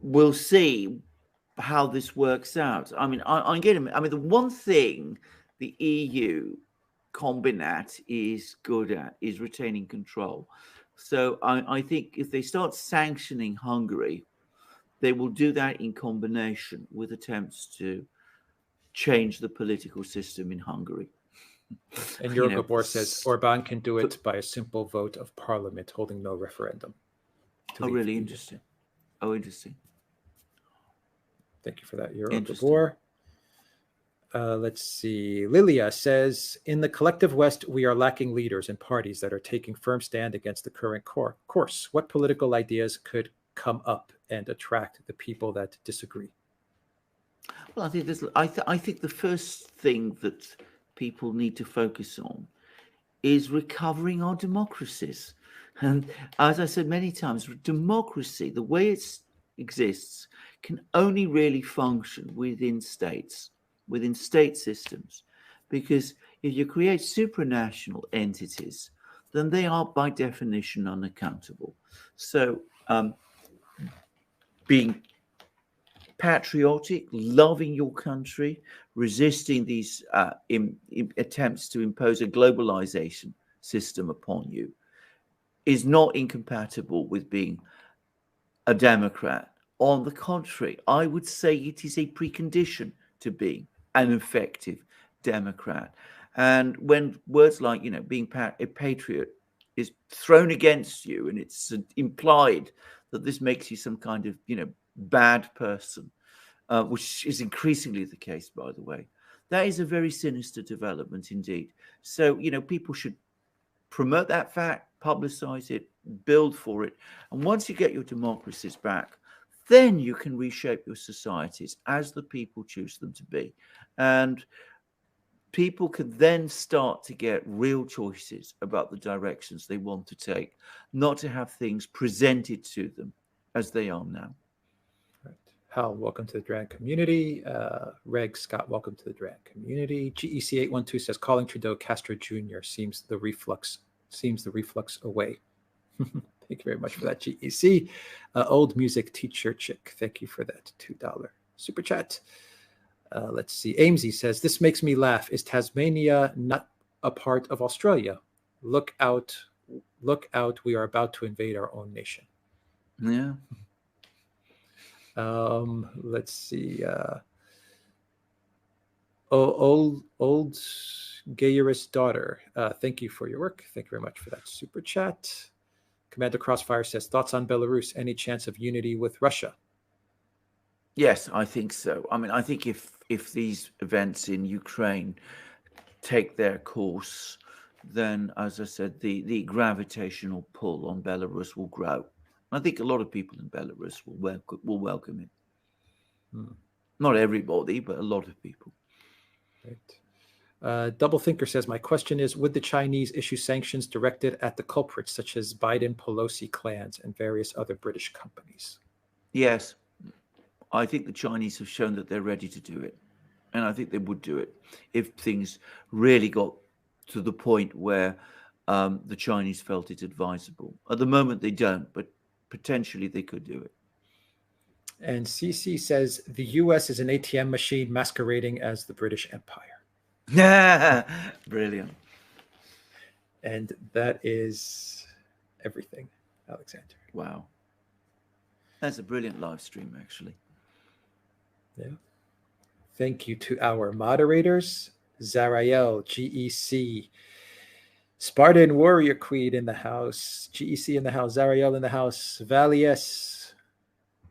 We'll see how this works out. I mean, the one thing the EU combinat is good at is retaining control. So I think if they start sanctioning Hungary, they will do that in combination with attempts to change the political system in Hungary. And Jurgen Bohr says Orban can do it by a simple vote of parliament holding no referendum. Oh, really interesting. Oh, interesting. Thank you for that, Jurgen Bohr. Let's see. Lilia says, in the collective West, we are lacking leaders and parties that are taking firm stand against the current course. What political ideas could come up and attract the people that disagree? Well, I think the first thing that people need to focus on is recovering our democracies. And as I said many times, democracy, the way it exists, can only really function within states, within state systems. Because if you create supranational entities, then they are by definition unaccountable. So being patriotic, loving your country, resisting these attempts to impose a globalization system upon you is not incompatible with being a Democrat. On the contrary, I would say it is a precondition to being an effective Democrat. And when words like, being a patriot is thrown against you, and it's implied that this makes you some kind of, bad person, which is increasingly the case, by the way, that is a very sinister development indeed. So, people should promote that fact, publicize it, build for it. And once you get your democracies back, then you can reshape your societies as the people choose them to be. And people can then start to get real choices about the directions they want to take, not to have things presented to them as they are now. Right. Hal, welcome to the DURAN community. Reg Scott, welcome to the DURAN community. GEC812 says calling Trudeau Castro Jr. seems the reflux away. Thank you very much for that, GEC. Old music teacher chick, thank you for that $2 super chat. Let's see. Amesy says, this makes me laugh. Is Tasmania not a part of Australia? Look out, we are about to invade our own nation. Yeah. Let's see. Old Gayerist daughter, thank you for your work. Thank you very much for that super chat. Commander Crossfire says, thoughts on Belarus? Any chance of unity with Russia? Yes, I think so. I mean, I think if these events in Ukraine take their course, then, as I said, the gravitational pull on Belarus will grow. I think a lot of people in Belarus will welcome it. Not everybody, but a lot of people. Right. Double Thinker says, my question is, would the Chinese issue sanctions directed at the culprits, such as Biden, Pelosi clans, and various other British companies? Yes. I think the Chinese have shown that they're ready to do it. And I think they would do it if things really got to the point where the Chinese felt it advisable. At the moment, they don't, but potentially they could do it. And CC says, the U.S. is an ATM machine masquerading as the British Empire. Brilliant. And that is everything, Alexander. Wow. That's a brilliant live stream, actually. Yeah. Thank you to our moderators, Zarael, GEC, Spartan Warrior Queen in the house, GEC in the house, Zarael in the house, Valies,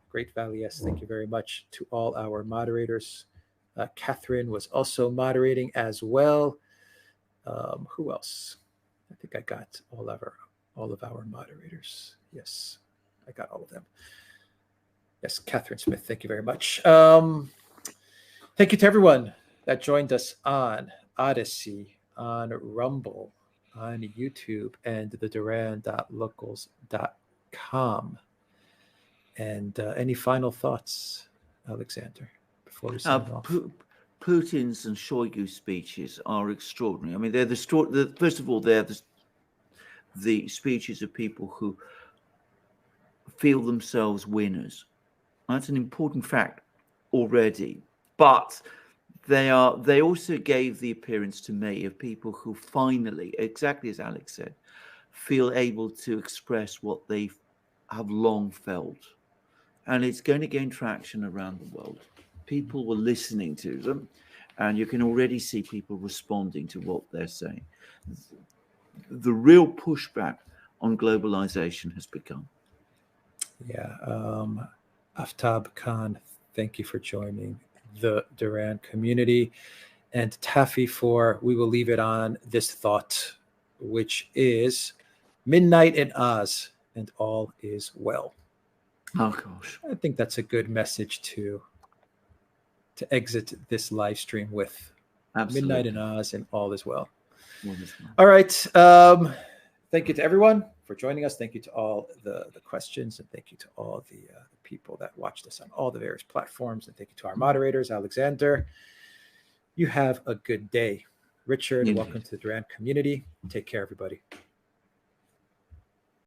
great Valies, thank you very much to all our moderators. Catherine was also moderating as well. Who else? I think I got all of our moderators. Yes, I got all of them. Yes, Catherine Smith, thank you very much. Thank you to everyone that joined us on Odyssey, on Rumble, on YouTube, and the duran.locals.com. And any final thoughts, Alexander, before we sign off? Putin's and Shoigu's speeches are extraordinary. I mean, they're first of all, they're the speeches of people who feel themselves winners. That's an important fact already. But they also gave the appearance to me of people who finally, exactly as Alex said, feel able to express what they have long felt. And it's going to gain traction around the world. People were listening to them, and you can already see people responding to what they're saying. The real pushback on globalization has begun. Yeah. Aftab Khan, thank you for joining the DURAN community. And Taffy for we will leave it on this thought, which is midnight in Oz and all is well. Oh, gosh. I think that's a good message to exit this live stream with. Absolutely. Midnight in Oz and all is well. Wonderful. All right. Thank you to everyone for joining us. Thank you to all the questions, and thank you to all the people that watched us on all the various platforms. And thank you to our moderators, Alexander. You have a good day. Richard, welcome to the DURAN community. Take care, everybody.